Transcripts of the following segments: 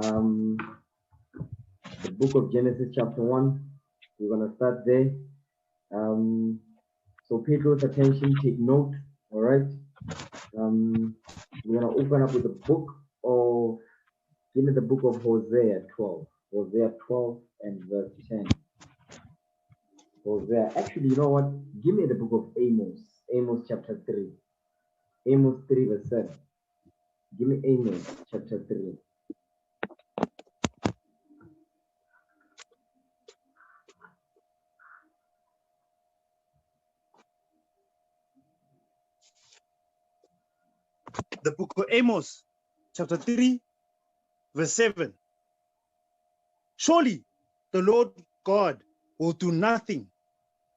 the book of Genesis chapter 1. We're going to start there. So pay close attention, take note, all right? We're going to open up with the book of, give me the book of Hosea 12. Hosea 12 and verse 10. Hosea, actually, you know what? Give me the book of Amos. Amos chapter 3. Amos 3 verse 7. Give me Amos chapter 3. The book of Amos, chapter 3, verse 7. Surely the Lord God will do nothing,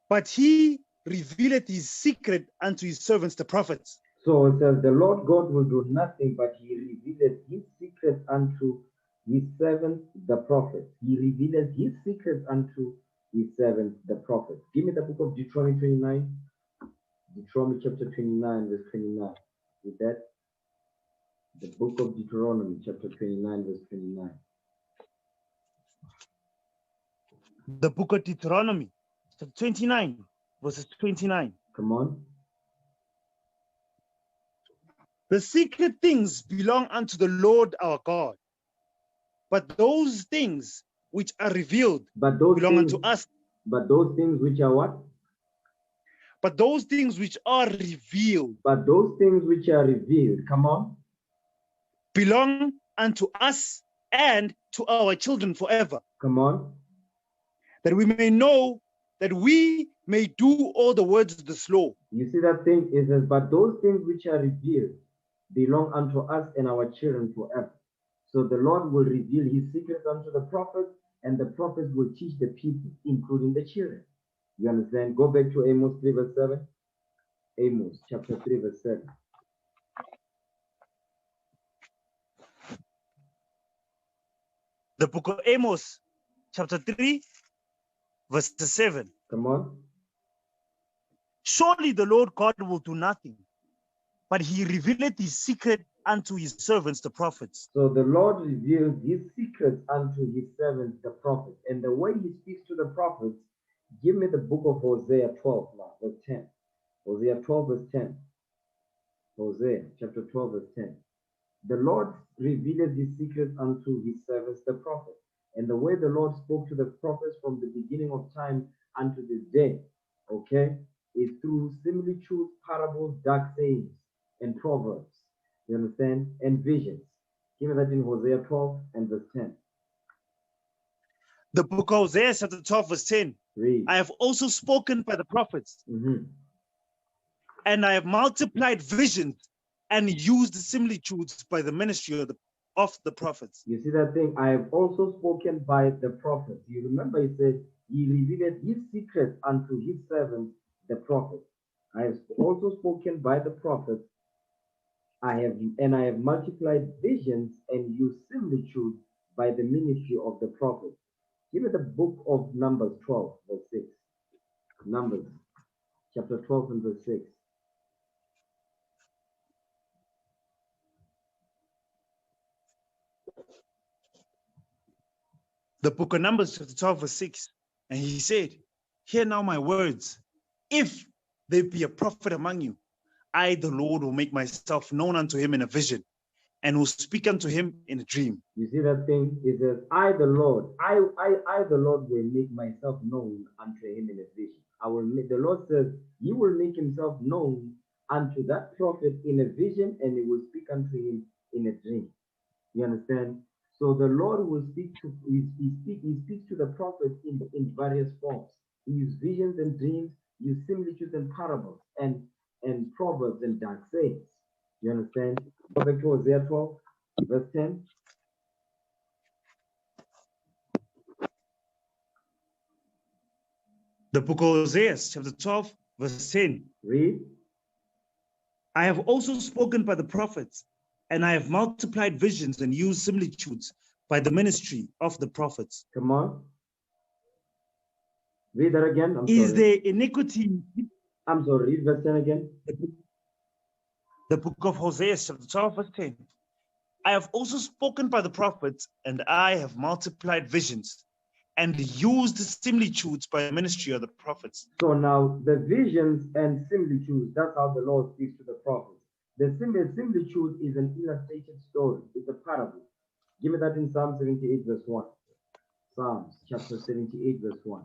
but he revealeth his secret unto his servants, the prophets. So it says, the Lord God will do nothing, but he revealeth his secret unto his servants, the prophets. He revealeth his secret unto his servants, the prophets. Give me the book of Deuteronomy 29. Deuteronomy chapter 29, verse 29. With that, the book of Deuteronomy chapter 29, verse 29. The book of Deuteronomy, chapter 29, verses 29. Come on. The secret things belong unto the Lord our God, but those things which are revealed belong unto us. But those things which are what? But those things which are revealed. But those things which are revealed, come on. Belong unto us and to our children forever. Come on. That we may know, that we may do all the words of this law. You see that thing? It says, but those things which are revealed belong unto us and our children forever. So the Lord will reveal his secrets unto the prophets, and the prophets will teach the people, including the children. You understand? Go back to Amos 3 verse 7. Amos chapter 3 verse 7. The book of Amos, chapter 3, verse 7. Come on. Surely the Lord God will do nothing, but he revealeth his secret unto his servants, the prophets. So the Lord reveals his secrets unto his servants, the prophets. And the way he speaks to the prophets, give me the book of Hosea 12 now, verse 10. Hosea 12 verse 10. Hosea chapter 12 verse 10. The Lord revealed his secrets unto his servants, the prophets. And the way the Lord spoke to the prophets from the beginning of time unto this day, okay, is through similitudes, parables, dark sayings, and proverbs. You understand? And visions. Give me that in Hosea 12 and verse 10. The book of Hosea, chapter 12, verse 10. Read. I have also spoken by the prophets, and I have multiplied visions and used similitudes by the ministry of the prophets. You see that thing? I have also spoken by the prophets. You remember he said, he revealed his secrets unto his servants, the prophets. I have also spoken by the prophets. I have multiplied visions and used similitudes by the ministry of the prophets. Give me the book of Numbers 12, verse 6. Numbers, chapter 12 and verse 6. The book of Numbers, chapter 12, verse 6. And he said, hear now my words. If there be a prophet among you, I, the Lord, will make myself known unto him in a vision, and will speak unto him in a dream. You see that thing? It says, I, the Lord, I, the Lord, will make myself known unto him in a vision. I will make, the Lord says, he will make himself known unto that prophet in a vision, and he will speak unto him in a dream. You understand? So the Lord will speak to, he speaks to the prophets in various forms. He uses visions and dreams, use similitudes and parables, and proverbs and dark sayings. You understand? Go back to Hosea 12, verse 10. The book of Hosea, chapter 12, verse 10. Read. I have also spoken by the prophets, and I have multiplied visions and used similitudes by the ministry of the prophets. Come on. Read that again. Is there iniquity? I'm sorry, read verse 10 again. The book of Hosea, chapter 12, verse 10. I have also spoken by the prophets, and I have multiplied visions and used similitudes by the ministry of the prophets. So now the visions and similitudes, that's how the Lord speaks to the prophets. The similitude is an illustrated story. It's a parable. Give me that in Psalm 78 verse 1. Psalms chapter 78 verse 1.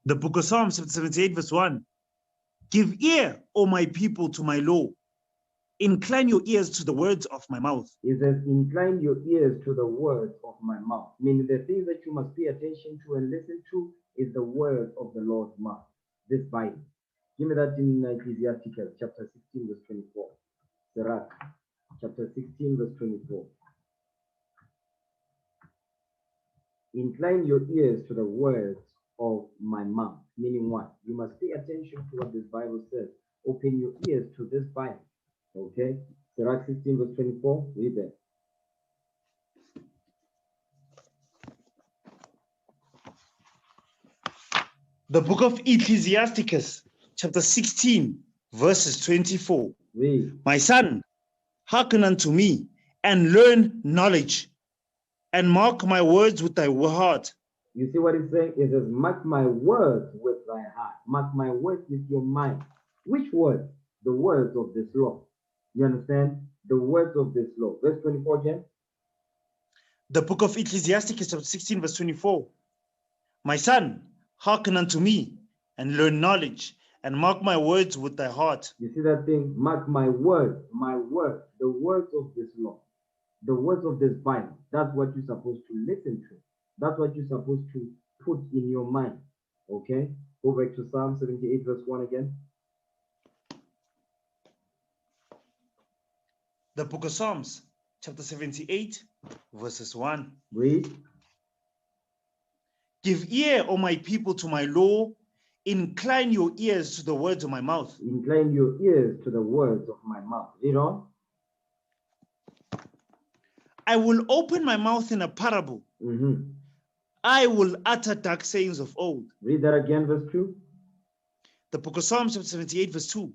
The book of Psalms, chapter 78, verse 1. Give ear, O my people, to my law. Incline your ears to the words of my mouth. It says, incline your ears to the words of my mouth. Meaning the things that you must pay attention to and listen to is the words of the Lord's mouth. This Bible. Give me that in Ecclesiastes chapter 16 verse 24. Sirach chapter 16 verse 24. Incline your ears to the words of my mouth. Meaning what? You must pay attention to what this Bible says. Open your ears to this Bible. Okay? Sirach 16 verse 24. Read that. The book of Ecclesiastes, chapter 16, verses 24. Read. My son, hearken unto me and learn knowledge, and mark my words with thy heart. You see what it's saying? It says, mark my words with thy heart. Mark my words with your mind. Which words? The words of this law. You understand? The words of this law. Verse 24 again. The book of Ecclesiastes, chapter 16, verse 24. My son, hearken unto me and learn knowledge, and mark my words with thy heart. You see that thing? Mark my words, the words of this law, the words of this Bible. That's what you're supposed to listen to. That's what you're supposed to put in your mind. Okay? Go back to Psalm 78, verse 1 again. The book of Psalms, chapter 78, verses 1. Read. Give ear, O my people, to my law. Incline your ears to the words of my mouth. Incline your ears to the words of my mouth. Read on. I will open my mouth in a parable. I will utter dark sayings of old. Read that again, verse 2. The book of Psalms, chapter 78, verse 2.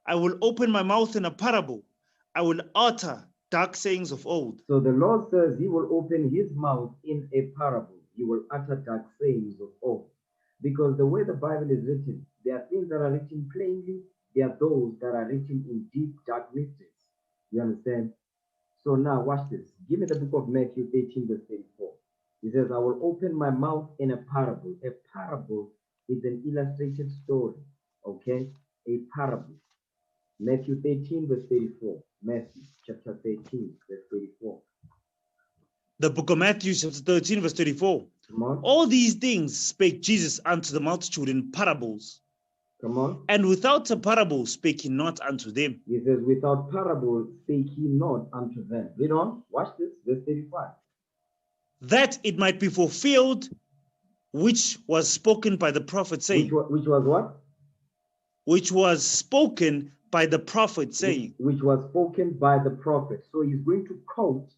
I will open my mouth in a parable. I will utter dark sayings of old. So the Lord says he will open his mouth in a parable. He will utter dark sayings of old. Because the way the Bible is written, there are things that are written plainly. There are those that are written in deep, dark mysteries. You understand? So now watch this. Give me the book of Matthew 18, verse 34. He says, I will open my mouth in a parable. A parable is an illustrated story. Okay? A parable. Matthew 13, verse 34. Matthew chapter 13, verse 34. The book of Matthew, chapter 13, verse 34. Come on. All these things spake Jesus unto the multitude in parables. Come on. And without a parable spake he not unto them. He says, without parable spake he not unto them. Read on. Watch this. Verse 35. That it might be fulfilled, which was spoken by the prophet, saying. Which was what? Which was spoken by the prophet, saying. Which was spoken by the prophet. So he's going to quote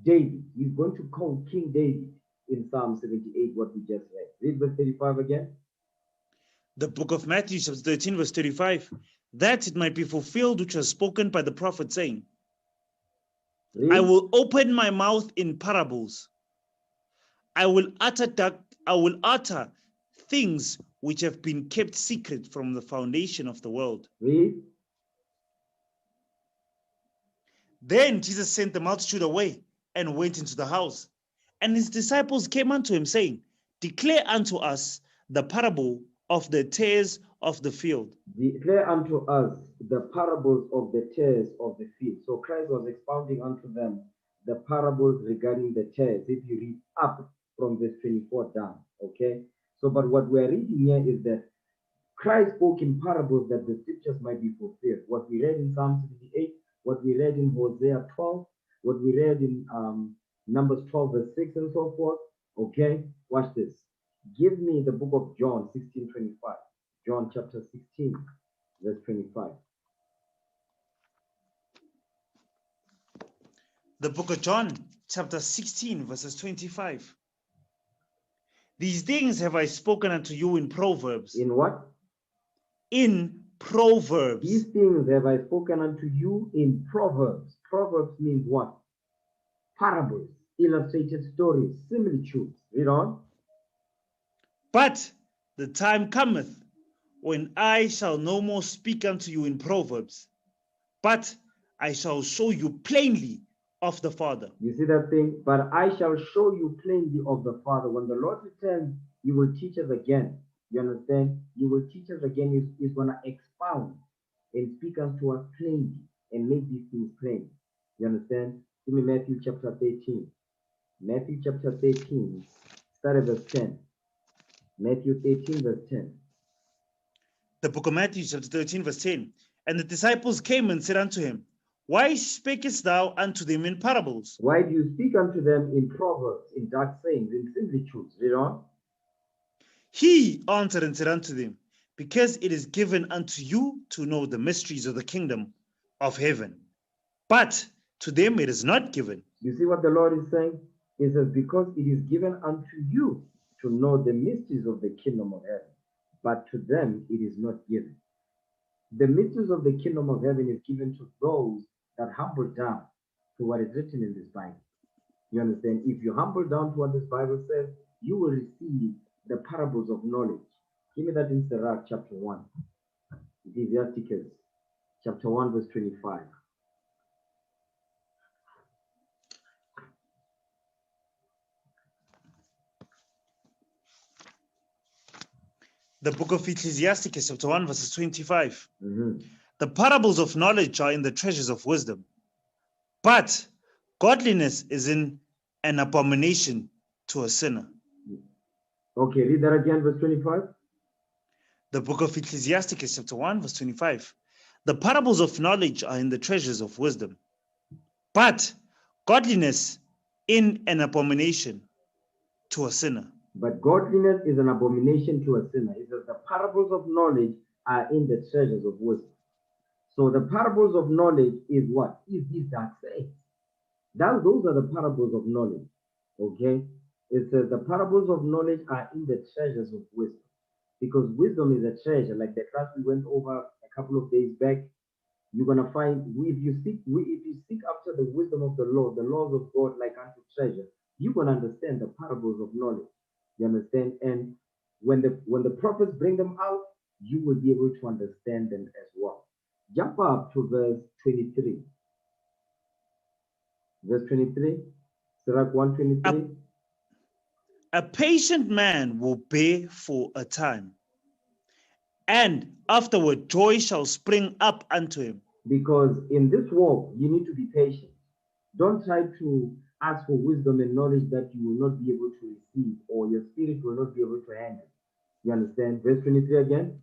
David. He's going to quote King David in Psalm 78, what we just read. Read verse 35 again. The book of Matthew, chapter 13, verse 35. That it might be fulfilled, which was spoken by the prophet, saying. Read. I will open my mouth in parables. I will utter things which have been kept secret from the foundation of the world. Read. Then Jesus sent the multitude away and went into the house. And his disciples came unto him, saying, Declare unto us the parable of the tares of the field. Declare unto us the parables of the tares of the field. So Christ was expounding unto them the parables regarding the tares. If you read up from verse 24 down, okay? So, but what we're reading here is that Christ spoke in parables that the scriptures might be fulfilled. What we read in Psalm 78, what we read in Hosea 12, what we read in Numbers 12, verse 6, and so forth. Okay, watch this. Give me the book of John 16:25. John chapter 16, verse 25. The book of John, chapter 16, verses 25. These things have I spoken unto you in Proverbs. In what? In Proverbs. These things have I spoken unto you in Proverbs. Proverbs means what? Parables, illustrated stories, similitudes. Read on. But the time cometh when I shall no more speak unto you in Proverbs, but I shall show you plainly of the Father. You see that thing? But I shall show you plainly of the Father. When the Lord returns, He will teach us again. You understand? He will teach us again. He's going to expound and speak unto us plainly and make these things plain. You understand? Give me Matthew chapter 13. Matthew chapter 13, start at verse 10. Matthew 13, verse 10. The book of Matthew, chapter 13, verse 10. And the disciples came and said unto him, Why spakest thou unto them in parables? Why do you speak unto them in proverbs, in dark sayings, in similitudes? Read on. He answered and said unto them, Because it is given unto you to know the mysteries of the kingdom of heaven, but to them it is not given. You see what the Lord is saying? He says, because it is given unto you to know the mysteries of the kingdom of heaven, but to them it is not given. The mysteries of the kingdom of heaven is given to those that humble down to what is written in this Bible. You understand? If you humble down to what this Bible says, you will receive the parables of knowledge. Give me that in Sirach chapter 1. Ecclesiasticus chapter 1 verse 25. The book of Ecclesiasticus, chapter 1, verses 25. Mhm. The parables of knowledge are in the treasures of wisdom, but godliness is in an abomination to a sinner. Okay, read that again, verse 25. The book of Ecclesiasticus, chapter 1, verse 25. The parables of knowledge are in the treasures of wisdom, but godliness in an abomination to a sinner. But godliness is an abomination to a sinner. It says the parables of knowledge are in the treasures of wisdom. So the parables of knowledge is what? Is these dark sayings. Those are the parables of knowledge. Okay? It says the parables of knowledge are in the treasures of wisdom. Because wisdom is a treasure. Like the class we went over a couple of days back, you're gonna find if you seek after the wisdom of the Lord, the laws of God like unto treasure, you're gonna understand the parables of knowledge. You understand? And when the prophets bring them out, you will be able to understand them as well. Jump up to verse 23. Verse 23, Sirach 123. A patient man will bear for a time, and afterward joy shall spring up unto him. Because in this walk, you need to be patient. Don't try to ask for wisdom and knowledge that you will not be able to receive or your spirit will not be able to handle. You understand? Verse 23 again.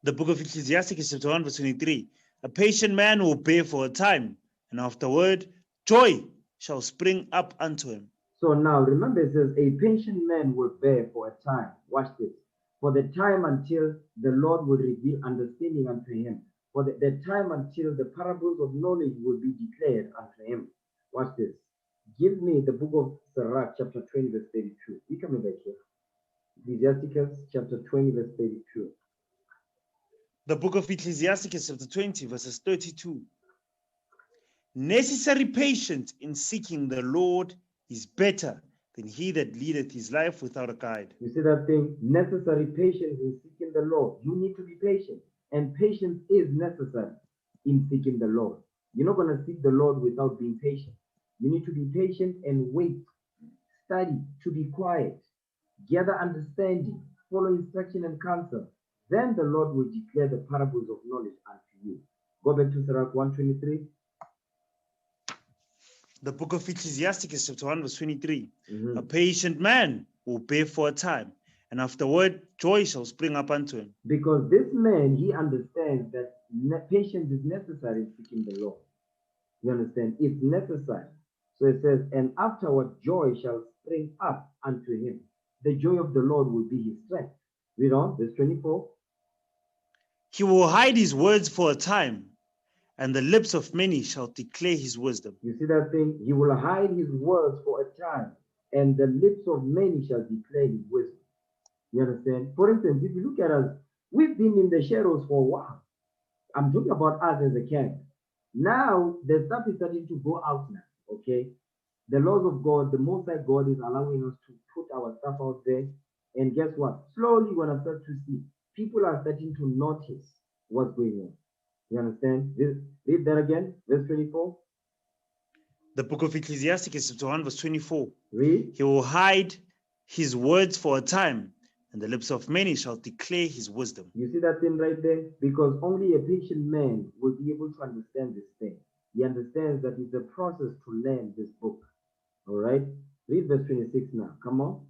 The book of Ecclesiasticus, chapter 1, verse 23. A patient man will bear for a time, and afterward joy shall spring up unto him. So now remember, it says, a patient man will bear for a time. Watch this. For the time until the Lord will reveal understanding unto him. For the time until the parables of knowledge will be declared unto him. Watch this. Give me the book of Sirach, chapter 20, verse 32. We coming back here. Ecclesiasticus, chapter 20, verse 32. The book of Ecclesiasticus, chapter 20, verses 32. Necessary patience in seeking the Lord is better than he that leadeth his life without a guide. You see that thing? Necessary patience in seeking the Lord. You need to be patient. And patience is necessary in seeking the Lord. You're not going to seek the Lord without being patient. You need to be patient and wait. Study, to be quiet. Gather understanding. Follow instruction and counsel. Then the Lord will declare the parables of knowledge unto you. Go back to Sirach 123. The book of Ecclesiasticus, chapter 1, verse 23. Mhm. A patient man will bear for a time, and afterward joy shall spring up unto him. Because this man, he understands that patience is necessary in seeking the Lord. You understand? It's necessary. So it says, and afterward joy shall spring up unto him. The joy of the Lord will be his strength. Read on, verse 24. He will hide his words for a time, and the lips of many shall declare his wisdom. You see that thing? He will hide his words for a time, and the lips of many shall declare his wisdom. You understand? For instance, if you look at us, we've been in the shadows for a while. I'm talking about us as a camp. Now, the stuff is starting to go out now, okay? The laws of God, the Most High God is allowing us to put our stuff out there. And guess what? Slowly, when I start to see, people are starting to notice what's going on. You understand? Read that again, verse 24. The book of Ecclesiastes, chapter 1, verse 24. Read. He will hide his words for a time, and the lips of many shall declare his wisdom. You see that thing right there? Because only a patient man will be able to understand this thing. He understands that it's a process to learn this book. All right? Read verse 26 now. Come on.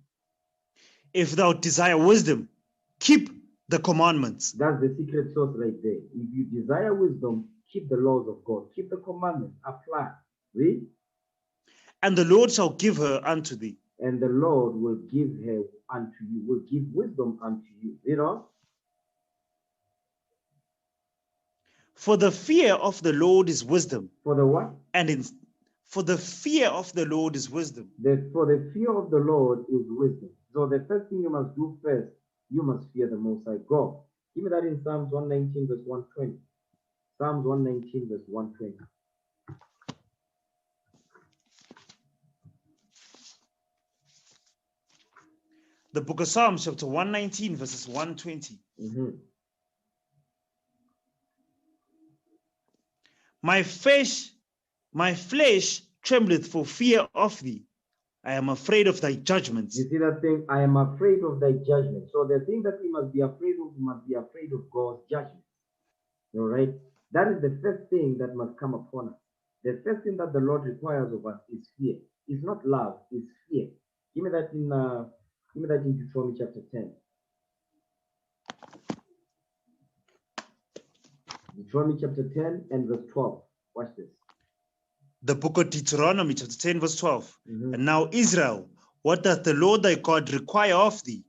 If thou desire wisdom, keep the commandments. That's the secret sauce right there. If you desire wisdom, keep the laws of God. Keep the commandments. Apply. Read. And the Lord shall give her unto thee. And the Lord will give her unto you, will give wisdom unto you. You know? For the fear of the Lord is wisdom. For the what? For the fear of the Lord is wisdom. For the fear of the Lord is wisdom. So the first thing you must do first, you must fear the Most High God. Give me that in Psalms 119, verse 120. Psalms 119, verse 120. The book of Psalms, chapter 119, verses 120. My flesh trembleth for fear of thee. I am afraid of thy judgments. You see that thing? I am afraid of thy judgment. So the thing that we must be afraid of, we must be afraid of God's judgment. All right? That is the first thing that must come upon us. The first thing that the Lord requires of us is fear. It's not love, it's fear. Give me that in Deuteronomy chapter 10. Deuteronomy chapter 10 and verse 12. Watch this. The book of Deuteronomy chapter 10 verse 12. And now Israel, what doth the Lord thy God require of thee?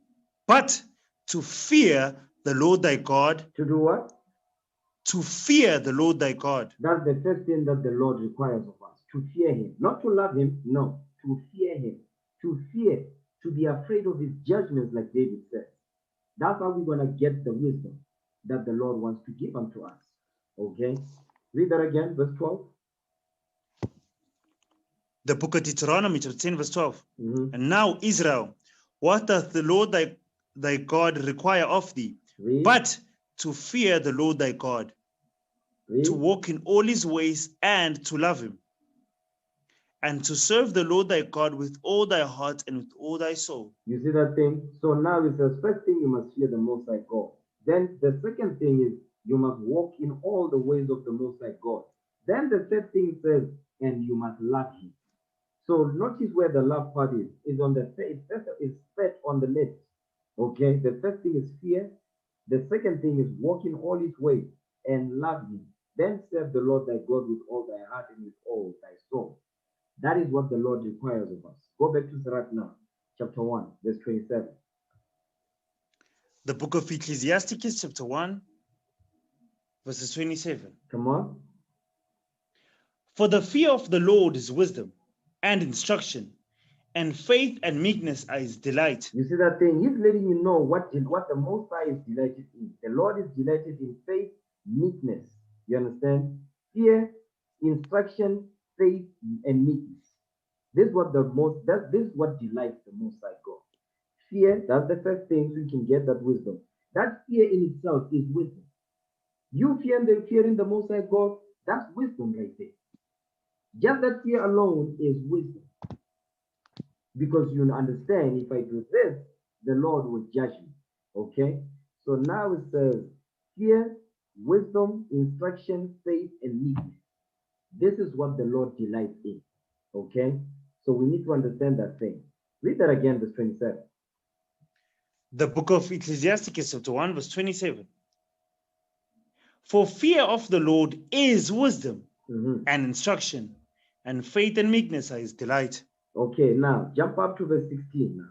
But to fear the Lord thy God. To do what? To fear the Lord thy God. That's the first thing that the Lord requires of us. To fear him. Not to love him, no. To fear him. To fear. To be afraid of his judgments, like David said. That's how we're going to get the wisdom that the Lord wants to give unto us. Okay? Read that again, verse 12. The book of Deuteronomy, chapter 10, verse 12. And now, Israel, what doth the Lord thy God require of thee? Read. But to fear the Lord thy God, to walk in all his ways and to love him, and to serve the Lord thy God with all thy heart and with all thy soul. You see that thing? So now it says, first thing, you must fear the Most High God. Then the second thing is, you must walk in all the ways of the Most High God. Then the third thing says, and you must love him. So notice where the love part is on the face, it's set on the left. Okay, the first thing is fear. The second thing is walk in all his ways and love him. Then serve the Lord thy God with all thy heart and with all thy soul. That is what the Lord requires of us. Go back to Sirach now, chapter 1, verse 27. The book of Ecclesiastes, chapter 1, verses 27. Come on. For the fear of the Lord is wisdom and instruction, and faith and meekness are his delight. You see that thing? He's letting you know what the Most High is delighted in. The Lord is delighted in faith, meekness. You understand? Fear, instruction, faith, and meekness. This is what delights the Most High God. Fear, that's the first thing we can get that wisdom. That fear in itself is wisdom. You fearing the Most High God, that's wisdom right there. Just that fear alone is wisdom. Because you understand, if I do this, the Lord will judge me. Okay? So now it says fear, wisdom, instruction, faith, and meekness. This is what the Lord delights in. Okay? So we need to understand that thing. Read that again, verse 27. The book of Ecclesiastes, chapter 1, verse 27. For fear of the Lord is wisdom and instruction, and faith and meekness are his delight. Okay, now jump up to verse 16 now.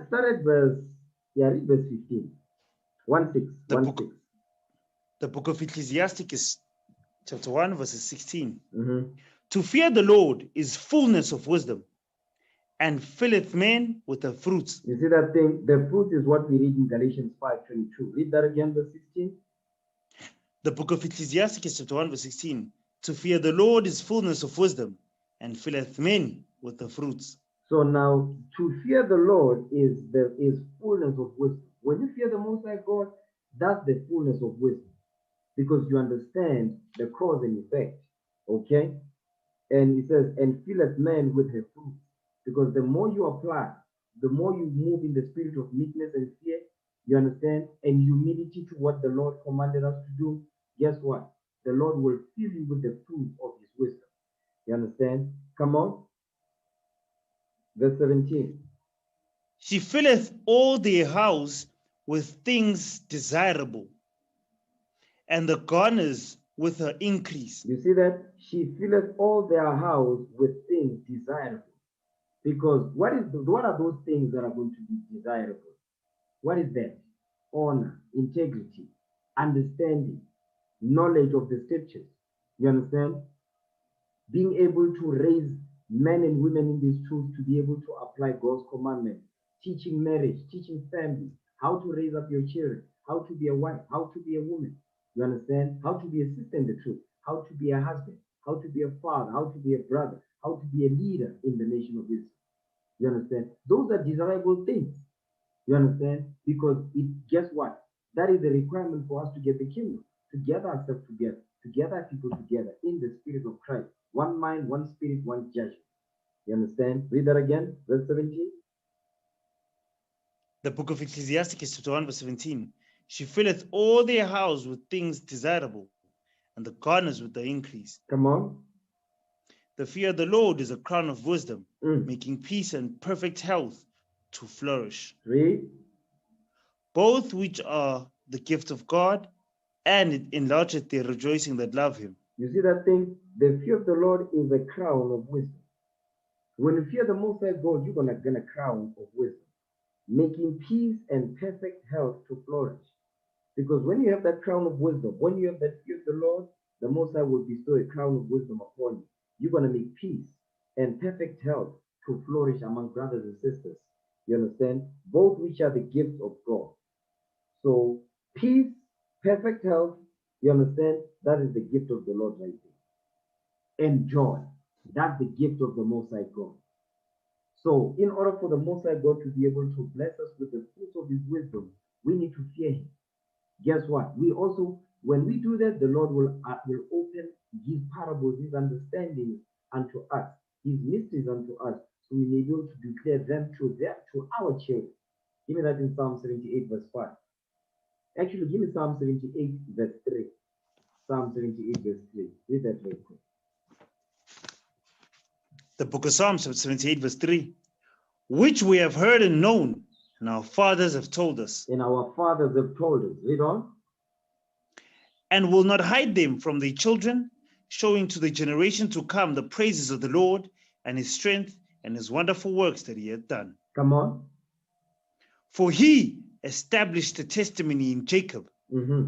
Start at verse 15. 1:6. The book of Ecclesiastes, chapter 1, verses 16. To fear the Lord is fullness of wisdom, and filleth men with the fruits. You see that thing? The fruit is what we read in Galatians 5:22. Read that again, verse 16. The book of Ecclesiastes, chapter 1, verse 16. To fear the Lord is fullness of wisdom, and filleth men with the fruits. So now, to fear the Lord is fullness of wisdom. When you fear the Most High God, that's the fullness of wisdom, because you understand the cause and effect. Okay, and it says, "And filleth man with her fruits," because the more you apply, the more you move in the spirit of meekness and fear. You understand, and humility to what the Lord commanded us to do. Guess what? The Lord will fill you with the fruit of His wisdom. You understand? Come on. Verse 17. She filleth all their house with things desirable, and the garners with her increase. You see that? She filleth all their house with things desirable. Because what are those things that are going to be desirable? What is that? Honor, integrity, understanding, knowledge of the scriptures. You understand? Being able to raise men and women in these truths to be able to apply God's commandments, teaching marriage, teaching family, how to raise up your children, how to be a wife, how to be a woman. You understand? How to be a sister in the truth, how to be a husband, how to be a father, how to be a brother, how to be a leader in the nation of Israel. You understand? Those are desirable things. You understand? Because guess what? That is the requirement for us to get the kingdom, to gather ourselves together, to gather people together in the spirit of Christ. One mind, one spirit, one judgment. You understand? Read that again, verse 17. The book of Ecclesiastes, chapter 1, verse 17. She filleth all their house with things desirable, and the garners with the increase. Come on. The fear of the Lord is a crown of wisdom, making peace and perfect health to flourish. Read. Both which are the gift of God, and it enlargeth their rejoicing that love him. You see that thing? The fear of the Lord is a crown of wisdom. When you fear the Most High God, you're going to get a crown of wisdom, making peace and perfect health to flourish. Because when you have that crown of wisdom, when you have that fear of the Lord, the Most High will bestow a crown of wisdom upon you. You're going to make peace and perfect health to flourish among brothers and sisters. You understand? Both which are the gifts of God. So peace, perfect health, you understand? That is the gift of the Lord right there. And joy. That's the gift of the Most High God. So in order for the Most High God to be able to bless us with the fruits of His wisdom, we need to fear Him. Guess what? We also, when we do that, the Lord will open His parables, His understanding unto us, His mysteries unto us, so we may be able to declare them to our children. Give me that in Psalm 78, verse 5. Actually, give me Psalm 78, verse 3. Psalm 78, verse 3. Read that very quick. The book of Psalms, 78, verse 3. Which we have heard and known, and our fathers have told us. And our fathers have told us. Read on. And will not hide them from their children, showing to the generation to come the praises of the Lord and his strength and his wonderful works that he hath done. Come on. For he established a testimony in Jacob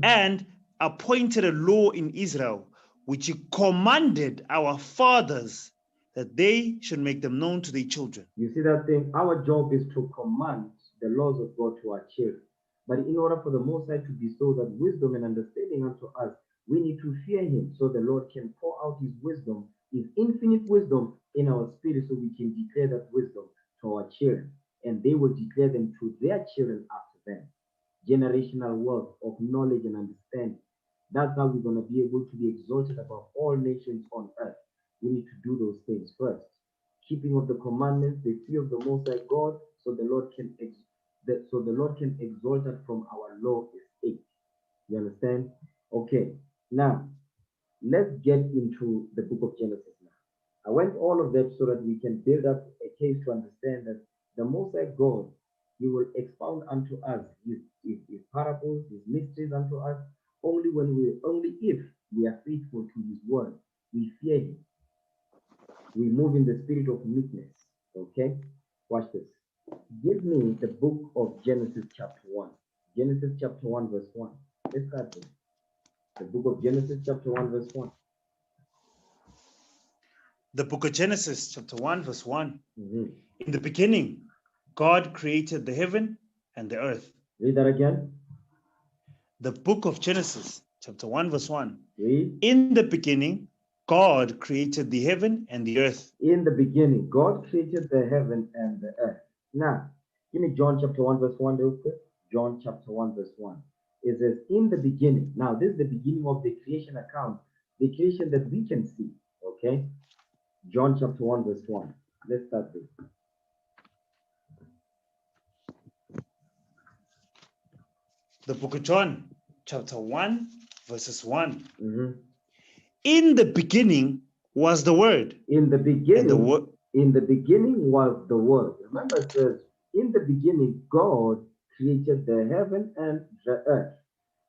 and appointed a law in Israel, which he commanded our fathers that they should make them known to their children. You see that thing? Our job is to command the laws of God to our children. But in order for the Most High to bestow that wisdom and understanding unto us, we need to fear him so the Lord can pour out his wisdom, his infinite wisdom in our spirit, so we can declare that wisdom to our children. And they will declare them to their children after them. Generational wealth of knowledge and understanding. That's how we're going to be able to be exalted above all nations on earth. We need to do those things first. Keeping of the commandments, the fear of the Most High God, so the Lord can exalt us from our low estate. You understand? Okay. Now, let's get into the book of Genesis now. I went all of that so that we can build up a case to understand that the Most High God, he will expound unto us his parables, his mysteries unto us, only if we are faithful to his word. We fear him. We move in the spirit of meekness. Okay? Watch this. Give me the book of Genesis chapter 1. Genesis chapter 1 verse 1. Let's start there. The book of Genesis chapter 1 verse 1. The book of Genesis, chapter 1, verse 1. Mhm. In the beginning, God created the heaven and the earth. Read that again. The book of Genesis, chapter 1, verse 1. Read. In the beginning, God created the heaven and the earth. In the beginning, God created the heaven and the earth. Now, give me John chapter 1, verse 1 real quick. John chapter 1, verse 1. It says, in the beginning. Now, this is the beginning of the creation account, the creation that we can see. Okay? John chapter 1, verse 1. Let's start this. The book of John, chapter 1, verses 1. Mhm. In the beginning was the Word. In the And the beginning, word, in the beginning was the Word. Remember, it says, in the beginning, God created the heaven and the earth.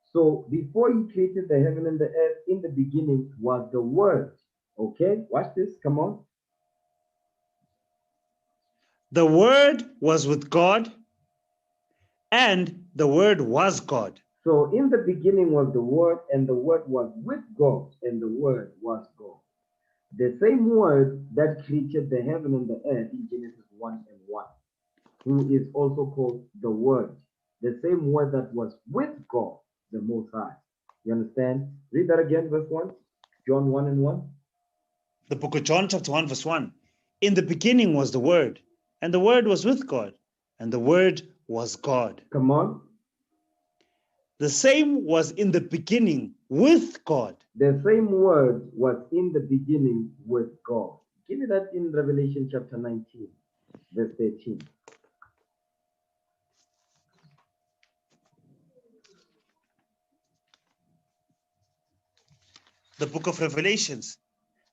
So before he created the heaven and the earth, in the beginning was the Word. Okay, watch this. Come on. the Word was with God, and the Word was God. So in the beginning was the Word, and the Word was with God, and the Word was God. The same Word that created the heaven and the earth in Genesis 1 and 1, who is also called the Word. The same Word that was with God, the Most High. You understand? Read that again, verse 1. John 1 and 1. The book of John, chapter 1, verse 1. In the beginning was the Word, and the Word was with God, and the Word was God. Come on. The same was in the beginning with God. The same Word was in the beginning with God. Give me that in Revelation chapter 19, verse 13. The book of Revelations,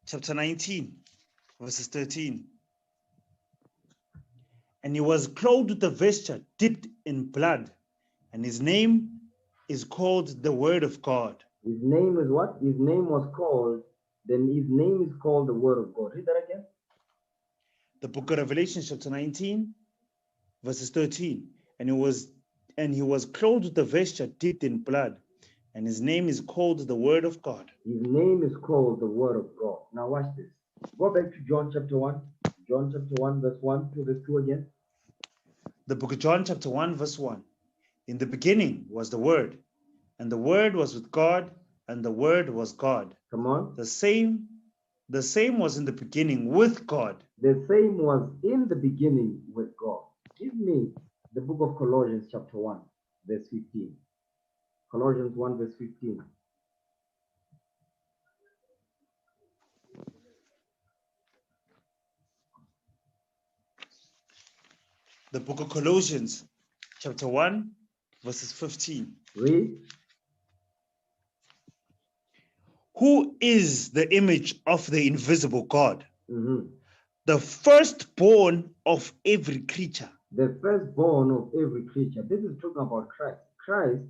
chapter 19, verses 13. And he was clothed with a vesture dipped in blood, and his name is called the Word of God. His name is what? His name was called, then his name is called the Word of God. Read that again. The book of Revelation, chapter 19, verses 13. And he was clothed with a vesture dipped in blood, and his name is called the Word of God. His name is called the Word of God. Now watch this. Go back to John chapter 1. John chapter 1, verse 1 to verse 2 again. The book of John, chapter 1, verse 1. In the beginning was the Word, and the Word was with God, and the Word was God. Come on. The same was in the beginning with God. The same was in the beginning with God. Give me the book of Colossians chapter 1, verse 15. Colossians 1, verse 15. The book of Colossians, chapter 1, verses 15. Read. Who is the image of the invisible God, Mhm. the firstborn of every creature? The firstborn of every creature. This is talking about Christ. Christ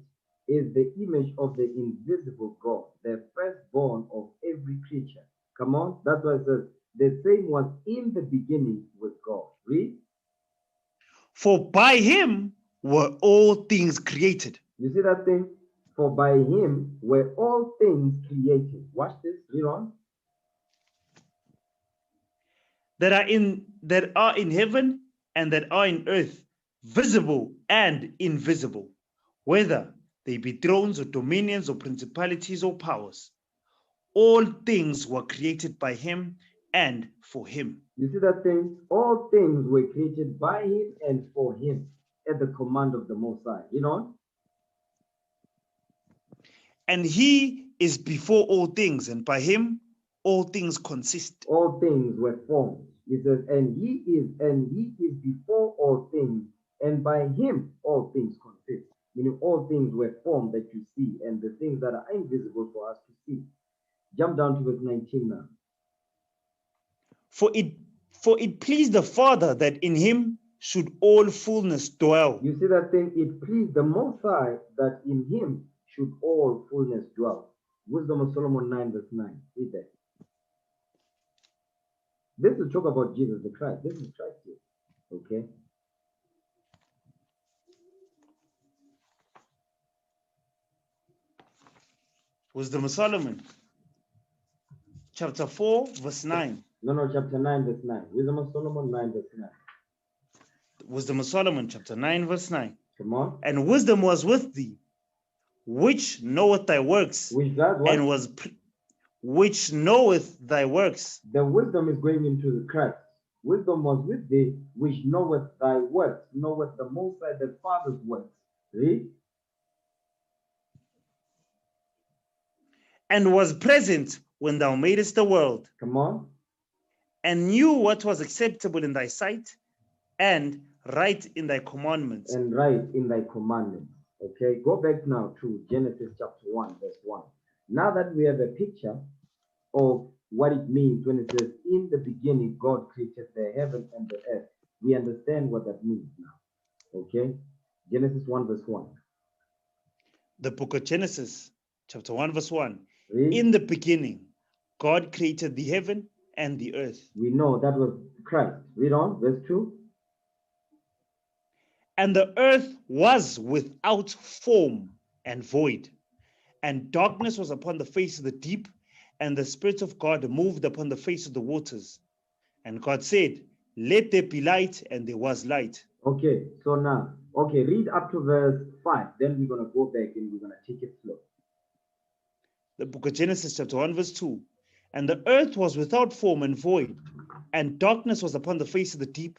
is the image of the invisible God, the firstborn of every creature. Come on. That's why it says the same was in the beginning with God. Read. For by him were all things created. You see that thing? For by him were all things created. Watch this. Read on. That are in heaven and that are in earth, visible and invisible, whether they be thrones or dominions or principalities or powers. All things were created by him and for him. You see that thing? All things were created by him and for him at the command of the Most High. Read on. And he is before all things, and by him all things consist. All things were formed. He says, and he is before all things, and by him all things consist. Meaning all things were formed that you see, and the things that are invisible for us to see. Jump down to verse 19 now. For it pleased the Father that in him should all fullness dwell. You see that thing? It pleased the Most High that in him should all fullness dwell. Wisdom of Solomon 9, verse 9. Read that. This is talk about Jesus the Christ. This is Christ here. Okay? Wisdom of Solomon, chapter 4, verse 9. No, chapter 9, verse 9. Wisdom of Solomon 9, verse 9. Wisdom of Solomon, chapter 9, verse 9. Come on. And wisdom was with thee, which knoweth thy works, Which that what? and which knoweth thy works. The wisdom is going into the Christ. Wisdom was with thee, which knoweth thy works, knoweth the Most High, the Father's works. Read. And was present when thou madest the world, Come on. and knew what was acceptable in thy sight, and right in thy commandments. And right in thy commandments. Okay, go back now to Genesis chapter 1, verse 1. Now that we have a picture of what it means when it says, in the beginning, God created the heaven and the earth, we understand what that means now. Okay, Genesis 1, verse 1. The book of Genesis, chapter 1, verse 1. Read. In the beginning, God created the heaven and the earth. We know that was Christ. Read on, verse 2. And the earth was without form and void, and darkness was upon the face of the deep, and the Spirit of God moved upon the face of the waters. And God said, let there be light, and there was light. Okay, so now, read up to verse 5. Then we're going to go back and we're going to take it slow. The book of Genesis, chapter 1, verse 2. And the earth was without form and void, and darkness was upon the face of the deep,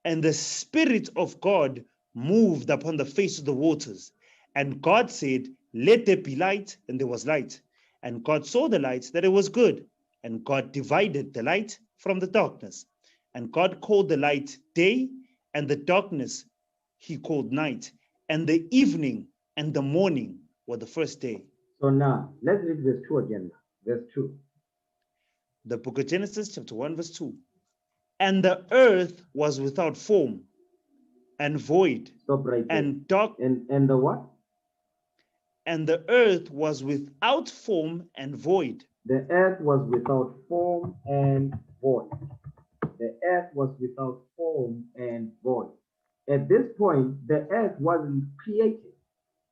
and the Spirit of God moved upon the face of the waters. And God said, let there be light, and there was light. And God saw the light, that it was good. And God divided the light from the darkness. And God called the light day, and the darkness he called night. And the evening and the morning were the first day. So now, let's read verse 2 again. Verse 2. The book of Genesis, chapter 1, verse 2. And the earth was without form and void. Stop right there. And dark. And the what? And the earth was without form and void. The earth was without form and void. The earth was without form and void. At this point, the earth wasn't created.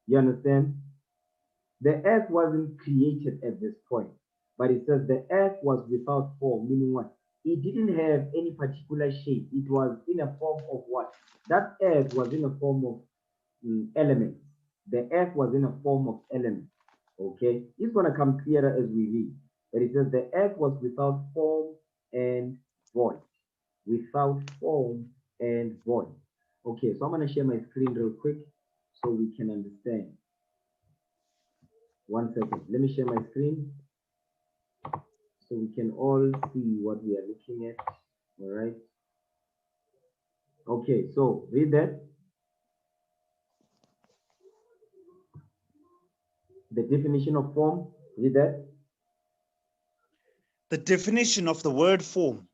You understand? The earth wasn't created at this point. But it says the earth was without form, meaning what? It didn't have any particular shape. It was in a form of what? That earth was in a form of elements. The earth was in a form of elements. Okay? It's going to come clearer as we read. But it says the earth was without form and void. Without form and void. Okay, so I'm going to share my screen real quick so we can understand. 1 second. Let me share my screen so we can all see what we are looking at. All right. Okay, so read that. The definition of form. Read that. The definition of the word form.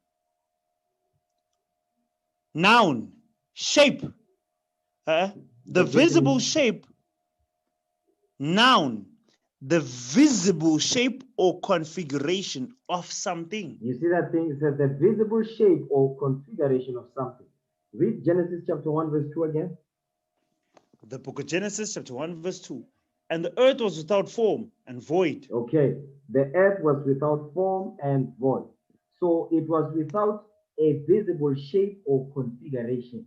Noun, shape. The visible shape. Noun, the visible shape or configuration of something. You see that thing? It says the visible shape or configuration of something. Read Genesis chapter 1, verse 2 again. The book of Genesis chapter 1, verse 2. And the earth was without form and void. Okay, the earth was without form and void. So it was without a visible shape or configuration.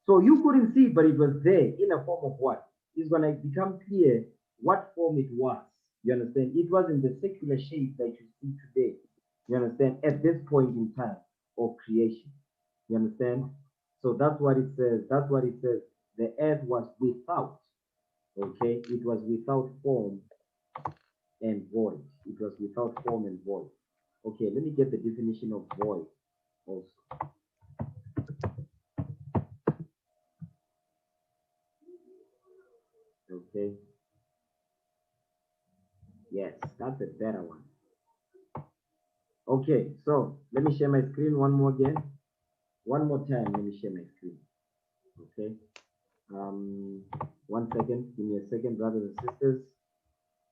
So you couldn't see, but it was there in a form of what? It's going to become clear what form it was. You understand? It wasn't the secular shape that you see today. You understand? At this point in time of creation. You understand? So that's what it says. That's what it says. The earth was without. Okay? It was without form and void. It was without form and void. Okay, let me get the definition of void also. Okay. Yes, that's a better one. Okay, so let me share my screen one more again. One more time, let me share my screen. Okay. 1 second. Give me a second, brothers and sisters.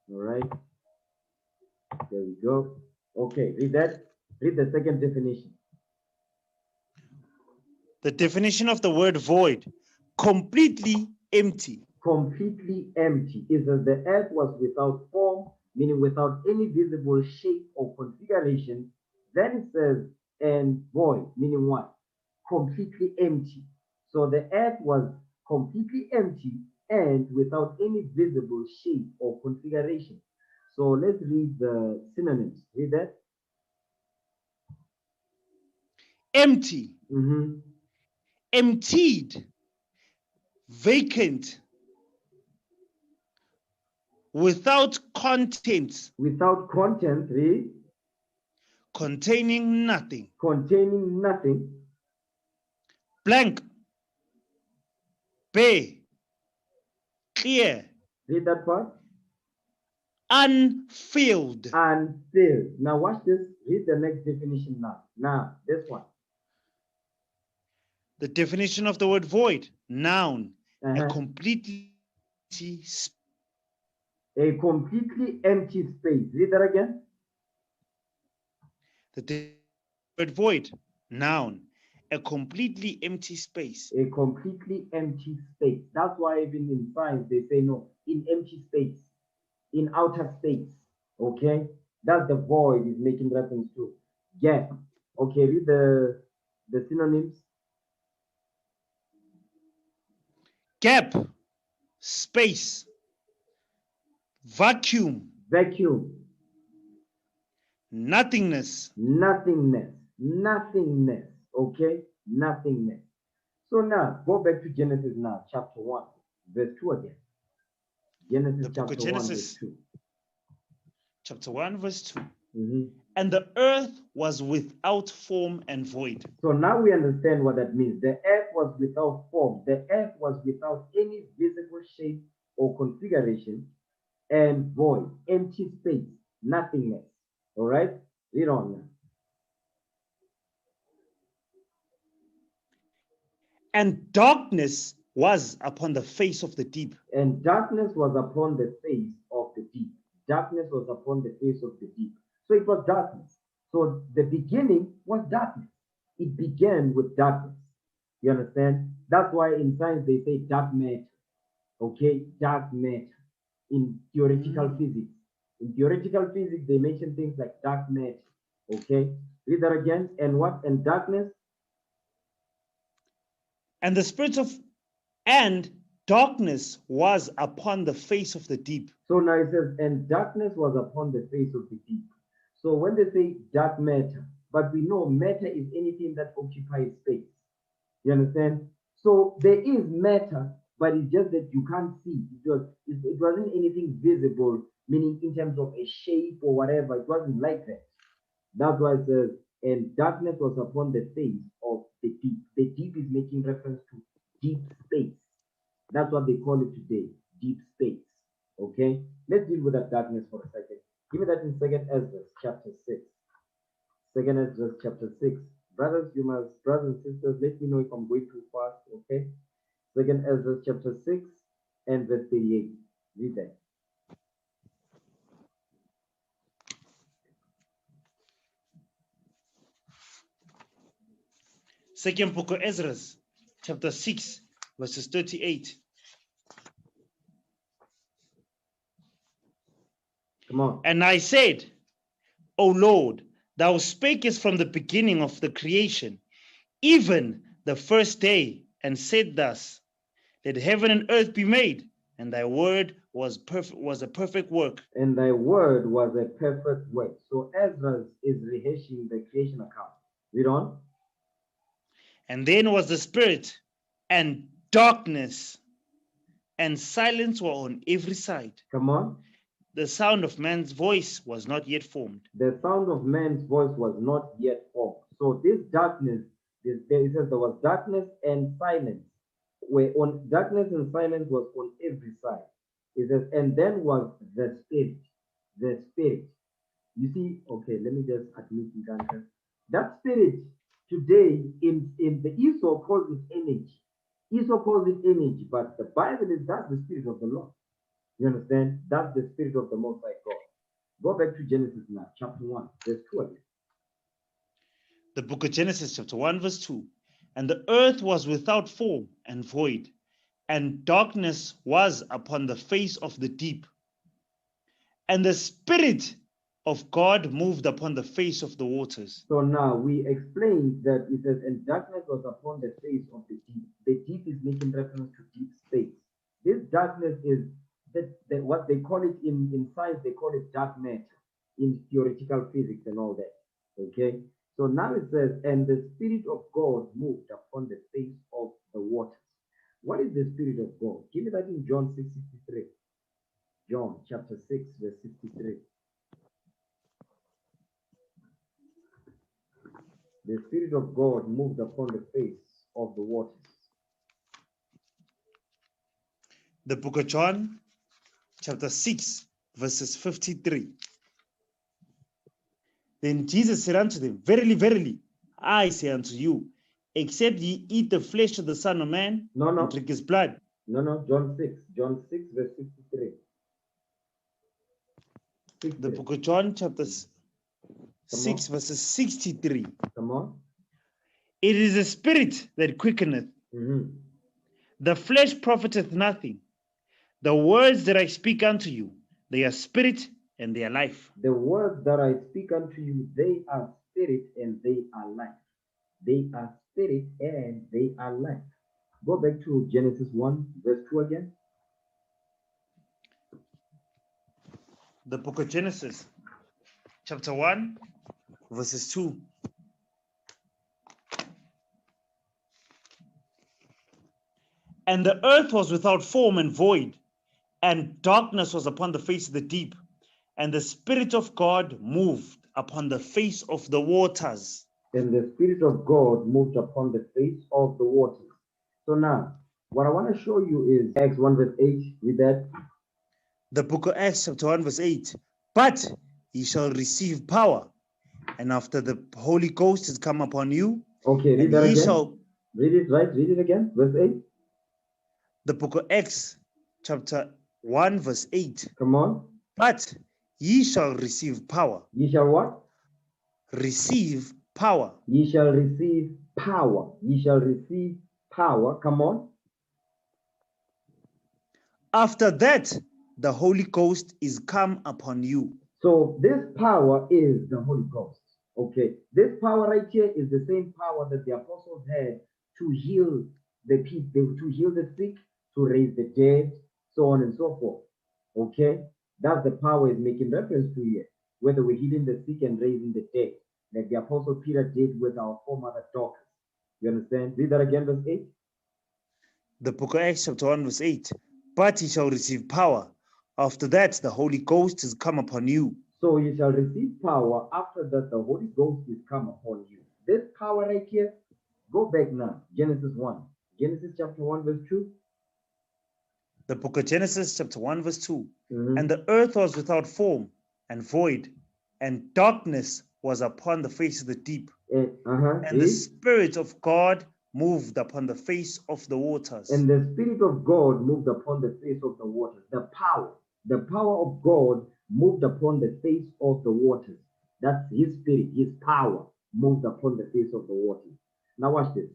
All right. There we go. Okay, read that. Read the second definition. The definition of the word void, completely empty. Completely empty. It says the earth was without form, meaning without any visible shape or configuration. Then it says, and void, meaning what? Completely empty. So the earth was completely empty and without any visible shape or configuration. So let's read the synonyms. Read that. Empty, Mhm. emptied, vacant, without contents, Without content, read. containing nothing, Containing nothing. blank, bare, clear, Read that part. unfilled. Unfilled. Now watch this. Read the next definition now. Now, this one. The definition of the word void, noun, a Uh-huh. completely space. A completely empty space. Read that again. The word void, noun, a completely empty space. A completely empty space. That's why even in science they say no, in empty space, in outer space. Okay, that's the void is making reference to. Gap. Okay, read the synonyms. Gap, space, vacuum, Vacuum. nothingness. Nothingness. Nothingness. Okay, nothingness. So now go back to Genesis now, chapter 1, verse 2 again. Genesis The book of chapter 1, verse Genesis, 2. chapter 1, verse 2. Mhm. And the earth was without form and void. So now we understand what that means. The earth was without form. The earth was without any visible shape or configuration, and void, empty space, nothingness. All right? Read on now. And darkness was upon the face of the deep. And darkness was upon the face of the deep. Darkness was upon the face of the deep. So it was darkness. So the beginning was darkness. It began with darkness. You understand? That's why in science they say dark matter. Okay, dark matter in theoretical physics. In theoretical physics, they mention things like dark matter. Okay, read that again. And what? And darkness. And the spirit of and darkness was upon the face of the deep. So now it says, and darkness was upon the face of the deep. So when they say dark matter, but we know matter is anything that occupies space. You understand? So there is matter, but it's just that you can't see. It wasn't anything visible, meaning in terms of a shape or whatever. It wasn't like that. That's why it says, and darkness was upon the face of the deep. The deep is making reference to deep space. That's what they call it today, deep space. Okay? Let's deal with that darkness for a second. Give me that in 2nd Ezra chapter 6. 2nd Ezra chapter 6. Brothers and sisters, let me know if I'm going too fast, okay? 2nd Ezra chapter 6 and verse 38. Read that. Second book of Ezra, chapter 6, verses 38. Come on. And I said, O Lord, thou spakest from the beginning of the creation, even the first day, and said thus, let heaven and earth be made, and thy word was a perfect work. And thy word was a perfect work. So Ezra is rehashing the creation account. Read on. And then was the spirit, and darkness, and silence were on every side. Come on. The sound of man's voice was not yet formed. The sound of man's voice was not yet formed. So this darkness, it says there was darkness and silence. Where on darkness and silence was on every side. It says, and then was the spirit. The spirit. You see, okay, let me just admit that spirit today in the Esau calls it energy. Esau calls it energy, but the Bible is that's the spirit of the Lord. You understand? That's the spirit of the Most High God. Go back to Genesis now, chapter 1, verse 2 again. The book of Genesis, chapter 1, verse 2. And the earth was without form and void, and darkness was upon the face of the deep. And the spirit of God moved upon the face of the waters. So now we explained that it says, and darkness was upon the face of the deep. The deep is making reference to deep space. This darkness is what they call it in science, they call it dark matter in theoretical physics and all that. Okay. So now it says, and the Spirit of God moved upon the face of the waters. What is the Spirit of God? Give me that in John 6:63. John chapter 6, verse 63. The Spirit of God moved upon the face of the waters. The book of John, chapter 6, verses 53. Then Jesus said unto them, Verily, verily, I say unto you, except ye eat the flesh of the Son of Man and drink his blood. No, John 6, verse 53. The book of John, chapter 6, verses 63. Come on. It is the spirit that quickeneth. The flesh profiteth nothing. The words that I speak unto you, they are spirit and they are life. The words that I speak unto you, they are spirit and they are life. They are spirit and they are life. Go back to Genesis 1, verse 2 again. The book of Genesis, chapter 1, verses 2. And the earth was without form and void, and darkness was upon the face of the deep, and the Spirit of God moved upon the face of the waters. And the Spirit of God moved upon the face of the waters. So now, what I want to show you is Acts 1 verse 8. Read that. The book of Acts chapter 1 verse 8. But ye shall receive power, and after the Holy Ghost is come upon you. Okay, read that ye again. Shall... Read it, right? Read it again. Verse 8. The book of Acts chapter 1 verse 8. Come on. But ye shall receive power. Ye shall what? Receive power. Ye shall receive power. Ye shall receive power. Come on. After that, the Holy Ghost is come upon you. So this power is the Holy Ghost. Okay. This power right here is the same power that the apostles had to heal the people, to heal the sick, to raise the dead, so on and so forth. Okay. That's the power is making reference to here. Whether we're healing the sick and raising the dead, like the apostle Peter did with our foremother Dorcas. You understand? Read that again, verse 8. The book of Acts chapter 1 verse 8. But ye shall receive power. After that, the Holy Ghost is come upon you. So you shall receive power. After that, the Holy Ghost is come upon you. This power right here, go back now. Genesis 1. Genesis chapter 1 verse 2. The book of Genesis chapter 1 verse 2. Mm-hmm. And the earth was without form and void, and darkness was upon the face of the deep. And the Spirit of God moved upon the face of the waters. And the Spirit of God moved upon the face of the waters. The power of God moved upon the face of the waters. That's his spirit, his power moved upon the face of the waters. Now watch this.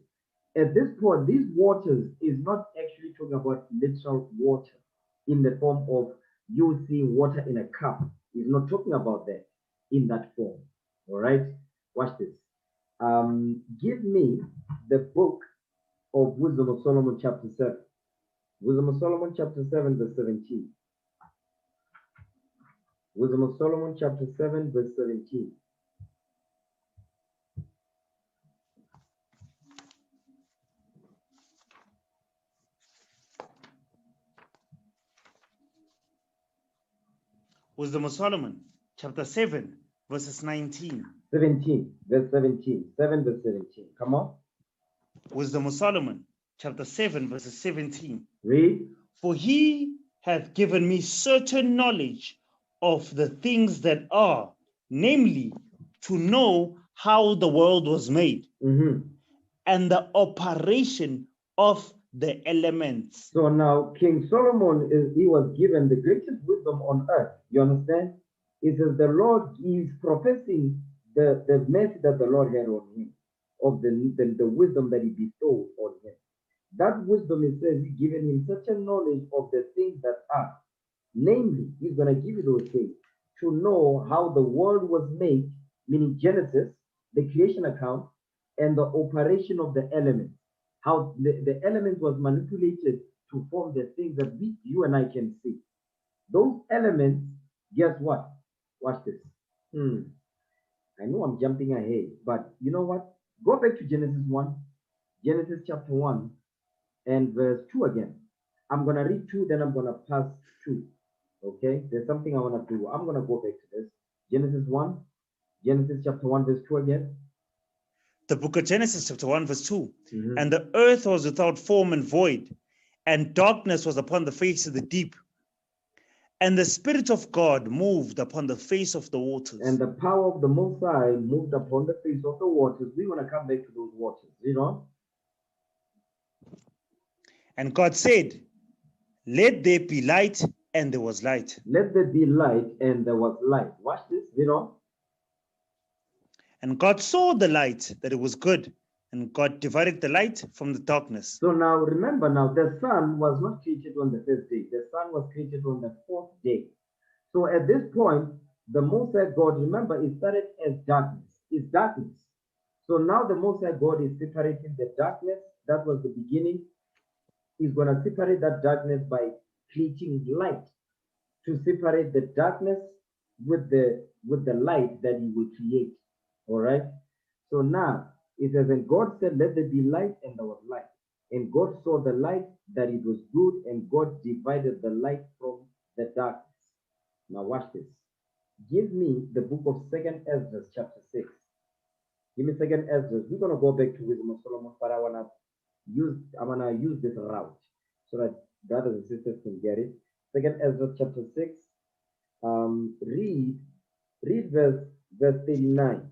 At this point, these waters is not actually talking about literal water in the form of you seeing water in a cup. He's not talking about that in that form. All right? Watch this. Give me the book of Wisdom of Solomon chapter 7. Wisdom of Solomon chapter 7 verse 17. Wisdom of Solomon chapter 7 verse 17. Wisdom of Solomon chapter 7 verses 19. 17 verse 17. 7 verse 17. Come on. Wisdom of Solomon chapter 7 verses 17. Read. For he hath given me certain knowledge of the things that are, namely, to know how the world was made, and the operation of the elements. So now King Solomon he was given the greatest wisdom on earth. You understand? It says the Lord is professing the mercy that the Lord had on him, of the wisdom that he bestowed on him. That wisdom, it says, he's given him such a knowledge of the things that are. Namely, he's going to give you those things to know how the world was made, meaning Genesis, the creation account, and the operation of the elements. How the elements was manipulated to form the things that you and I can see. Those elements, guess what? Watch this. I know I'm jumping ahead, but you know what? Go back to Genesis 1, Genesis chapter 1, and verse 2 again. I'm going to read 2, then I'm going to pass 2. Okay? There's something I want to do. I'm going to go back to this. Genesis 1, Genesis chapter 1, verse 2 again. The book of Genesis, chapter 1, verse 2. Mhm. And the earth was without form and void, and darkness was upon the face of the deep. And the Spirit of God moved upon the face of the waters. And the power of the Most High moved upon the face of the waters. We're going to come back to those waters. You know? And God said, let there be light, and there was light. Let there be light, and there was light. Watch this. You know? And God saw the light, that it was good, and God divided the light from the darkness. So now remember, now the sun was not created on the first day. The sun was created on the fourth day. So at this point, the Most High God, remember, it started as darkness. It's darkness. So now the Most High God is separating the darkness. That was the beginning. He's going to separate that darkness by creating light to separate the darkness with the light that he will create. All right. So now it says, and God said, let there be light, and there was light. And God saw the light, that it was good, and God divided the light from the darkness. Now watch this. Give me the book of 2nd Ezra, chapter 6. Give me 2nd Ezra. We're gonna go back to Wisdom of Solomon, but I'm gonna use this route so that brothers and sisters can get it. 2nd Ezra chapter 6. Read verse 39.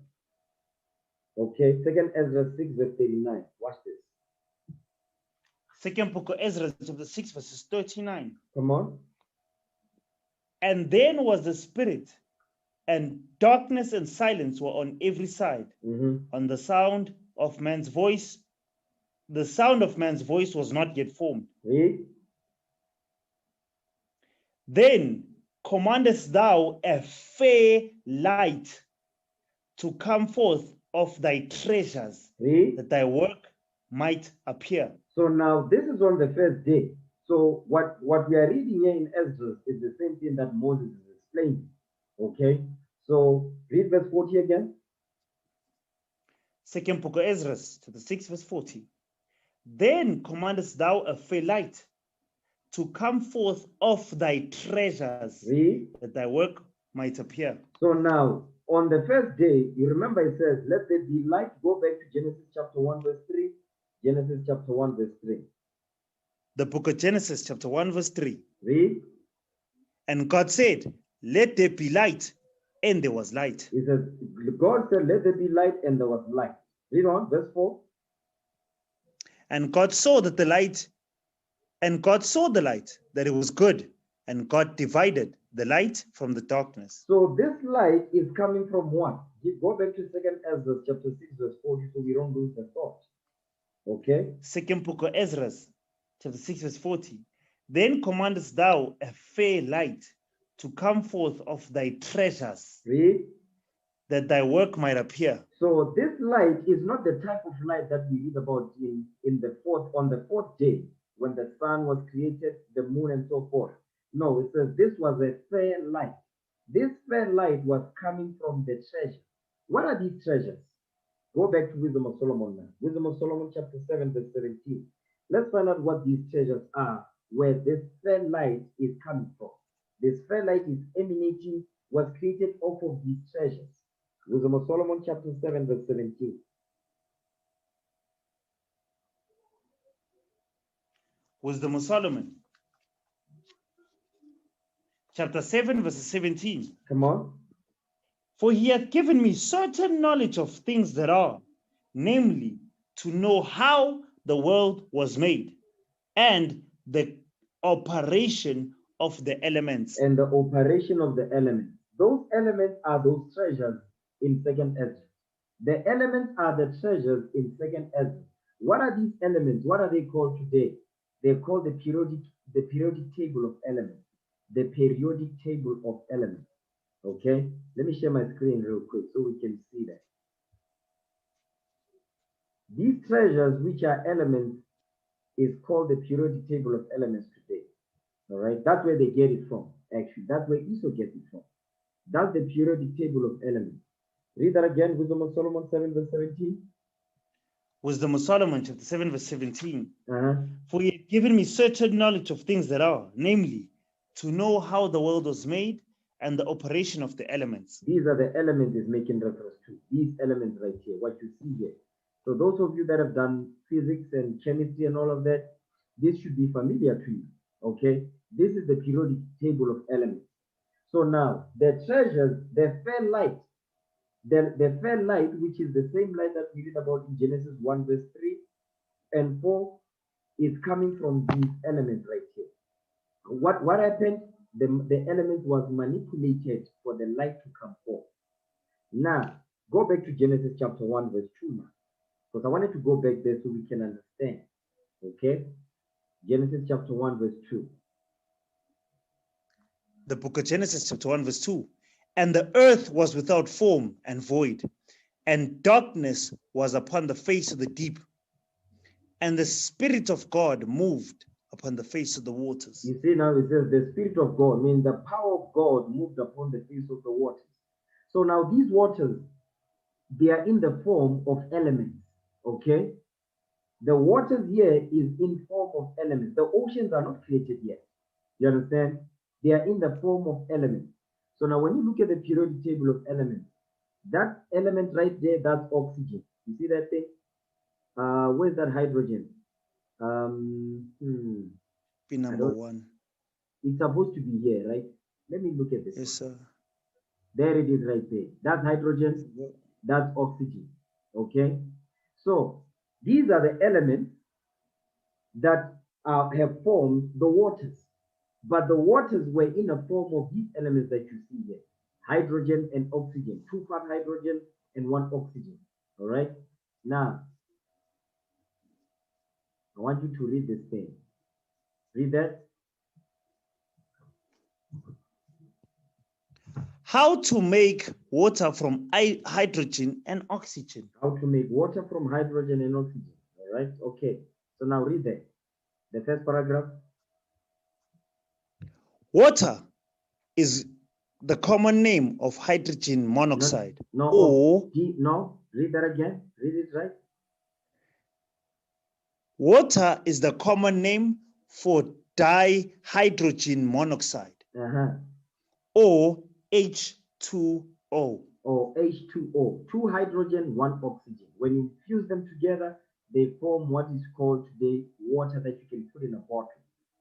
Okay, 2nd Ezra 6, verse 39. Watch this. Second book of Ezra, chapter 6, verses 39. Come on. And then was the Spirit, and darkness and silence were on every side. On the sound of man's voice, the sound of man's voice was not yet formed. Read. Then commandest thou a fair light to come forth of thy treasures, Read. that thy work might appear. So now this is on the first day. So what we are reading here in Ezra is the same thing that Moses is explaining. Okay. So read verse 40 again. Second book of Ezra, chapter 6, verse 40. Then commandest thou a fair light to come forth of thy treasures, Read. that thy work might appear. So now on the first day, you remember it says, let there be light. Go back to Genesis chapter 1, verse 3. Genesis chapter 1, verse 3. The book of Genesis, chapter 1, verse 3. Read. And God said, let there be light, and there was light. It says, God said, let there be light, and there was light. Read on, verse 4. And God saw that the light, that it was good, and God divided the light from the darkness. So this light is coming from what? Go back to 2nd Ezra chapter 6, verse 40, so we don't lose the thought. Okay? Second book of Ezra, chapter 6, verse 40. Then commandest thou a fair light to come forth of thy treasures, Read. that thy work might appear. So this light is not the type of light that we read about on the fourth day, when the sun was created, the moon, and so forth. No, it says this was a fair light. This fair light was coming from the treasure. What are these treasures? Go back to Wisdom of Solomon now. Wisdom of Solomon chapter 7, verse 17. Let's find out what these treasures are, where this fair light is coming from. This fair light is emanating, was created off of these treasures. Wisdom of Solomon chapter 7, verse 17. Wisdom of Solomon, chapter 7, verse 17. Come on. For he hath given me certain knowledge of things that are, namely, to know how the world was made, and the operation of the elements. And the operation of the elements. Those elements are those treasures in 2nd Ezra. The elements are the treasures in 2nd Ezra. What are these elements? What are they called today? They're called the periodic table of elements. The periodic table of elements. Okay, let me share my screen real quick so we can see that. These treasures, which are elements, is called the periodic table of elements today. All right, that's where they get it from. Actually, that's where Esau gets it from. That's the periodic table of elements. Read that again, Wisdom of Solomon 7 verse 17. Wisdom of Solomon, chapter 7, verse 17. Uh-huh. For he had given me certain knowledge of things that are, namely, to know how the world was made and the operation of the elements. These are the elements is making reference to. These elements right here, what you see here. So those of you that have done physics and chemistry and all of that, this should be familiar to you. Okay, this is the periodic table of elements. So now the treasures, the fair light, the fair light, which is the same light that we read about in Genesis 1 verse 3 and 4, is coming from these elements right here. What happened? The element was manipulated for the light to come forth. Now, go back to Genesis chapter 1 verse 2 now, because I wanted to go back there so we can understand. Okay, Genesis chapter 1 verse 2. The book of Genesis, chapter 1, verse 2. And the earth was without form and void, and darkness was upon the face of the deep. And the Spirit of God moved upon the face of the waters. You see now it says the Spirit of God, means the power of God moved upon the face of the waters. So now these waters, they are in the form of elements. Okay, the waters here is in form of elements. The oceans are not created yet. You understand? They are in the form of elements. So now when you look at the periodic table of elements, that element right there, that's oxygen. You see that thing? Where's that hydrogen? Be number one. It's supposed to be here, right? Let me look at this. Yes, sir. There it is right there. That's hydrogen, that's oxygen. Okay? So these are the elements that have formed the waters. But the waters were in a form of these elements that you see here. Hydrogen and oxygen. 2-part hydrogen and 1 oxygen. All right? Now, I want you to read this thing. Read that. How to make water from hydrogen and oxygen. How to make water from hydrogen and oxygen. All right? Okay. So now read that. The first paragraph. Water is the common name of hydrogen monoxide. No, read that again. Read it right. Water is the common name for dihydrogen monoxide. Or H2O. Or H2O. 2 hydrogen, 1 oxygen. When you fuse them together, they form what is called today water that you can put in a bottle.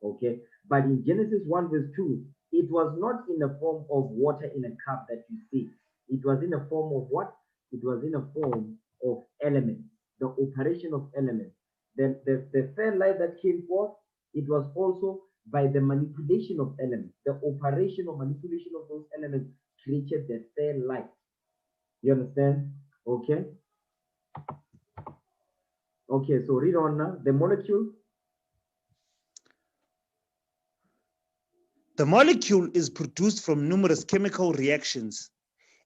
Okay. But in Genesis 1 verse 2, it was not in the form of water in a cup that you see. It was in a form of what? It was in a form of elements, the operation of elements. The fair light that came forth, it was also by the manipulation of elements. The operation or manipulation of those elements created the fair light. You understand? Okay. Okay, so read on now. The molecule. The molecule is produced from numerous chemical reactions,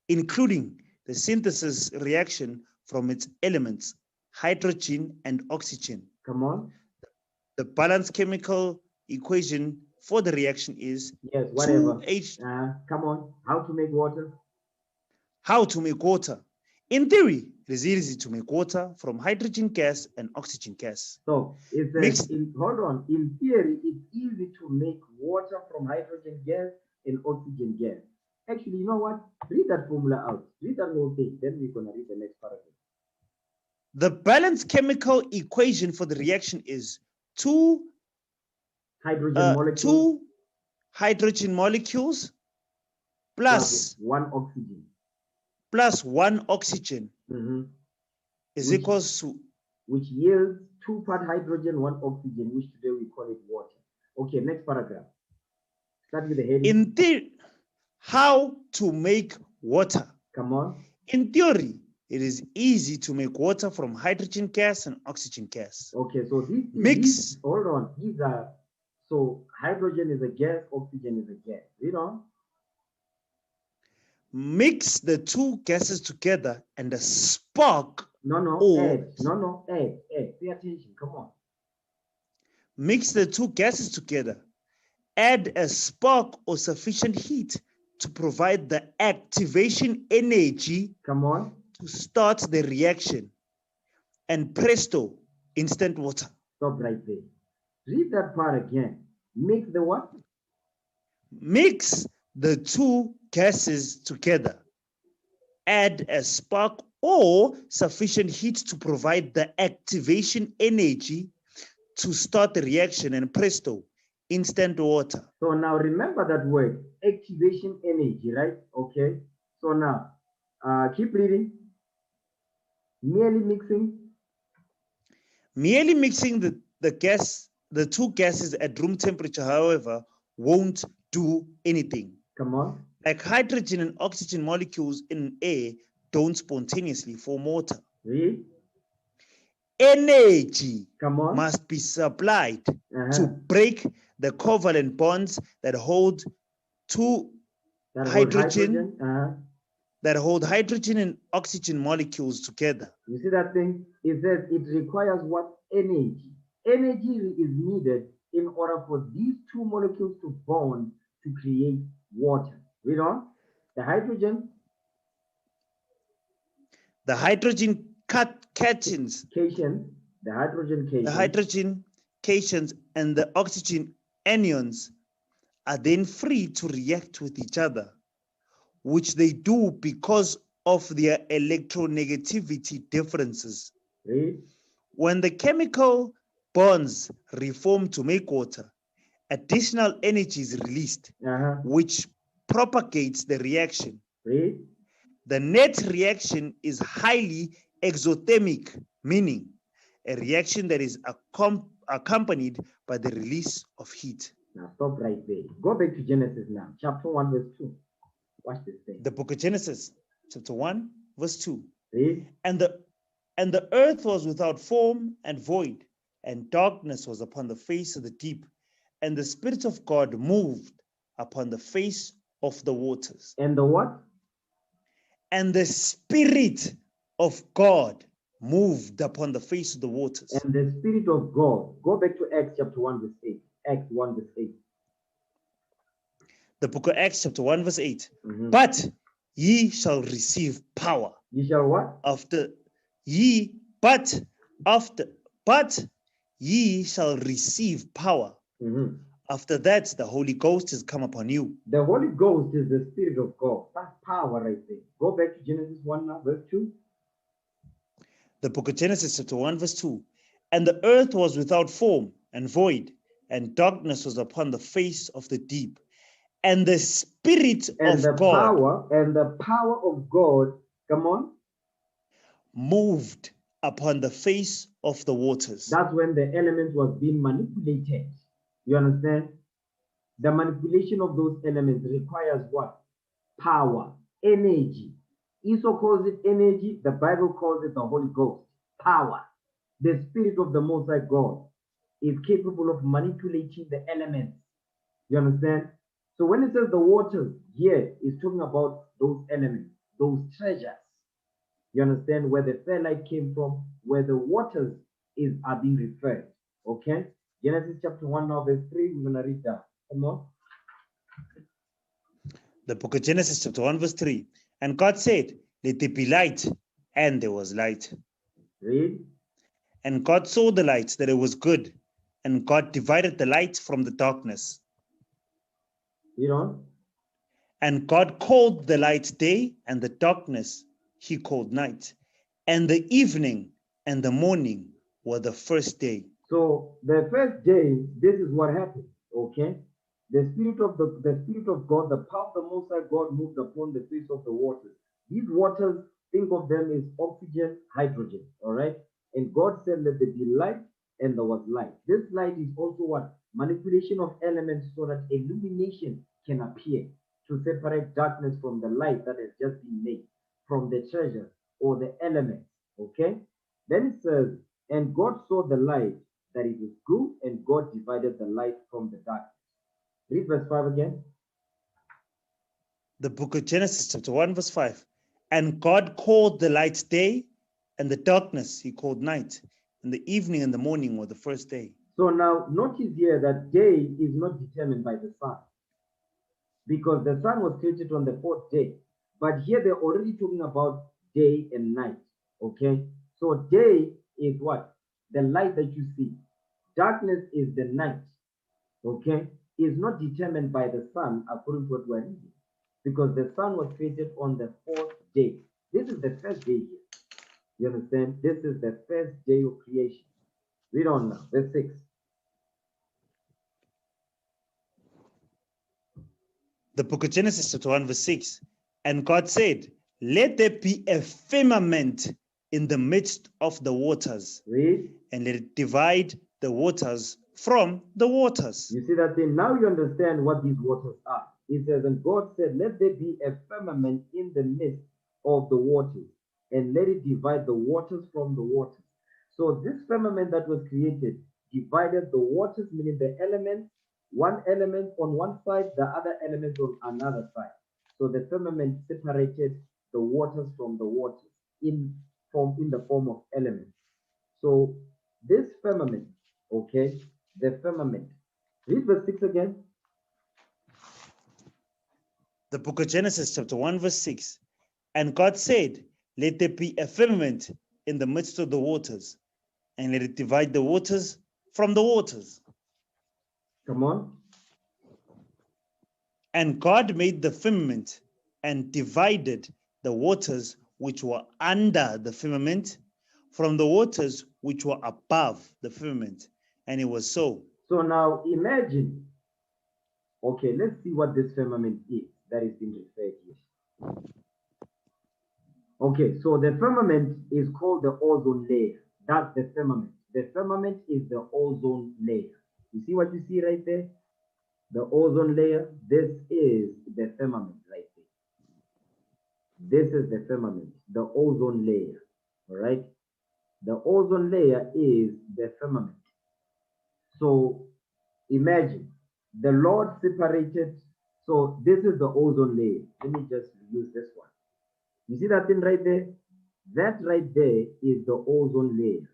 including the synthesis reaction from its elements, hydrogen and oxygen. Come on. The balanced chemical equation for the reaction is yes, whatever. 2H. Come on. How to make water? How to make water? In theory, it is easy to make water from hydrogen gas and oxygen gas. So, hold on. In theory, it's easy to make water from hydrogen gas and oxygen gas. Actually, you know what? Read that formula out. Read that whole thing. Then we're going to read the next paragraph. The balanced chemical equation for the reaction is 2 hydrogen molecules plus 1 oxygen. Plus 1 oxygen is equals to, which yields 2-part hydrogen, 1 oxygen, which today we call it water. Okay, next paragraph. Start with the heading. In theory, how to make water? Come on. In theory, it is easy to make water from hydrogen gas and oxygen gas. Okay, so this hold on. These are, so hydrogen is a gas, oxygen is a gas. Read on. Mix the two gases together and a spark Add. Pay attention. Come on. Mix the two gases together. Add a spark or sufficient heat to provide the activation energy Come on. to start the reaction. And presto, instant water. Stop right there. Read that part again. Mix the what? Mix the two gases together. Add a spark or sufficient heat to provide the activation energy to start the reaction, and presto, instant water. So now remember that word, activation energy, right? Okay. So now, keep reading. Merely mixing. Merely mixing the two gases at room temperature, however, won't do anything. Come on. Like hydrogen and oxygen molecules in air don't spontaneously form water. Read. Energy Come on. must be supplied to break the covalent bonds that hold hydrogen and oxygen molecules together. You see that thing? It says it requires what? Energy. Energy is needed in order for these two molecules to bond to create water. Read on. The hydrogen cations, the hydrogen cations and the oxygen anions are then free to react with each other, which they do because of their electronegativity differences. Read. When the chemical bonds reform to make water, additional energy is released, which propagates the reaction. Read. The net reaction is highly exothermic, meaning a reaction that is accompanied by the release of heat. Now stop right there. Go back to Genesis now, chapter 1, verse 2. Watch this thing. The book of Genesis, chapter 1, verse 2. Read. And the earth was without form and void, and darkness was upon the face of the deep, and the Spirit of God moved upon the face of the waters. And the what? And the Spirit of God moved upon the face of the waters. And the Spirit of God. Go back to Acts chapter 1, verse 8. Acts 1, verse 8. The book of Acts chapter 1, verse 8. But ye shall receive power. Ye shall what? But ye shall receive power. After that, the Holy Ghost is come upon you. The Holy Ghost is the Spirit of God. That's power right there. Go back to Genesis 1 now, verse 2. The book of Genesis chapter 1, verse 2. And the earth was without form and void, and darkness was upon the face of the deep. And the Spirit of God and the power of God, come on, moved upon the face of the waters. That's when the element was being manipulated. You understand? The manipulation of those elements requires what? Power, energy. Esau calls it energy. The Bible calls it the Holy Ghost. Power. The Spirit of the Most High God is capable of manipulating the elements. You understand? So when it says the waters, here it's talking about those elements, those treasures. You understand where the fair light came from, where the waters are being referred. Okay? Genesis chapter 1 now, verse 3, we're going to read that. Come on. The book of Genesis chapter 1, verse 3. And God said, let there be light, and there was light. Read. And God saw the light, that it was good, and God divided the light from the darkness. You know? And God called the light day, and the darkness he called night. And the evening and the morning were the first day. So the first day, this is what happened. Okay? The Spirit of God, the power of the Most High God moved upon the face of the waters. These waters, think of them as oxygen, hydrogen. All right? And God said, let there be light, and there was light. This light is also what? Manipulation of elements so that illumination can appear to separate darkness from the light that has just been made, from the treasure or the elements. Okay? Then it says, and God saw the light, that it was good, and God divided the light from the darkness. Read verse 5 again. The book of Genesis, chapter 1, verse 5. And God called the light day, and the darkness he called night. And the evening and the morning were the first day. So now notice here that day is not determined by the sun, because the sun was created on the fourth day. But here they're already talking about day and night. Okay? So day is what? The light that you see. Darkness is the night. Okay? Is not determined by the sun according to what we're reading. Because the sun was created on the fourth day. This is the first day here. You understand? This is the first day of creation. Read on now, verse 6. The book of Genesis, chapter 1, verse 6. And God said, let there be a firmament in the midst of the waters, Read. and let it divide the waters from the waters. You see that thing? Now you understand what these waters are. It says, and God said, let there be a firmament in the midst of the waters, and let it divide the waters from the waters. So this firmament that was created divided the waters, meaning the elements, one element on one side, the other element on another side. So the firmament separated the waters from the waters in the form of elements. So this firmament, okay, the firmament. Read verse 6 again. The book of Genesis, chapter 1, verse 6. And God said, let there be a firmament in the midst of the waters, and let it divide the waters from the waters. Come on. And God made the firmament and divided the waters which were under the firmament from the waters which were above the firmament. And it was so. So now imagine, okay, let's see what this firmament is that is being referred here. Okay, so the firmament is called the ozone layer. That's the firmament. The firmament is the ozone layer. You see what you see right there? The ozone layer. This is the firmament right there. This is the firmament, the ozone layer. All right? The ozone layer is the firmament. So imagine the Lord separated. So this is the ozone layer. Let me just use this one. You see that thing right there? That right there is the ozone layer.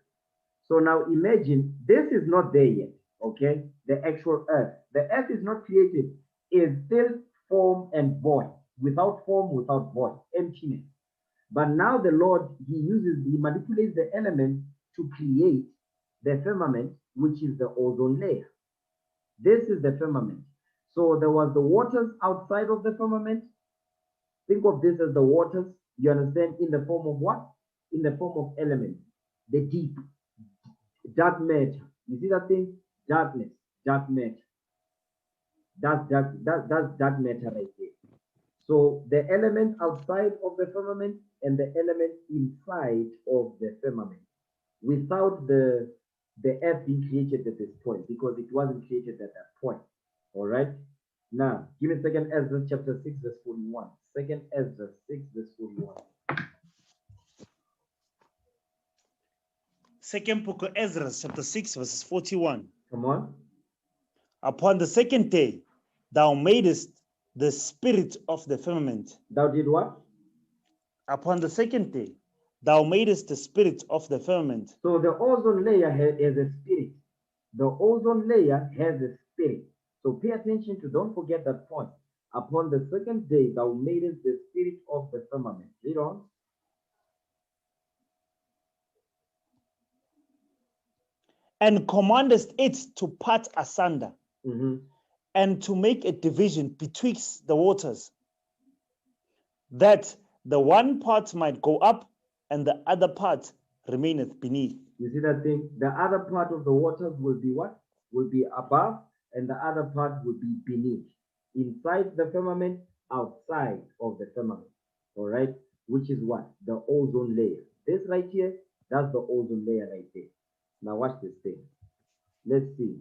So now imagine this is not there yet, okay? The actual earth. The earth is not created, is still form and void, without form, without void, emptiness. But now the Lord, he manipulates the element to create the firmament, which is the ozone layer. This is the firmament. So there was the waters outside of the firmament. Think of this as the waters, you understand, in the form of what? In the form of elements, the deep, dark matter. You see that thing? Darkness, dark matter. That's dark matter right there. So the element outside of the firmament and the element inside of the firmament, without the earth being created at this point, because it wasn't created at that point. All right. Now, give me 2nd Ezra chapter 6, verse 41. 2nd Ezra 6, verse 41. Second book of Ezra, chapter 6, verses 41. Come on. Upon the second day, thou madest the spirit of the firmament. Thou did what? Upon the second day, thou madest the spirit of the firmament. So the ozone layer has a spirit. The ozone layer has a spirit. So pay attention to, don't forget that point. Upon the second day, thou madest the spirit of the firmament. Read on. And commandest it to part asunder, Mm-hmm. and to make a division betwixt the waters, that the one part might go up, and the other part remaineth beneath. You see that thing? The other part of the waters will be what? Will be above, and the other part will be beneath. Inside the firmament, outside of the firmament. All right? Which is what? The ozone layer. This right here, that's the ozone layer right there. Now watch this thing. Let's see.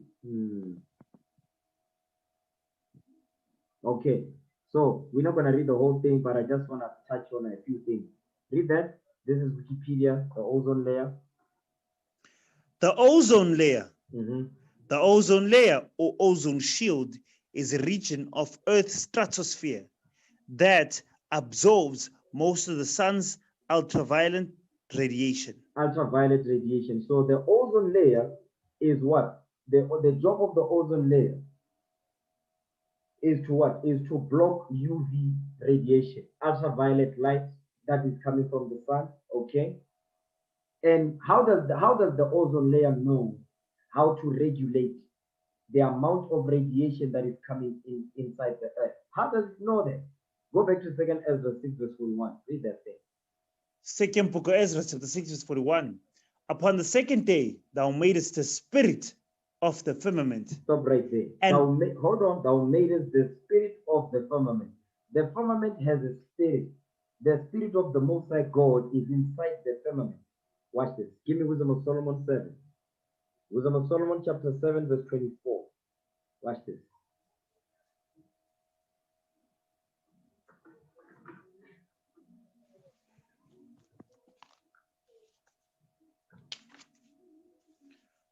Okay, so we're not going to read the whole thing, but I just want to touch on a few things. Read that. This is Wikipedia, the ozone layer. The ozone layer. Mm-hmm. The ozone layer or ozone shield is a region of Earth's stratosphere that absorbs most of the sun's ultraviolet radiation. Ultraviolet radiation. So the ozone layer is what? The job of the ozone layer is to what? Is to block UV radiation, ultraviolet light that is coming from the sun. Okay. And how does the ozone layer know how to regulate the amount of radiation that is coming inside the earth? How does it know that? Go back to 2nd Ezra 6 verse 41. Read that thing. Second book of Ezra, chapter 6, verse 41. Upon the second day, thou madest the spirit of the firmament. Stop right there. And Hold on. Thou madest the spirit of the firmament. The firmament has a spirit. The spirit of the Most High God is inside the firmament. Watch this. Give me Wisdom of Solomon 7. Wisdom of Solomon chapter 7 verse 24. Watch this.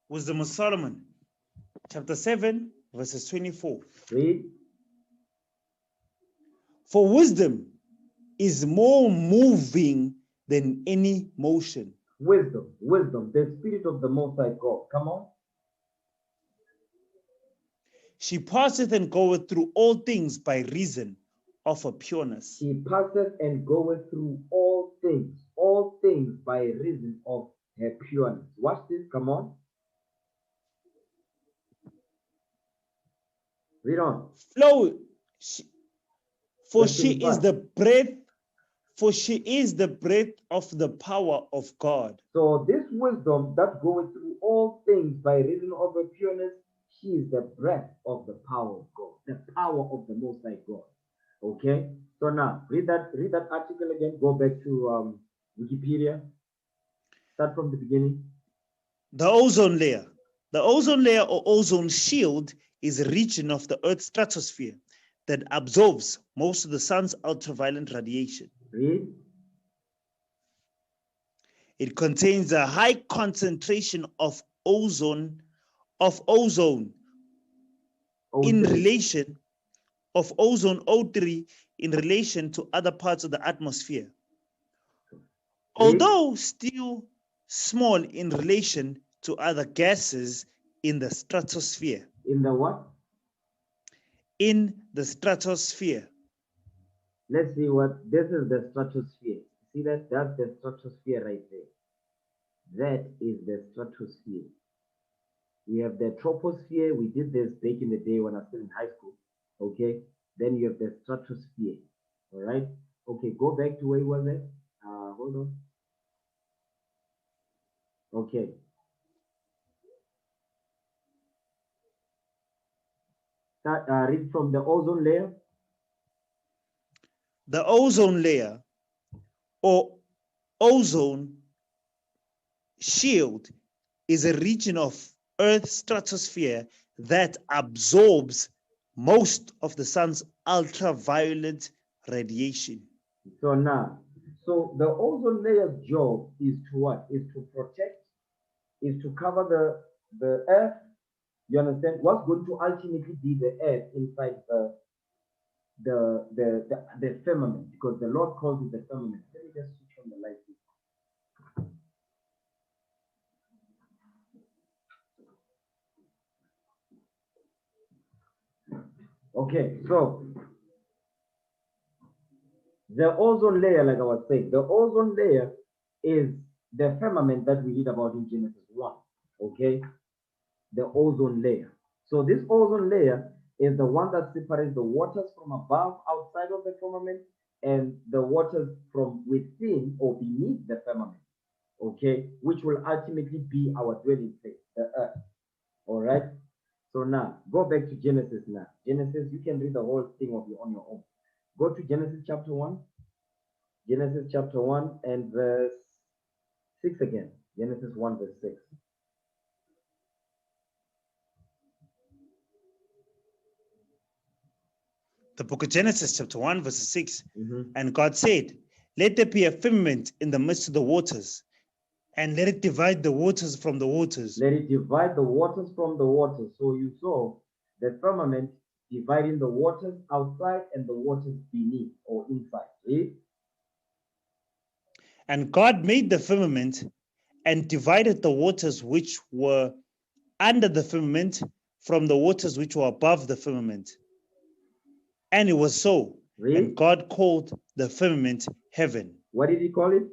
Wisdom of Solomon, chapter 7, verses 24. Read. For wisdom is more moving than any motion. Wisdom, the spirit of the Most High God. Come on. She passeth and goeth through all things by reason of her pureness. She passeth and goeth through all things by reason of her pureness. Watch this. Come on. Read on. Flow, for Verse she 25. is the breath, for she is the breath of the power of God. So this wisdom that goeth through all things by reason of her pureness, she is the breath of the power of God, the power of the Most High God. Okay. So now read that article again. Go back to Wikipedia. Start from the beginning. The ozone layer. The ozone layer or ozone shield is a region of the Earth's stratosphere that absorbs most of the sun's ultraviolet radiation. Read. It contains a high concentration of ozone in relation of ozone O3 in relation to other parts of the atmosphere. Although still small in relation to other gases in the stratosphere. In the what? In the stratosphere. Let's see what this is. The stratosphere. See that? That's the stratosphere right there. That is the stratosphere. We have the troposphere. We did this back in the day when I was still in high school. Okay. Then you have the stratosphere. All right. Okay. Go back to where was it? Hold on. Okay. Read from the ozone layer. The ozone layer or ozone shield is a region of Earth's stratosphere that absorbs most of the sun's ultraviolet radiation. So now, the ozone layer's job is to what? Is to protect, is to cover the earth. You understand? What's going to ultimately be the earth inside the firmament, because the Lord calls it the firmament. Let me just switch on the light. Okay, so the ozone layer, like I was saying, the ozone layer is the firmament that we read about in Genesis 1. Okay, the ozone layer. So this ozone layer is the one that separates the waters from above, outside of the firmament, and the waters from within or beneath the firmament. Okay, which will ultimately be our dwelling place, the earth. All right. So now go back to Genesis now. Genesis, you can read the whole thing on your own. Go to Genesis chapter 1. Genesis chapter 1 and verse 6 again. Genesis 1 verse 6. The book of Genesis chapter 1 verse 6. And God said, let there be a firmament in the midst of the waters, and let it divide the waters from the waters. Let it divide the waters from the waters. So you saw the firmament dividing the waters outside and the waters beneath or inside. Read. And God made the firmament and divided the waters which were under the firmament from the waters which were above the firmament. And it was so. Read. And God called the firmament heaven. What did he call it?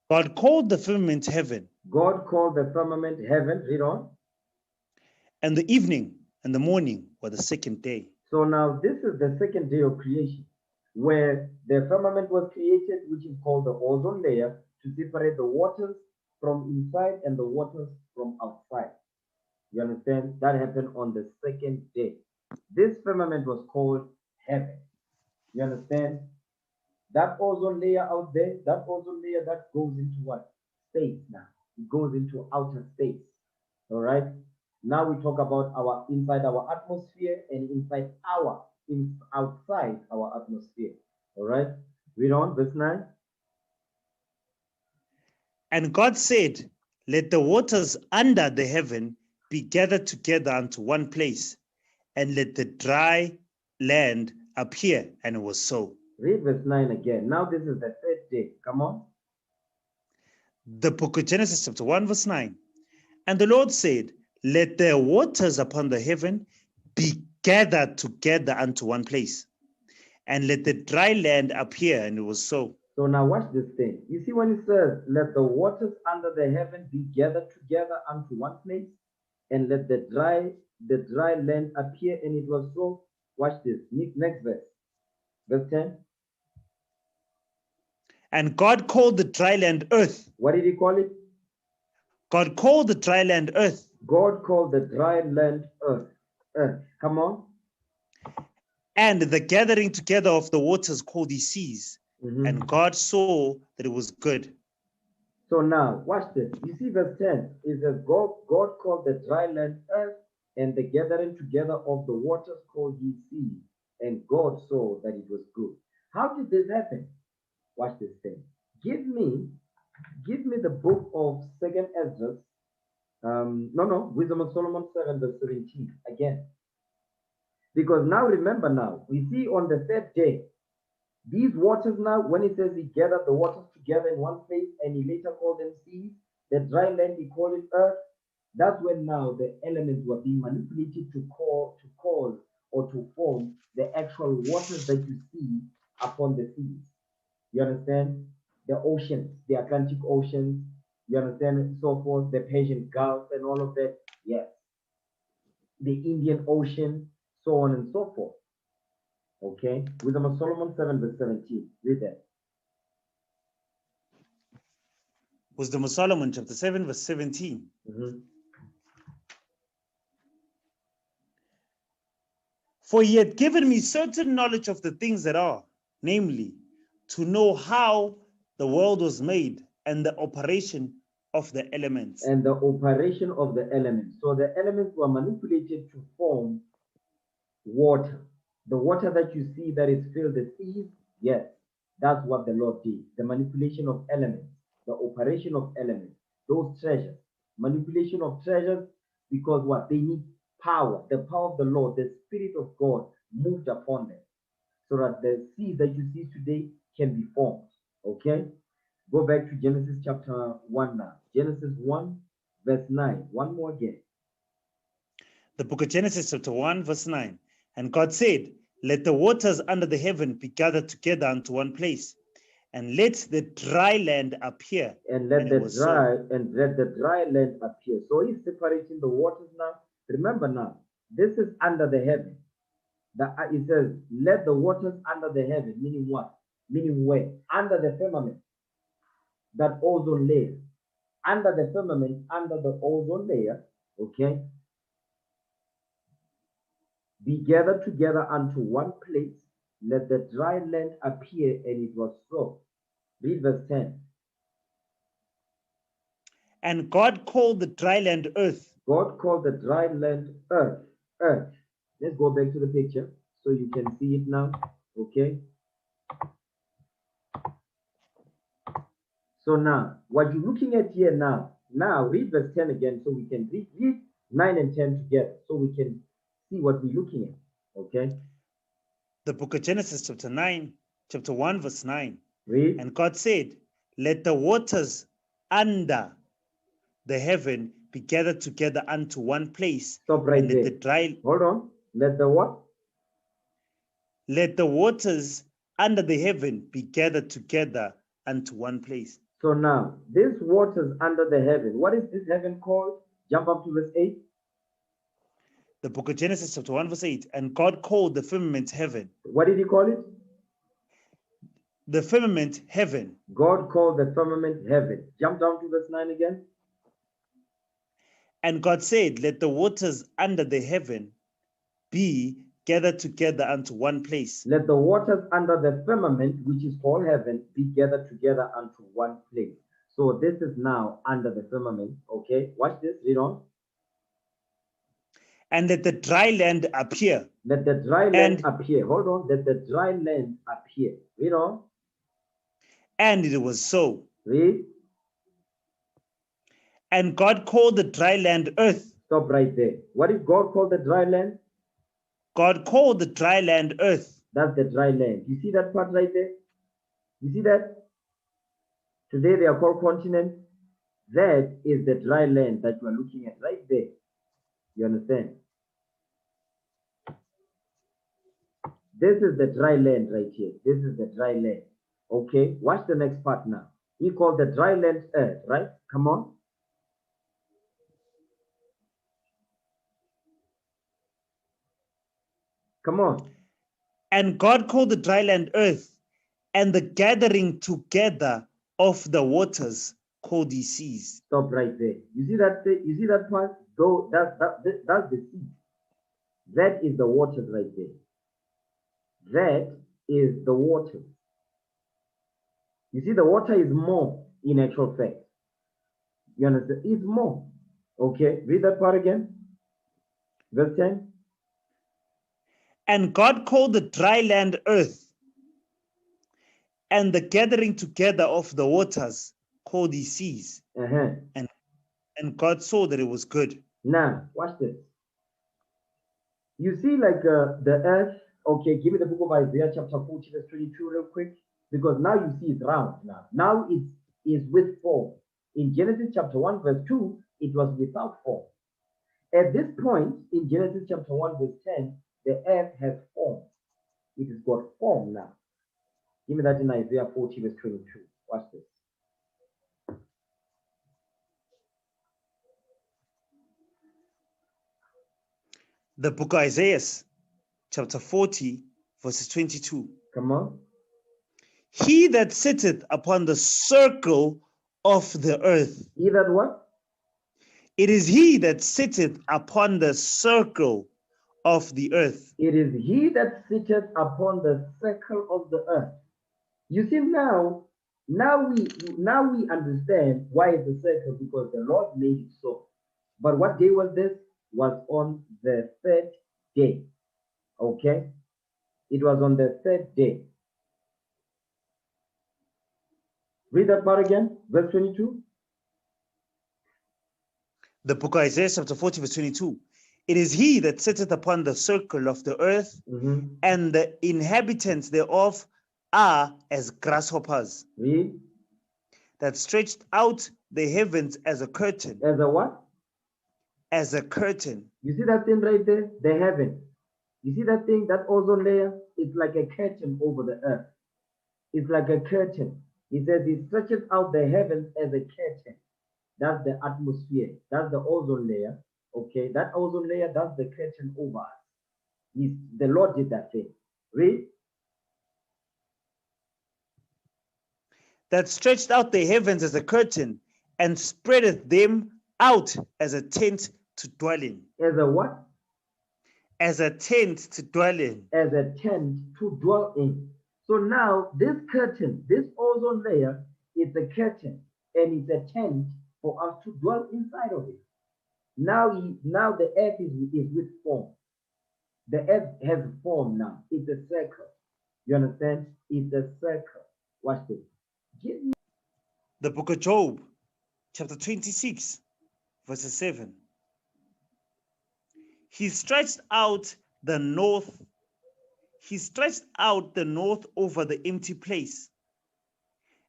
God called the firmament heaven. God called the firmament heaven. Read on. And the evening and the morning were the second day. So now this is the second day of creation, where the firmament was created, which is called the ozone layer, to separate the waters from inside and the waters from outside. You understand? That happened on the second day. This firmament was called heaven. You understand? That ozone layer out there, that ozone layer that goes into what? Space now. It goes into outer space. All right? Now we talk about our inside our atmosphere and outside our atmosphere. All right? Read on, verse 9. And God said, let the waters under the heaven be gathered together unto one place, and let the dry land appear. And it was so. Read verse 9 again. Now this is the third day. Come on. The book of Genesis chapter 1 verse 9. And the Lord said, let the waters upon the heaven be gathered together unto one place, and let the dry land appear. And it was so. So now watch this thing. You see when it says, let the waters under the heaven be gathered together unto one place, and let the dry land appear, and it was so. Watch this. Next verse. Verse 10. And God called the dry land earth. What did he call it? God called the dry land earth. God called the dry land earth. Come on. And the gathering together of the waters called he seas. And God saw that it was good. So now, watch this. You see verse 10. It says, God called the dry land earth, and the gathering together of the waters called he seas. And God saw that it was good. How did this happen? Watch this thing. Give me the book of 2nd Ezra. Wisdom of Solomon 7 verse 17 again. Because now remember now, we see on the third day, these waters now, when it says he gathered the waters together in one place and he later called them seas, the dry land he called it earth, that's when now the elements were being manipulated to cause or to form the actual waters that you see upon the seas. You understand? The oceans, the Atlantic Ocean, you understand, and so forth, the Persian Gulf and all of that. Yes. The Indian Ocean, so on and so forth. Okay? Wisdom of Solomon 7 verse 17. Read that. Wisdom of Solomon chapter 7 verse 17. For he had given me certain knowledge of the things that are, namely, to know how the world was made and the operation of the elements. And the operation of the elements. So the elements were manipulated to form water. The water that you see that is filled the seas, yes, that's what the Lord did. The manipulation of elements, the operation of elements, those treasures, manipulation of treasures, because what? They need power. The power of the Lord, the Spirit of God moved upon them so that the seas that you see today can be formed. Okay? Go back to Genesis chapter 1 now. Genesis 1 verse 9. One more again. The book of Genesis chapter 1 verse 9. And God said, let the waters under the heaven be gathered together unto one place, and let the dry land appear. And let the dry land appear. So he's separating the waters now. Remember now, this is under the heaven. It says, let the waters under the heaven, meaning what? Meaning where? Under the firmament. That ozone layer. Under the firmament, under the ozone layer, okay? Be gathered together unto one place, let the dry land appear, and it was so. Read verse 10. And God called the dry land earth. God called the dry land earth. Earth. Let's go back to the picture so you can see it now. Okay. So now, what you're looking at here now, read verse 10 again so we can read 9 and 10 together so we can see what we're looking at. Okay. The book of Genesis, chapter 1, verse 9. Read. And God said, let the waters under the heaven be gathered together unto one place. Stop right and let there. the dry Hold on. Let the what? let the waters under the heaven be gathered together unto one place. So now, this waters under the heaven, what is this heaven called? Jump up to verse 8. The book of Genesis, chapter 1, verse 8. And God called the firmament heaven. What did he call it? The firmament heaven. God called the firmament heaven. Jump down to verse 9 again. And God said, let the waters under the heaven be gathered together unto one place. Let the waters under the firmament, which is called heaven, be gathered together unto one place. So this is now under the firmament. Okay, watch this. Read on. And let the dry land appear. Let the dry land appear. Hold on. Let the dry land appear. Read on. And it was so. Read. And God called the dry land earth. Stop right there. What did God call the dry land? God called the dry land earth. That's the dry land. You see that part right there? You see that? Today they are called continents. That is the dry land that you are looking at right there. You understand? This is the dry land right here. This is the dry land. Okay, watch the next part now. He called the dry land earth, right? Come on. Come on. And God called the dry land earth, and the gathering together of the waters called the seas. Stop right there. You see that? You see that part? Though that's the sea. That is the waters right there. That is the water. You see, the water is more in actual fact. You understand? It's more. Okay, read that part again. Verse 10. And God called the dry land earth, and the gathering together of the waters called the seas. And God saw that it was good. Now, watch this. You see, like the earth. Okay, give me the book of Isaiah, chapter 40, verse 22, real quick. Because now you see it's round now. Now it is with form. In Genesis chapter 1, verse 2, it was without form. At this point, in Genesis chapter 1, verse 10, the earth has form. It has got form now. Give me that in Isaiah 40, verse 22. Watch this. The book of Isaiah, chapter 40, verses 22. Come on. He that sitteth upon the circle of the earth. He that what? It is he that sitteth upon the circle of the earth. It is he that sitteth upon the circle of the earth. You see now we understand why it's a circle, because the Lord made it so. But what day was this? Was on the third day. Okay? It was on the third day. Read that part again, verse 22. The book of Isaiah, chapter 40, verse 22. It is he that sitteth upon the circle of the earth, and the inhabitants thereof are as grasshoppers. Read. That stretched out the heavens as a curtain. As a what? As a curtain. You see that thing right there? The heaven. You see that thing, that ozone layer? It's like a curtain over the earth. It's like a curtain. He says he stretches out the heavens as a curtain. That's the atmosphere. That's the ozone layer. Okay, that ozone layer, that's the curtain over us. The Lord did that thing. Read. That stretched out the heavens as a curtain, and spreadeth them out as a tent to dwell in. As a what? As a tent to dwell in. As a tent to dwell in. So now this curtain, this ozone layer, is a curtain, and it's a tent for us to dwell inside of it. Now the earth is with form. The earth has form now. It's a circle. You understand? It's a circle. Watch this. The book of Job, chapter 26, verses 7. He stretched out the north. He stretched out the north over the empty place,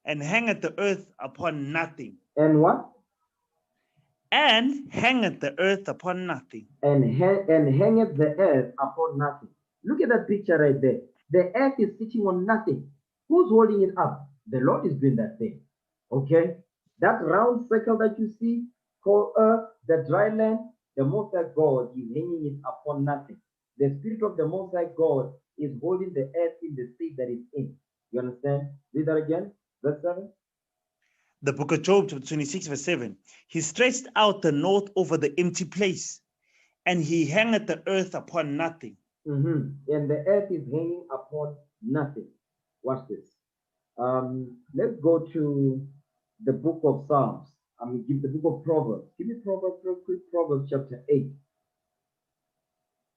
and hangeth the earth upon nothing. And what? And hangeth the earth upon nothing. And hangeth the earth upon nothing. Look at that picture right there. The earth is sitting on nothing. Who's holding it up? The Lord is doing that thing. Okay? That round circle that you see called earth, the dry land, the Most High God is hanging it upon nothing. The Spirit of the Most High God is holding the earth in the state that it's in. You understand? Read that again. Verse 7. The book of Job, chapter 26, verse 7. He stretched out the north over the empty place, and he hangeth the earth upon nothing. And the earth is hanging upon nothing. Watch this. Let's go to the book of Psalms. Give the book of Proverbs. Give me Proverbs real quick. Proverbs chapter 8.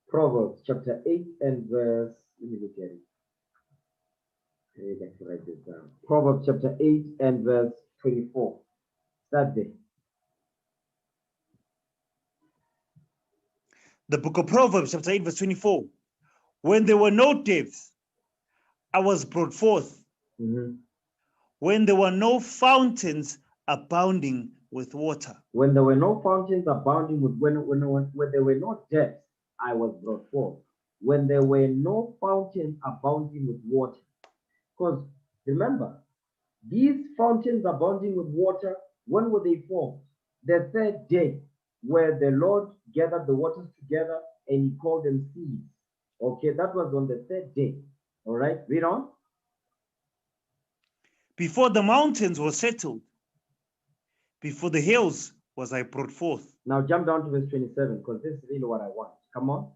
Proverbs chapter 8 and verse, let me look at it. Okay, let's write this down. Proverbs chapter 8 and verse 24. Start there. The book of Proverbs, chapter 8, verse 24. When there were no depths, I was brought forth. When there were no fountains abounding with water. When there were no fountains abounding with, when there were no depths, I was brought forth. When there were no fountains abounding with water. Because remember, these fountains abounding with water, when were they formed? The third day, where the Lord gathered the waters together and he called them seas. Okay, that was on the third day. All right, read on. Before the mountains were settled, before the hills was I brought forth. Now jump down to verse 27, because this is really what I want. Come on.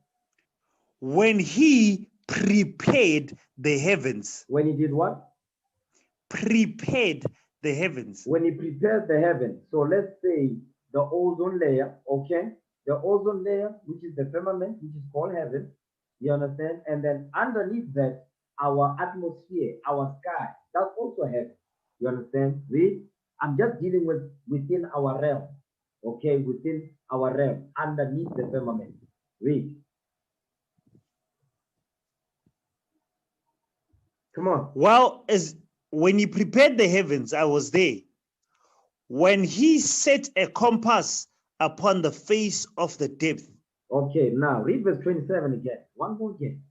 When he prepared the heavens. When he did what? Prepared the heavens. When he prepared the heavens. So let's say the ozone layer, okay? The ozone layer, which is the firmament, which is called heaven. You understand? And then underneath that, our atmosphere, our sky, that's also heaven. You understand? Read. I'm just dealing with within our realm. Okay, within our realm, underneath the firmament. Read. Come on. Well, as when he prepared the heavens, I was there. When he set a compass upon the face of the depth. Okay, now read verse 27 again. One more again.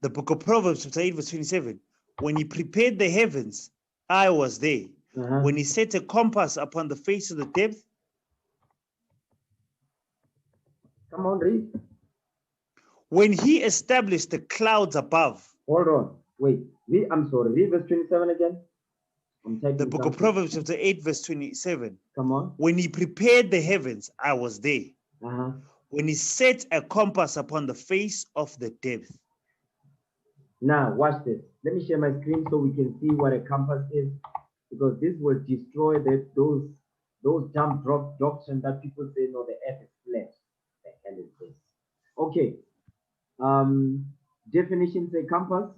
The book of Proverbs, chapter 8, verse 27. When he prepared the heavens, I was there. When he set a compass upon the face of the depth. Come on, read. When he established the clouds above. Hold on. Wait. Read, I'm sorry. Read verse 27 again. The book of Proverbs, chapter 8, verse 27. Come on. When he prepared the heavens, I was there. When he set a compass upon the face of the depth. Now, watch this. Let me share my screen so we can see what a compass is, because this will destroy those dumb doctrine that people say, no, the earth is flat. The hell is this? Okay. Definition say compass.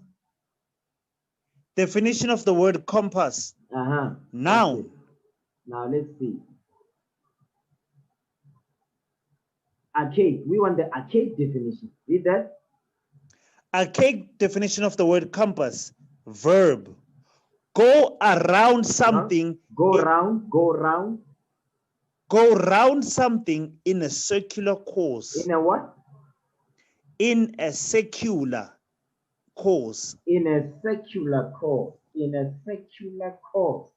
Definition of the word compass. Now. Now let's see. Archaic. We want the archaic definition. Read that. Archaic definition of the word compass. Verb. Go around something. Go round. Go round something in a circular course. In a what? In a secular course. In a secular course. In a secular course.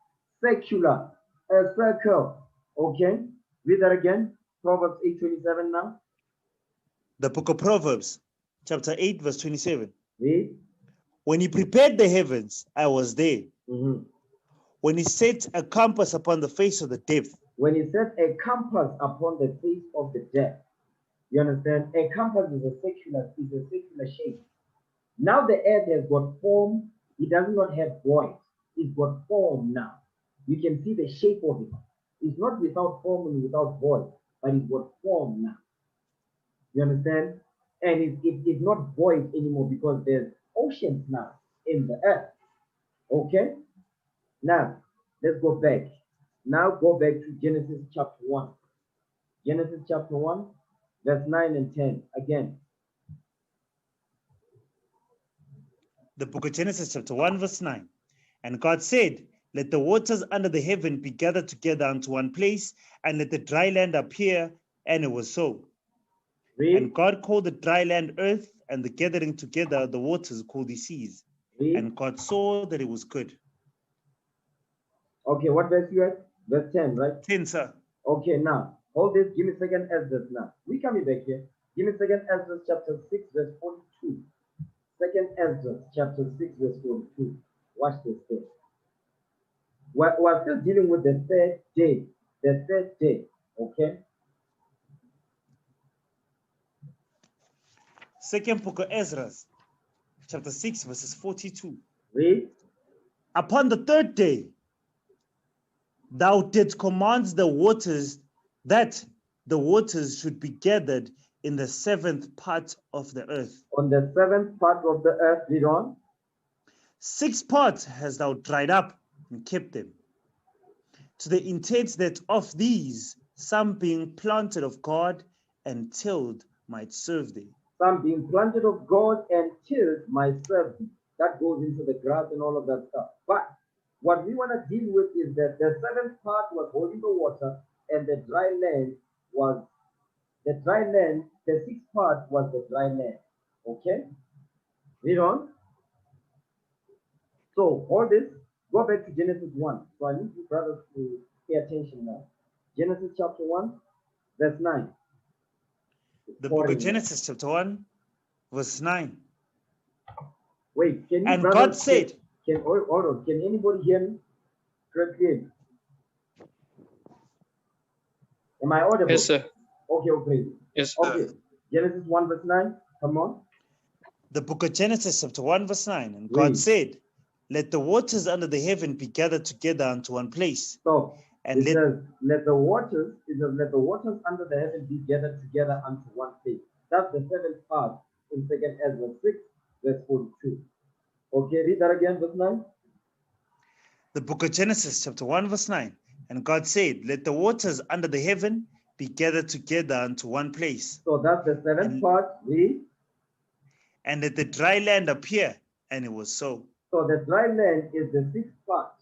Secular. A circle. Okay. Read that again. Proverbs 8:27 now. The book of Proverbs, chapter 8, verse 27. Read. When he prepared the heavens, I was there. When he set a compass upon the face of the depth. When he set a compass upon the face of the depth. You understand? A compass is a secular shape. Now the earth has got form. It does not have void. It's got form now. You can see the shape of it. It's not without form and without void, but it's got form now. You understand? And it's not void anymore because there's oceans now in the earth. Okay? Now, let's go back. Now go back to Genesis chapter 1. Genesis chapter 1, verse 9 and 10. Again. The book of Genesis chapter 1 verse 9. And God said, let the waters under the heaven be gathered together unto one place, and let the dry land appear, and it was so. Read. And God called the dry land earth, and the gathering together of the waters called the seas. Read. And God saw that it was good. Okay, what verse you at? Verse 10, right? 10, sir. Okay, now, hold this. Give me second Ezra now. We coming back here. Give me second Ezra chapter 6, verse 42. Second Ezra chapter 6, verse 42. Watch this thing. We're still dealing with the third day. The third day, okay? Second book of Ezra, chapter 6, verses 42. Read. Upon the third day, thou didst command the waters that the waters should be gathered in the seventh part of the earth. On the seventh part of the earth, read on. 6 parts hast thou dried up and kept them, to the intent that of these some being planted of God and tilled might serve thee. Some being planted of God and tilled might serve thee. That goes into the grass and all of that stuff. But what we want to deal with is that the seventh part was holding the water, and the dry land was the dry land. The sixth part was the dry land. Okay? Read on. So all this, go back to Genesis 1. So I need you brothers to pay attention now. Genesis chapter 1, verse 9. The book of Genesis chapter 1, verse 9. Wait, can you And brothers, God said, hold on, can anybody hear me correctly? Am I audible? Yes, sir. Okay, okay. Yes, sir. Okay. Genesis 1, verse 9. Come on. the book of Genesis chapter 1, verse 9. And God Read. said, let the waters under the heaven be gathered together unto one place. So And it says, let the waters under the heaven be gathered together unto one place. That's the seventh part in second Ezra 6, verse 42. Okay, read that again, verse 9. The book of Genesis chapter 1, verse 9. And God said, let the waters under the heaven be gathered together unto one place. So that's the seventh And- part. Read. And let the dry land appear. And it was so. So the dry land is the sixth part.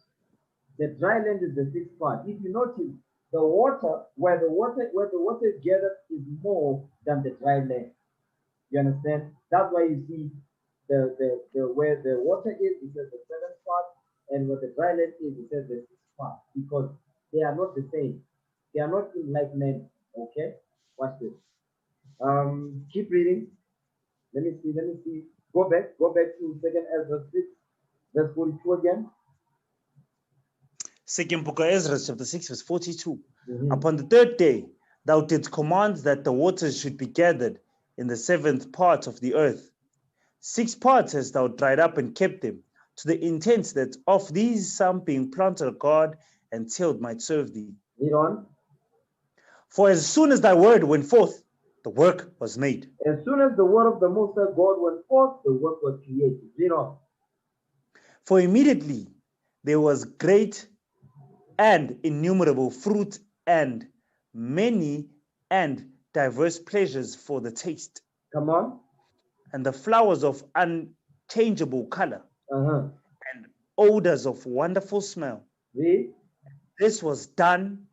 The dry land is the sixth part. If you notice, the water, where the water is gathered is more than the dry land. You understand? That's why you see the where the water is, it says the seventh part, and where the dry land is, it says the sixth part, because they are not the same. They are not in like manner. Okay? Watch this. Keep reading. Let me see. Go back to second Ezra 6, verse 42 again. Second book of Ezra chapter 6, verse 42. Mhm. Upon the third day, thou didst command that the waters should be gathered in the seventh part of the earth. 6 parts hast thou dried up and kept them, to the intent that of these some being planted of God and tilled might serve thee. Read on. For as soon as thy word went forth, the work was made. As soon as the word of the Most High God went forth, the work was created. Read on. For immediately there was great and innumerable fruit and many and diverse pleasures for the taste, Come on. and the flowers of unchangeable color, Uh-huh. and odors of wonderful smell. Read. This was done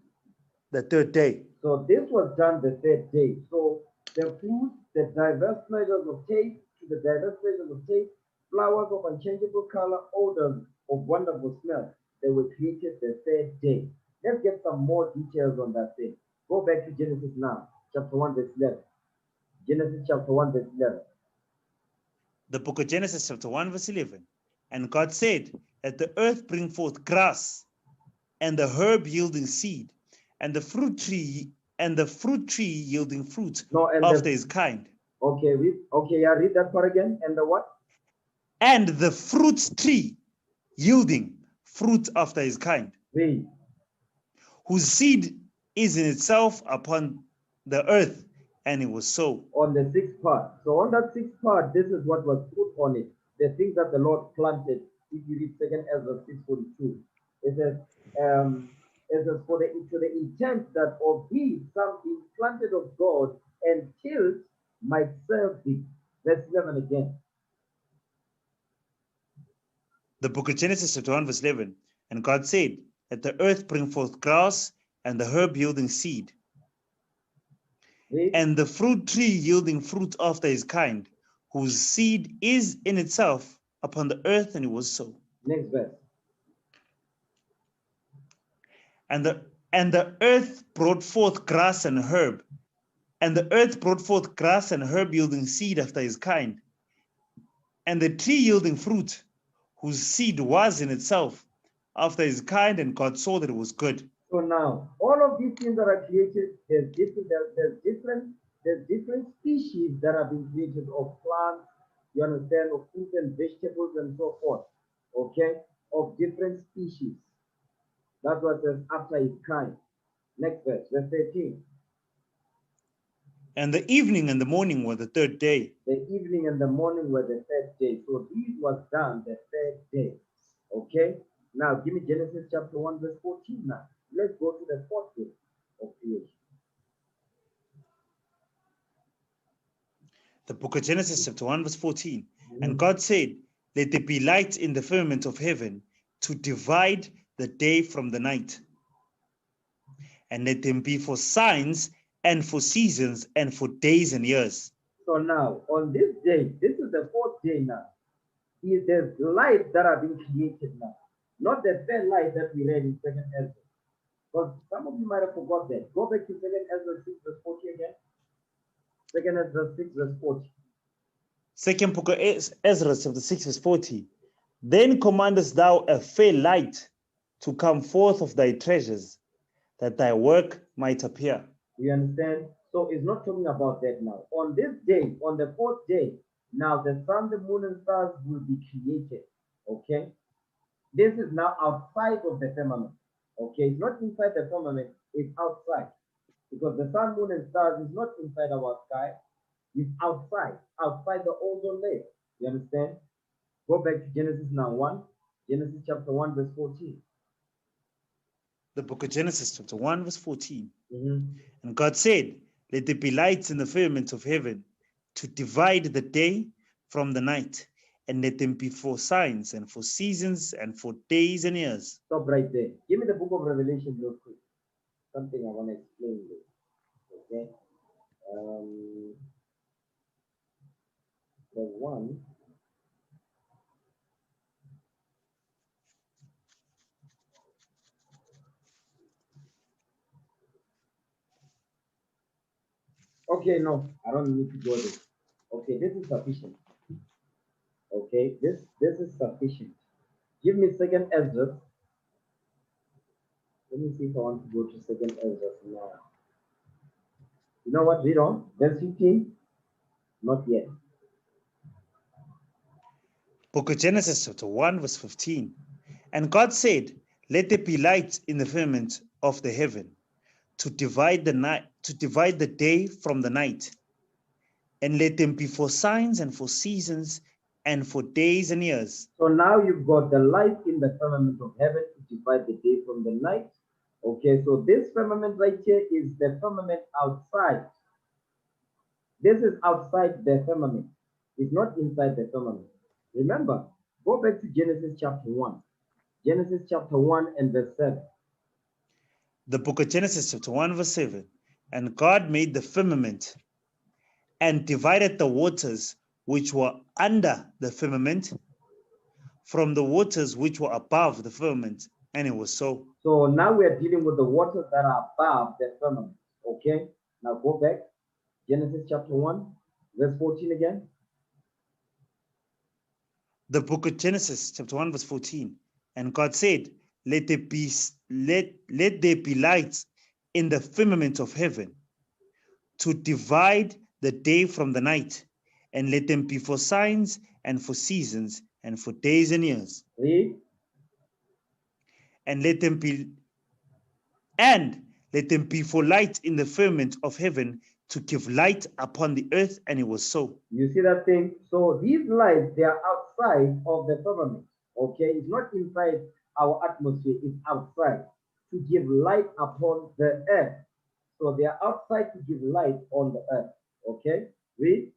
the third day. So this was done the third day. So the fruit, the diverse pleasures of taste, flowers of unchangeable color, odors of wonderful smell, they were created the third day. Let's get some more details on that thing. Go back to Genesis now, chapter 1, verse 11. Genesis chapter 1, verse 11. The book of Genesis chapter 1 verse 11. And God said, let the earth bring forth grass, and the herb yielding seed, and the fruit tree yielding fruit No, and after his kind. okay, read that part again. And the what? And the fruit tree yielding fruit after his kind, Read. whose seed is in itself upon the earth, and it was so. On the sixth part. So on that sixth part, this is what was put on it. The things that the Lord planted. If you read second Ezra 6:42, it says, for the intent that of these some being planted of God and tilled might serve thee. Verse 11 again. The book of Genesis chapter 1 verse 11. And God said, let the earth bring forth grass and the herb yielding seed, Read. and the fruit tree yielding fruit after his kind, whose seed is in itself upon the earth, and it was so. Next verse. And the earth brought forth grass and herb, and the earth brought forth grass and herb yielding seed after his kind, and the tree yielding fruit, whose seed was in itself after his kind, and God saw that it was good. So now, all of these things that are created, there's different species that have been created of plants, you understand, of fruit and vegetables and so forth, okay, of different species. That's what says after his kind. Next verse, verse 13. And the evening and the morning were the third day. The evening and the morning were the third day. So this was done the third day. Okay? Now give me Genesis chapter 1, verse 14 now. Let's go to the fourth day of creation. The book of Genesis chapter 1 verse 14. And God said, let there be light in the firmament of heaven to divide the day from the night. And let them be for signs and for seasons and for days and years. So now, on this day, this is the fourth day now. There's light that have been created now. Not the third light that we read in 2nd Ezra. Because some of you might have forgot that. Go back to 2nd Ezra 6 verse 40 again. 2nd Ezra 6 verse 40. Second book of Ezra chapter 6 verse 40. Then commandest thou a fair light to come forth of thy treasures, that thy work might appear. You understand? So it's not talking about that now. On this day, on the fourth day, now the sun, the moon, and stars will be created. Okay? This is now outside of the firmament. Okay? It's not inside the firmament, it's outside. Because the sun, moon, and stars is not inside our sky, it's outside the ozone layer. You understand? Go back to Genesis now 1, Genesis chapter 1, verse 14. The book of Genesis chapter 1 verse 14. Mm-hmm. And God said, let there be lights in the firmament of heaven to divide the day from the night, and let them be for signs and for seasons and for days and years. Stop right there. Give me the book of Revelation real quick. Something I want to explain this. Okay? The one. Okay, no, I don't need to go there. Okay, this is sufficient. Okay, this is sufficient. Give me 2nd Ezra. Let me see if I want to go to 2nd Ezra now. You know what? Read on. Verse 15. Not yet. Book of Genesis chapter 1 verse 15. And God said, let there be light in the firmament of the heaven to divide the night, to divide the day from the night, and let them be for signs and for seasons and for days and years. So now you've got the light in the firmament of heaven to divide the day from the night. Okay, so this firmament right here is the firmament outside. This is outside the firmament. It's not inside the firmament. Remember, go back to Genesis chapter 1. Genesis chapter 1 and verse 7. The book of Genesis chapter 1 verse 7. And God made the firmament and divided the waters which were under the firmament from the waters which were above the firmament, and it was so. So now we are dealing with the waters that are above the firmament. Okay, now go back. Genesis chapter 1, verse 14 again. The book of Genesis chapter 1 verse 14. And God said, let there be lights in the firmament of heaven to divide the day from the night, and let them be for signs and for seasons and for days and years. Read. And let them be for light in the firmament of heaven to give light upon the earth, and it was so. You see that thing? So these lights, they are outside of the firmament. Okay, it's not inside our atmosphere, it's outside to give light upon the earth. So they are outside to give light on the earth. Okay, read.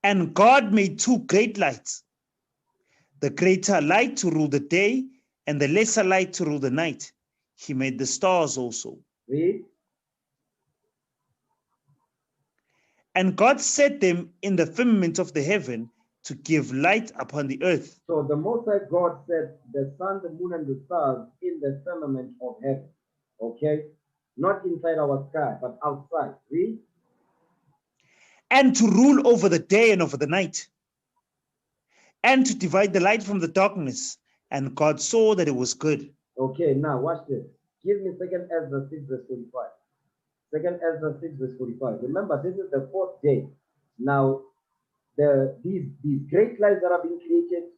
And God made two great lights, the greater light to rule the day and the lesser light to rule the night. He made the stars also. Read. And God set them in the firmament of the heaven to give light upon the earth. So the Most High God set the sun, the moon, and the stars in the firmament of heaven. Okay? Not inside our sky, but outside. Read. And to rule over the day and over the night, and to divide the light from the darkness. And God saw that it was good. Okay, now watch this. Give me 2nd Ezra 6 verse 45. 2nd Ezra 6 verse 45. Remember, this is the 4th day. Now, these great lights that are being created,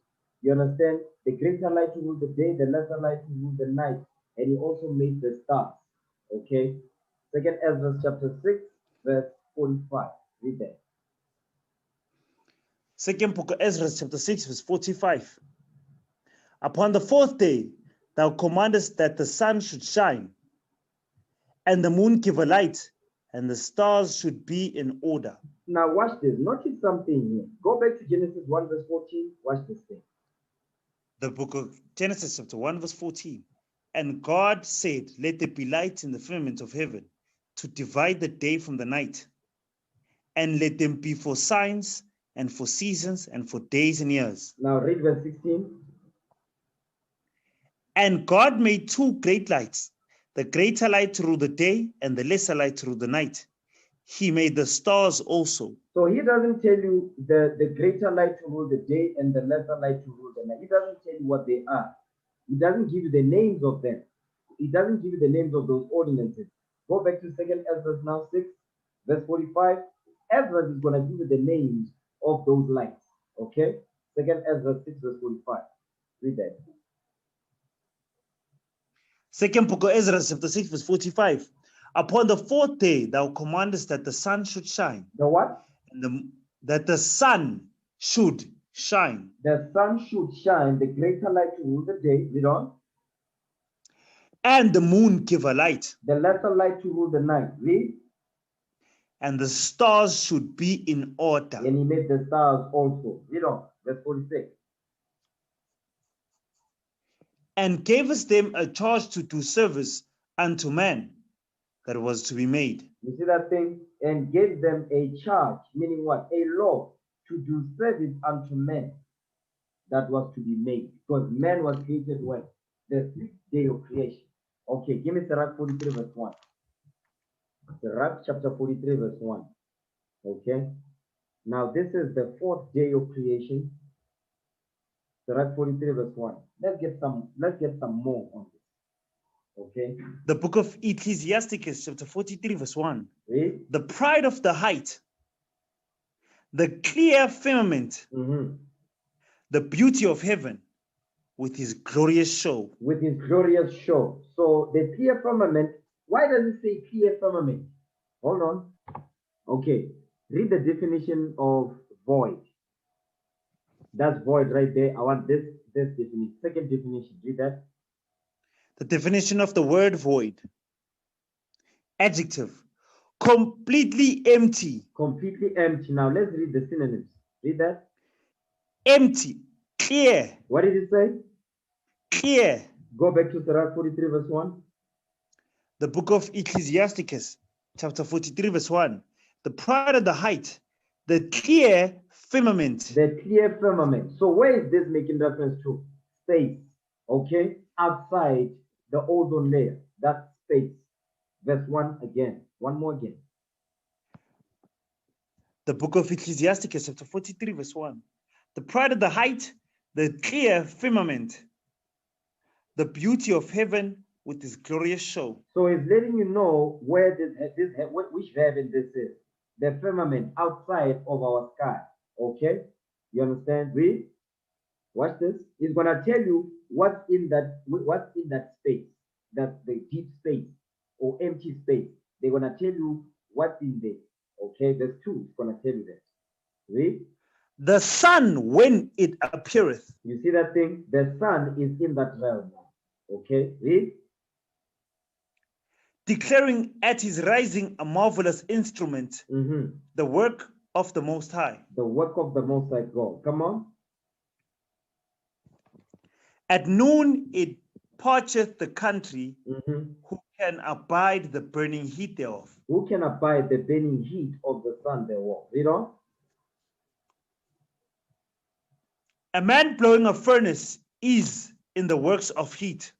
you understand? The greater light to rule the day, the lesser light to rule the night. And he also made the stars. Okay? 2nd Ezra chapter 6 verse 45. Read that. Second book of Ezra, chapter 6, verse 45. Upon the 4th day, thou commandest that the sun should shine, and the moon give a light, and the stars should be in order. Now watch this. Notice something here. Go back to Genesis 1 verse 14. Watch this thing. The book of Genesis, chapter 1, verse 14. And God said, let there be light in the firmament of heaven, to divide the day from the night, and let them be for signs, and for seasons, and for days and years. Now read verse 16. And God made two great lights, the greater light to rule the day and the lesser light to rule the night. He made the stars also. So he doesn't tell you the greater light to rule the day and the lesser light to rule the night. He doesn't tell you what they are. He doesn't give you the names of them. He doesn't give you the names of those ordinances. Go back to 2nd Ezra now 6, verse 45. Ezra is going to give you the names of those lights. Okay? 2nd Ezra 6, verse 45. Read that. Second book of Ezra, chapter 6, verse 45. Upon the 4th day, thou commandest that the sun should shine. The what? And that the sun should shine. The sun should shine, the greater light to rule the day. Read on. And the moon give a light. The lesser light to rule the night. Read. And the stars should be in order. And he made the stars also. Read on. Verse 46. And gave us them a charge to do service unto man that was to be made. You see that thing? And gave them a charge, meaning what? A law to do service unto men that was to be made. Because man was created when? The 6th day of creation. Okay, give me Sirach 43 verse 1. Sirach chapter 43 verse 1. Okay. Now this is the 4th day of creation. Sirach 43 verse 1. Let's get some more on this. Okay. The book of Ecclesiasticus, chapter 43, verse 1. Read. The pride of the height, the clear firmament, the beauty of heaven, with his glorious show. With his glorious show. So the clear firmament, why does it say clear firmament? Hold on. Okay. Read the definition of void. That's void right there. I want this definition. Second definition. Read that. The definition of the word void. Adjective. Completely empty. Completely empty. Now let's read the synonyms. Read that. Empty. Clear. What did it say? Clear. Go back to Sirach 43 verse 1. The book of Ecclesiasticus, chapter 43 verse 1. The pride of the height, the clear firmament. The clear firmament. So where is this making reference to? Space. Okay? Outside the ozone layer. That's space. Verse 1 again. One more again. The book of Ecclesiasticus, chapter 43 verse 1. The pride of the height, the clear firmament, the beauty of heaven with his glorious show. So it's letting you know where which heaven this is. The firmament outside of our sky. Okay? You understand? Read. Watch this. It's gonna tell you what's in that space. That's the deep space or empty space. They're gonna tell you what's in there. Okay, verse 2 is gonna tell you that. Read. The sun when it appeareth. You see that thing? The sun is in that realm. Okay, read. Declaring at his rising a marvelous instrument, the work of the Most High. The work of the Most High God. Come on. At noon it parcheth the country. Mhm. Who can abide the burning heat thereof? Who can abide the burning heat of the sun thereof? Read on. A man blowing a furnace is in the works of heat,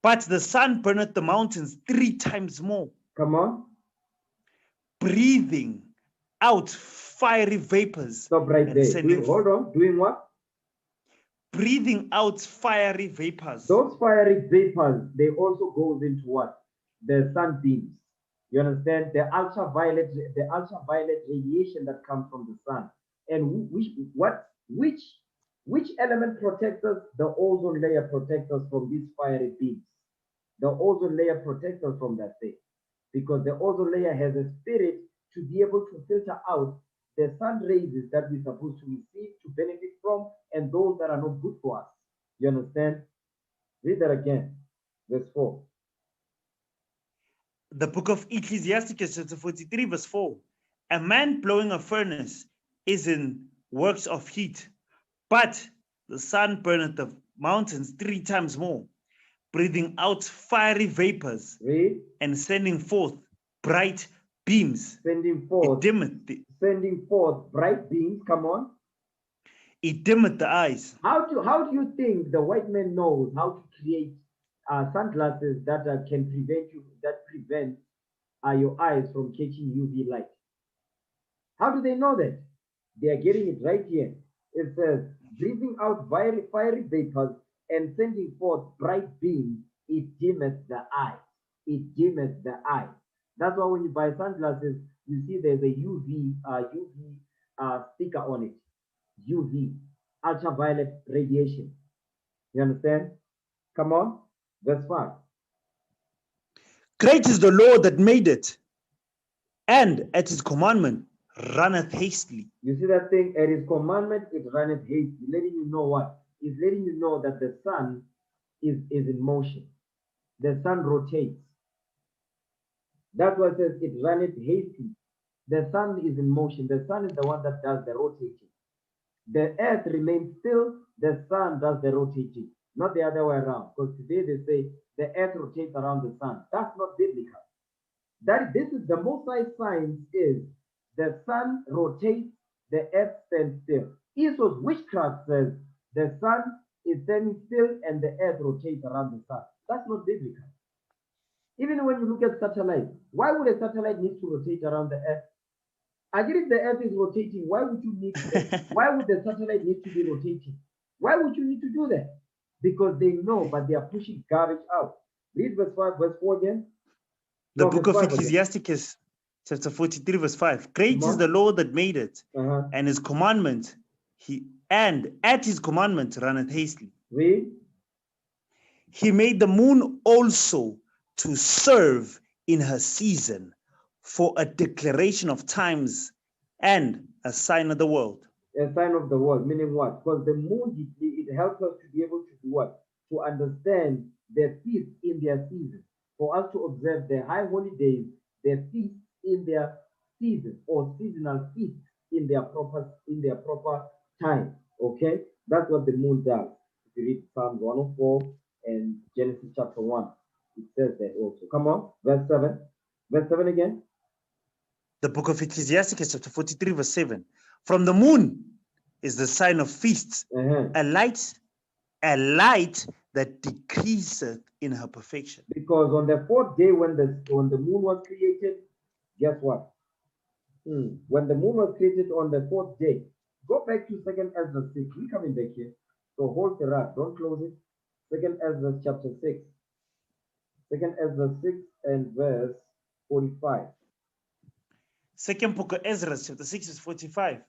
but the sun burneth the mountains 3 times more, Come on. breathing out fiery vapors Stop right and there. sending Hold on. Doing what? breathing out fiery vapors. Those fiery vapors, they also goes into what? The sunbeams. You understand? The ultraviolet radiation that comes from the sun. And which element protects us? The ozone layer protects us from these fiery beams. The ozone layer protects us from that thing. Because the ozone layer has a spirit to be able to filter out the sun rays that we're supposed to receive, to benefit from, and those that are not good for us. You understand? Read that again. Verse 4. The book of Ecclesiasticus, chapter 43, verse 4. A man blowing a furnace is in works of heat, but the sun burneth the mountains 3 times more, breathing out fiery vapors. Read. And sending forth bright beams. Sending forth bright beams. Come on. It dimmeth the eyes. How do you think the white man knows how to create sunglasses that can prevent your eyes from catching UV light? How do they know that? They are getting it right here. It says, breathing out fiery vapors and sending forth bright beams, it dimmeth the eye. It dimmeth the eye. That's why when you buy sunglasses, you see there's a UV sticker on it. UV, ultraviolet radiation. You understand? Come on, verse 5. Great is the Lord that made it, and at his commandment runneth hastily. You see that thing? At his commandment it runneth hastily, letting you know what? It's letting you know that the sun is in motion. The sun rotates. That's why it says it runneth hastily. The sun is in motion. The sun is the one that does the rotating. The earth remains still, the sun does the rotating, not the other way around. Because today they say the earth rotates around the sun. That's not biblical. This is the most high science is the sun rotates, the earth stands still. Esau's witchcraft says the sun is standing still and the earth rotates around the sun. That's not biblical. Even when you look at satellites, why would a satellite need to rotate around the earth? I get if the earth is rotating, why would the satellite need to be rotating? Why would you need to do that? Because they know, but they are pushing garbage out. Read verse 5, verse 4 again. The book of Ecclesiasticus, chapter 43, verse 5. Great is the Lord that made it, and his commandment, at his commandment runneth hastily. Read. He made the moon also to serve in her season, for a declaration of times and a sign of the world. A sign of the world, meaning what? Because the moon, it helps us to be able to do what? To understand their feasts in their season. For us to observe their high holidays, their feasts in their season, or seasonal feasts in their proper time. Okay? That's what the moon does. If you read Psalm 104 and Genesis chapter 1, it says that also. Come on, verse 7. Verse 7 again. The book of Ecclesiasticus, chapter 43, verse 7. From the moon is the sign of feasts, a light that decreaseth in her perfection. Because on the 4th day, when the moon was created, guess what? When the moon was created on the 4th day, go back to 2nd Ezra 6. We're coming back here. So hold the rat, don't close it. 2nd Ezra chapter 6. 2nd Ezra 6 and verse 45. Second book of Ezra, chapter 6, verse 45.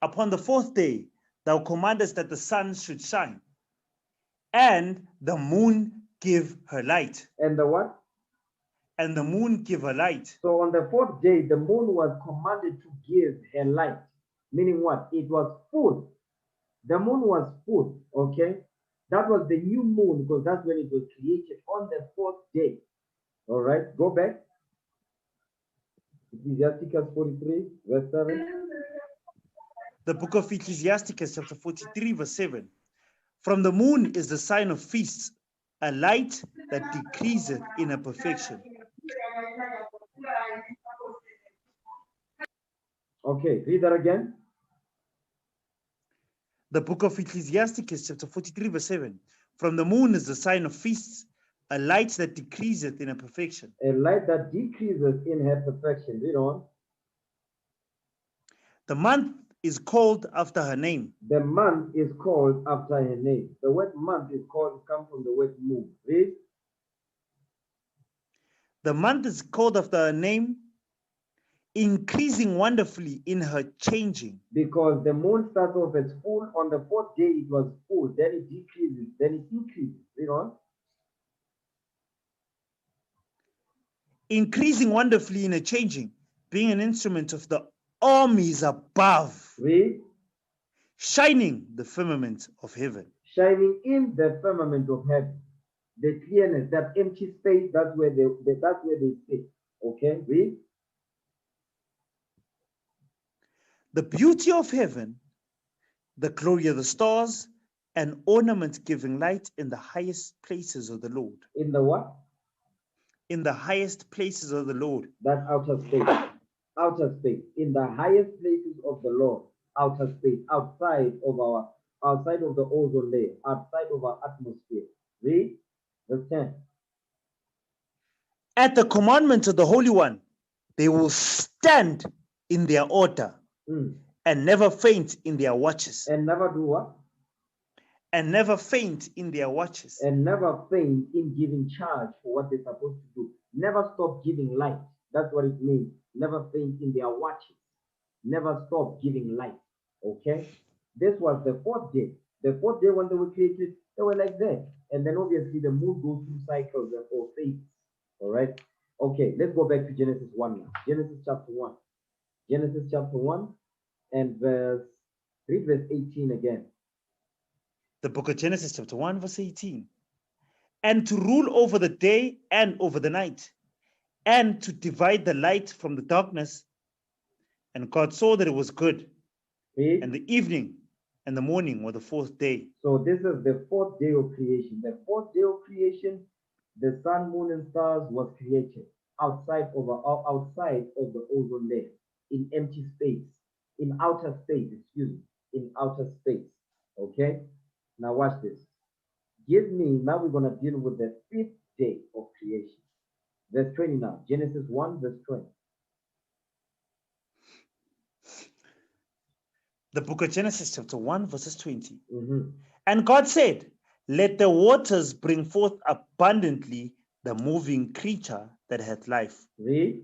Upon the 4th day, thou commandest that the sun should shine, and the moon give her light. And the what? And the moon give her light. So on the 4th day, the moon was commanded to give her light. Meaning what? It was full. The moon was full, okay? That was the new moon, because that's when it was created on the 4th day. All right, go back. Ecclesiasticus 43, verse 7. The book of Ecclesiasticus, chapter 43, verse 7. From the moon is the sign of feasts, a light that decreaseth in her perfection. Okay, read that again. The book of Ecclesiasticus, chapter 43, verse 7. From the moon is the sign of feasts, a light that decreaseth in her perfection. A light that decreases in her perfection. Read on. The month is called after her name. The month is called after her name. The word month is called, come from the word moon. Read. The month is called after her name, increasing wonderfully in her changing. Because the moon starts off as full. On the fourth day it was full. Then it decreases. Then it increases. Read on. Increasing wonderfully in her changing, being an instrument of the armies above. Read. Shining the firmament of heaven. Shining in the firmament of heaven. The clearness, that empty space, that's where they sit. Okay, read. The beauty of heaven, the glory of the stars, and ornament giving light in the highest places of the Lord. In the what? In the highest places of the Lord. That's outer space. Outer space. In the highest places of the Lord. Outer space. Outside of the ozone layer. Outside of our atmosphere. Read. Verse 10. At the commandment of the Holy One, they will stand in their order and never faint in their watches. And never do what? And never faint in their watches. And never faint in giving charge for what they're supposed to do. Never stop giving light. That's what it means. Never faint in their watches. Never stop giving light. Okay? This was the fourth day. The fourth day when they were created, they were like that. And then obviously the moon goes through cycles or phases. All right? Okay, let's go back to Genesis 1 now. Genesis chapter 1. Genesis chapter 1 and read verse 18 again. The book of Genesis chapter 1 verse 18. And to rule over the day and over the night, and to divide the light from the darkness. And God saw that it was good. Read. And the evening and the morning were the fourth day. So this is the fourth day of creation. The fourth day of creation, the sun, moon, and stars was created outside of the ozone layer, in empty space, in outer space, in outer space. Okay? Now watch this. Now we're going to deal with the fifth day of creation. Verse 20 now. Genesis 1, verse 20. The book of Genesis chapter 1 verses 20. And God said, let the waters bring forth abundantly the moving creature that hath life. Read.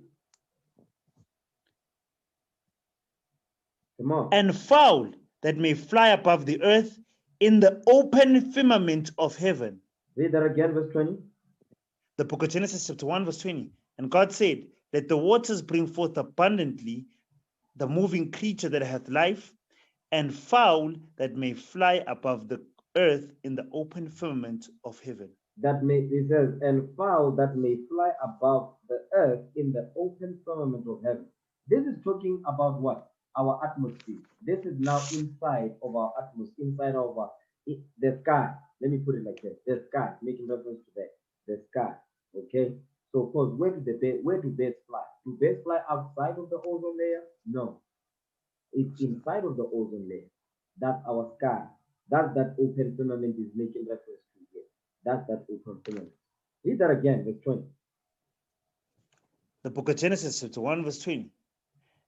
Come on. And fowl that may fly above the earth in the open firmament of heaven. Read that again, verse 20. The book of Genesis chapter 1 verse 20. And God said, let the waters bring forth abundantly the moving creature that hath life, and fowl that may fly above the earth in the open firmament of heaven. It says, and fowl that may fly above the earth in the open firmament of heaven. This is talking about what? Our atmosphere. This is now inside of our atmosphere, inside of the sky. Let me put it like this. The sky, making reference to that. The sky. Okay? So of course, where do birds fly? Do birds fly outside of the ozone layer? No. It's inside of the ozone layer. That's our sky. That's that open firmament is making reference to here. That's that open firmament. Read that again, verse 20. The book of Genesis chapter 1 verse 20.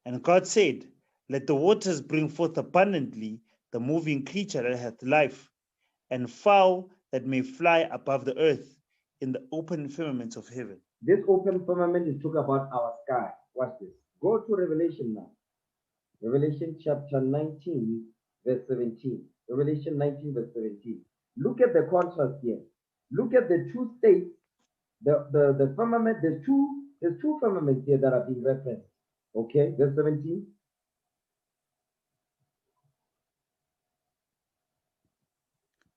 And God said, let the waters bring forth abundantly the moving creature that hath life, and fowl that may fly above the earth in the open firmament of heaven. This open firmament is talking about our sky. Watch this. Go to Revelation now. Revelation chapter 19, verse 17. Revelation 19, verse 17. Look at the contrast here. Look at the two states, the firmament, there's two firmaments here that are being referenced. Okay, verse 17.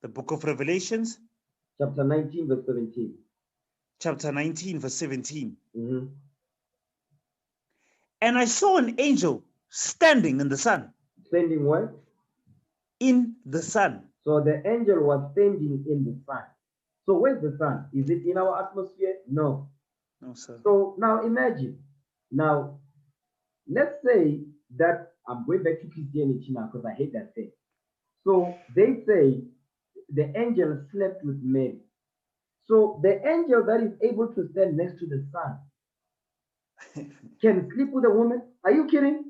The book of Revelations, chapter 19, verse 17. Chapter 19, verse 17. And I saw an angel standing in the sun. Standing where? In the sun. So the angel was standing in the sun. So where's the sun? Is it in our atmosphere? No. No, sir. So now imagine. Now, let's say that I'm going back to Christianity now because I hate that thing. So they say the angel slept with Mary. So the angel that is able to stand next to the sun can sleep with a woman? Are you kidding?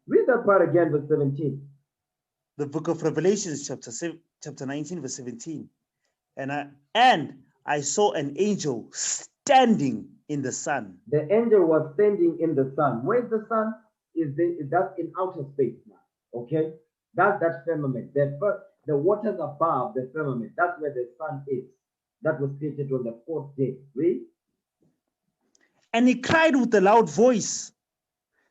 Read that part again, verse 17. The book of Revelations, chapter 19, verse 17. And I saw an angel standing in the sun. The angel was standing in the sun. Where's the sun? That's in outer space now. Okay? That's that firmament. The waters above the firmament. That's where the sun is. That was created on the fourth day. Read. And he cried with a loud voice,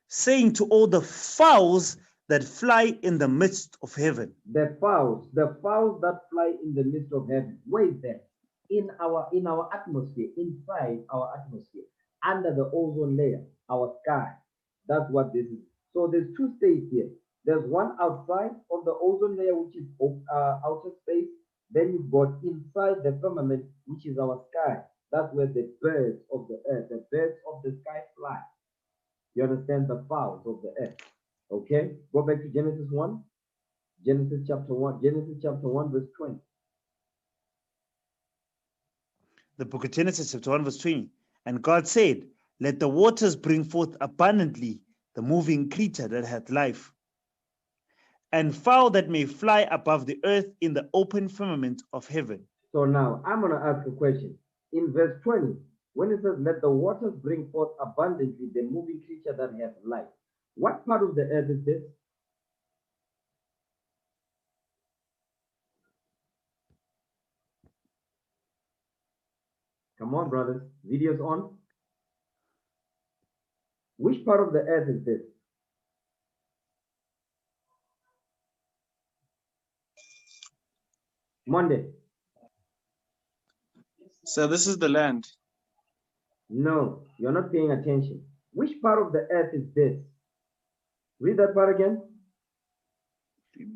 saying to all the fowls that fly in the midst of heaven. The fowls that fly in the midst of heaven. Where is that? In our atmosphere, inside our atmosphere, under the ozone layer, our sky. That's what this is. So there's two states here. There's one outside of the ozone layer, which is outer space. Then you've got inside the firmament, which is our sky. That's where the birds of the earth, the birds of the sky fly. You understand? The fowls of the earth. Okay? Go back to Genesis 1. Genesis chapter 1. Genesis chapter 1, verse 20. The book of Genesis, chapter 1, verse 20. And God said, let the waters bring forth abundantly the moving creature that hath life, and fowl that may fly above the earth in the open firmament of heaven. So now I'm going to ask a question. In verse 20, when it says, let the waters bring forth abundantly the moving creature that hath life, what part of the earth is this? Come on, brothers. Video's on. Which part of the earth is this? Monday. So this is the land. No, you're not paying attention. Which part of the earth is this? Read that part again.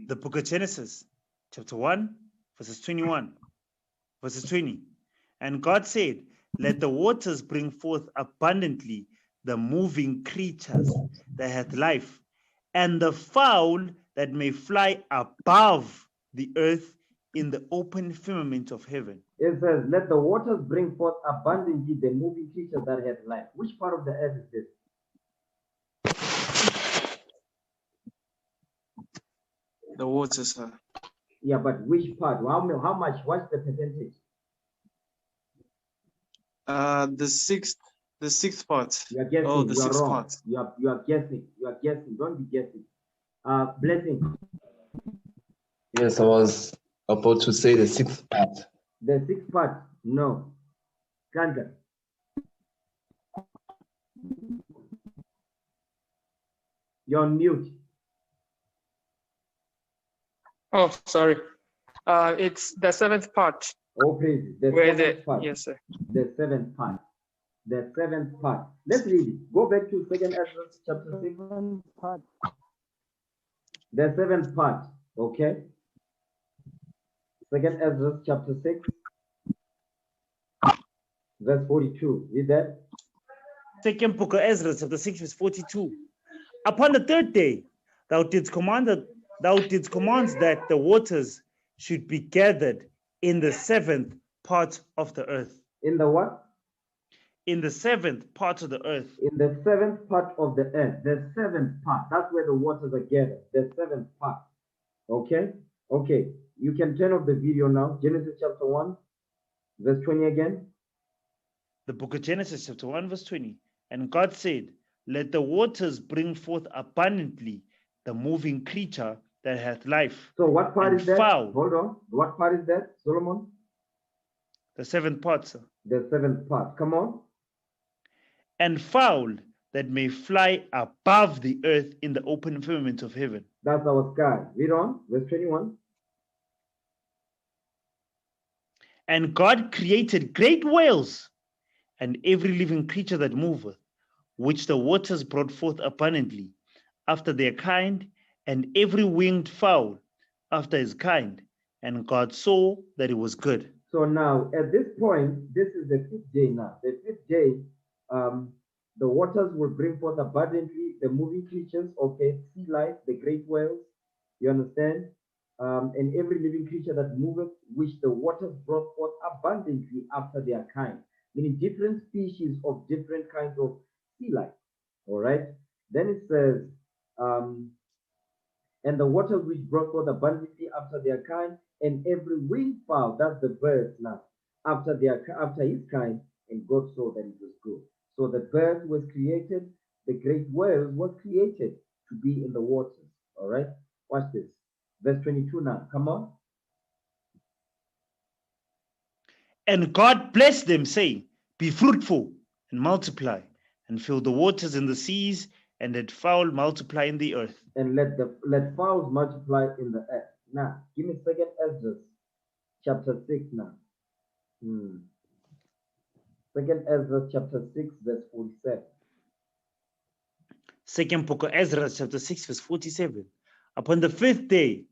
The book of Genesis, chapter 1, verses 21, verses 20. And God said, let the waters bring forth abundantly the moving creatures that hath life, and the fowl that may fly above the earth in the open firmament of heaven. It says, let the waters bring forth abundantly the moving creatures that have life. Which part of the earth is this? The waters, sir. Yeah, but which part? How much? What's the percentage? The sixth part. You are guessing. Oh, the you are sixth wrong. part. You are guessing. You are guessing. Don't be guessing. Blessing. Yes, I was about to say the sixth part. The sixth part. No. Kanda. You're on mute. Oh, sorry. It's the seventh part. Oh, praise. The Where seventh part. Yes, sir. The seventh part. The seventh part. Let's read it. Go back to 2nd Ezra chapter 6. The seventh part. Okay. 2nd Ezra chapter 6. Verse 42. Read that. Second book of Ezra, chapter 6, verse 42. Upon the third day, thou didst command that the waters should be gathered in the seventh part of the earth. In the what? In the seventh part of the earth. In the seventh part of the earth. The seventh part. That's where the waters are gathered. The seventh part. Okay? Okay. You can turn off the video now. Genesis chapter 1, verse 20 again. The book of Genesis, chapter 1, verse 20. And God said, let the waters bring forth abundantly the moving creature that hath life. So what part is that? Fowl. Hold on. What part is that, Solomon? The seventh part, sir. The seventh part. Come on. And fowl that may fly above the earth in the open firmament of heaven. That's our sky. Read on. Verse 21. And God created great whales and every living creature that moveth, which the waters brought forth abundantly after their kind, and every winged fowl after his kind. And God saw that it was good. So now, at this point, this is the 5th day now. The 5th day, the waters will bring forth abundantly the moving creatures, okay, sea life, the great whales, you understand? And every living creature that moveth, which the waters brought forth abundantly after their kind, meaning different species of different kinds of sea life, all right? Then it says, and the waters which brought forth abundantly after their kind, and every winged fowl, that's the birds now, after his kind, and God saw that it was good. So the bird was created, the great whale was created to be in the waters. All right, watch this. Verse 22 now, come on. And God blessed them, saying, Be fruitful and multiply, and fill the waters in the seas, and let fowl multiply in the earth. And let fowls multiply in the earth. Now, give me 2nd Ezra, chapter 6 now. 2nd Ezra, chapter 6, verse 47. 2nd Book of Ezra, chapter 6, verse 47. Upon the 5th day,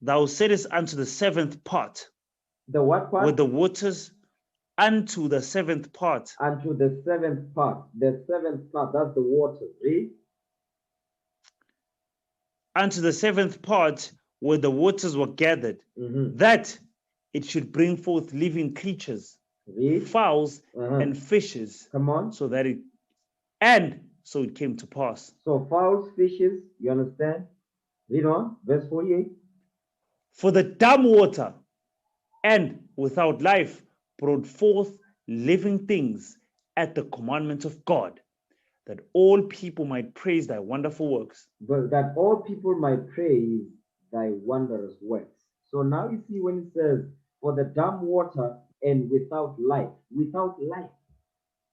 thou saidest unto the 7th part, The what part? with the waters unto the 7th part. Unto the 7th part. The 7th part, that's the water. Read. Unto the 7th part, where the waters were gathered, that it should bring forth living creatures, Read. fowls, and fishes. Come on. So it came to pass. So fowls, fishes, you understand? Read on, verse 48. For the dumb water and without life brought forth living things at the commandment of God, that all people might praise thy wonderful works. But that all people might praise thy wondrous works. So now you see when it says, for the dumb water and without life. Without life.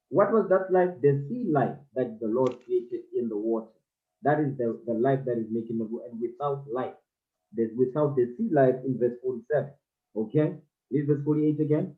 What was that life? The sea life that the Lord created in the water. That is the life that is making the water. And without life. Without the sea life in verse 47. Okay? Read verse 48 again.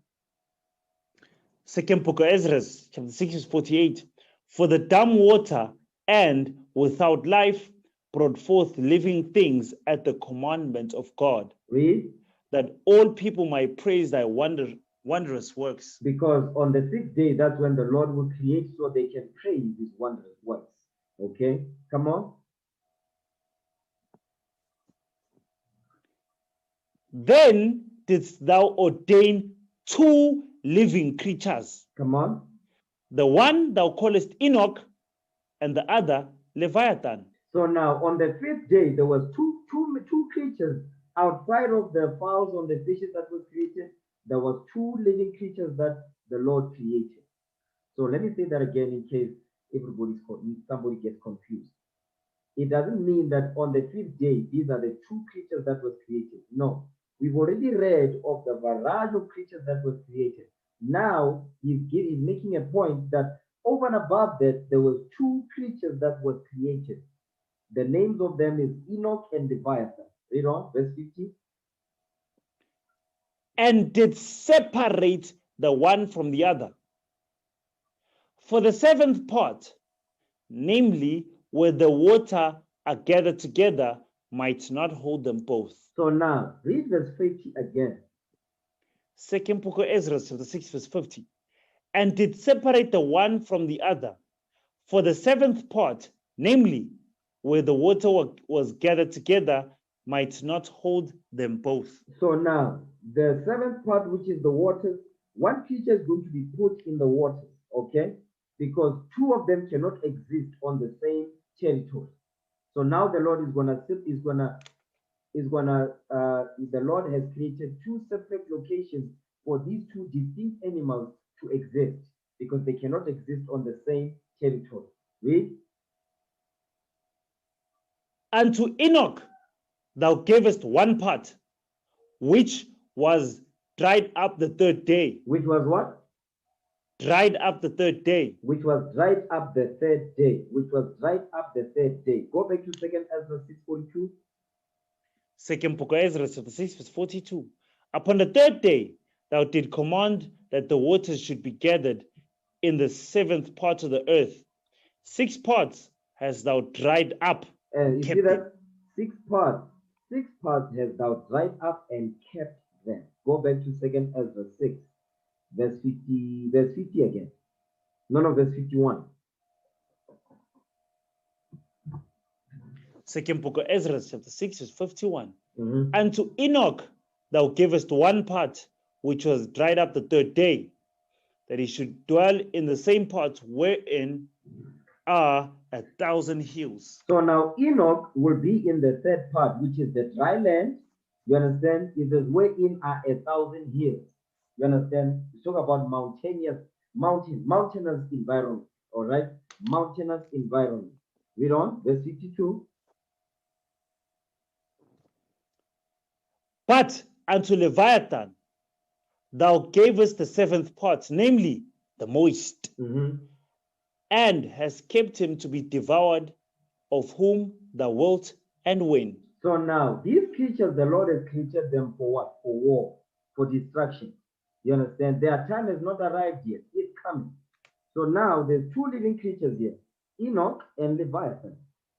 2nd Book of Ezra, chapter 6, verse 48. For the dumb water and without life brought forth living things at the commandment of God. Read. That all people might praise thy wondrous works. Because on the 6th day, that's when the Lord will create so they can praise his wondrous works. Okay? Come on. Then didst thou ordain 2 living creatures. Come on. The one thou callest Enoch, and the other Leviathan. So now on the 5th day, there was two creatures outside of the fowls and the fishes that was created. There was 2 living creatures that the Lord created. So let me say that again in case somebody gets confused. It doesn't mean that on the 5th day, these are the 2 creatures that was created. No, we've already read of the variety of creatures that was created. Now he's making a point that over and above that, there was 2 creatures that was created. The names of them is Enoch and Leviathan. Read on, verse 50. And did separate the one from the other. For the 7th part, namely, where the water are gathered together, might not hold them both. So now, read verse 50 again. 2nd Book of Ezra, chapter 6, verse 50. And did separate the one from the other. For the 7th part, namely, where the water was gathered together, might not hold them both. So now, the 7th part, which is the waters, one creature is going to be put in the waters, okay? Because 2 of them cannot exist on the same territory. So now the Lord the Lord has created 2 separate locations for these 2 distinct animals to exist because they cannot exist on the same territory. Read. Unto Enoch thou gavest 1 part, which was dried up the 3rd day. Which was what? Dried up the 3rd day. Which was dried up the 3rd day. Which was dried up the 3rd day. Go back to 2nd Ezra 6:42. 2nd Book of Ezra, chapter 6, verse 42. Upon the 3rd day, thou did command that the waters should be gathered in the 7th part of the earth, 6 parts has thou dried up. And you see Kept that 6 parts has thou dried up and kept them. Go back to 2nd Ezra 6, verse 50 again. No, verse 51. Second book of Ezra, chapter 6, verse 51. Mhm. And to Enoch thou gavest 1 part, which was dried up the 3rd day, that he should dwell in the same part wherein are 1,000 hills. So now Enoch will be in the 3rd part, which is the dry land. You understand? It says wherein are 1,000 hills. You understand? We talk about mountainous environment. All right, mountainous environment. Read on, verse 52. But unto Leviathan thou gavest the 7th part, namely the moist, Mhm. and hast kept him to be devoured, of whom thou wilt and when. So now these creatures, the Lord has created them for what? For war, for destruction. You understand? Their time has not arrived yet. It's coming. So now there's 2 living creatures here, Enoch and Leviathan.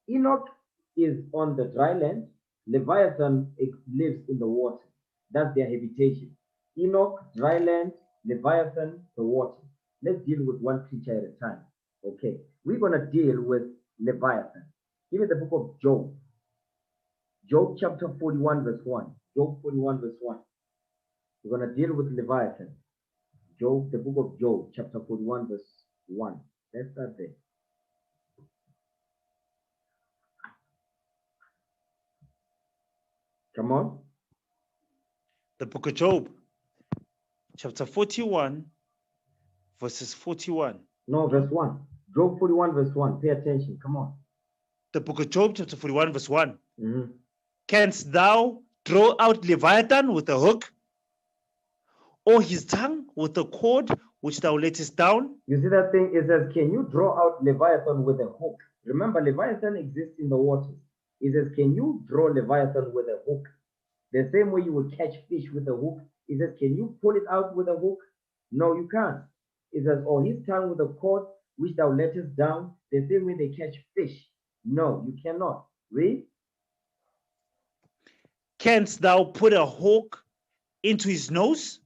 Enoch is on the dry land. Leviathan lives in the water. That's their habitation. Enoch, dry land. Leviathan, the water. Let's deal with one creature at a time. Okay, we're going to deal with Leviathan. Give me the book of Job. Job chapter 41, verse 1. Job 41, verse 1. We're going to deal with Leviathan. Job, the book of Job, chapter 41, verse 1. Let's start there. Come on. The book of Job, chapter 41, verses 41. No, verse 1. Job 41, verse 1. Pay attention. Come on. The book of Job, chapter 41, verse 1. Mhm. Canst thou draw out Leviathan with a hook, or his tongue with a cord which thou lettest down? You see that thing? It says, can you draw out Leviathan with a hook? Remember, Leviathan exists in the waters. It says, can you draw Leviathan with a hook? The same way you would catch fish with a hook. It says, can you pull it out with a hook? No, you can't. It says, or his tongue with a cord which thou lettest down. The same way they catch fish. No, you cannot. Read. Canst thou put a hook into his nose,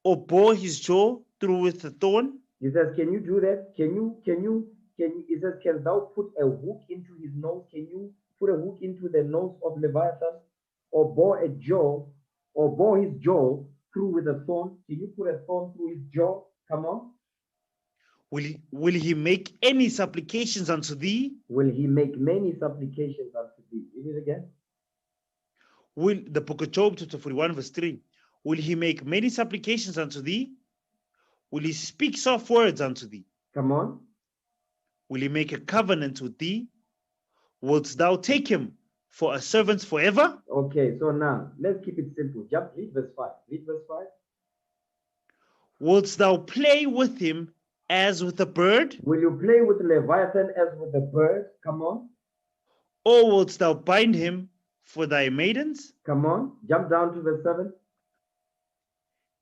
or bore his jaw through with a thorn? He says, can you do that? It says, can thou put a hook into his nose? Can you put a hook into the nose of Leviathan? Or bore his jaw through with a thorn? Can you put a thorn through his jaw? Come on. Will he make any supplications unto thee? Will he make many supplications unto thee? Read it again. Will the book of Job, chapter 41, verse 3. Will he make many supplications unto thee? Will he speak soft words unto thee? Come on. Will he make a covenant with thee? Wilt thou take him for a servant forever? Okay, so now let's keep it simple. Just read verse 5. Read verse 5. Wilt thou play with him as with a bird? Will you play with Leviathan as with a bird? Come on. Or wilt thou bind him for thy maidens? Come on. Jump down to verse 7.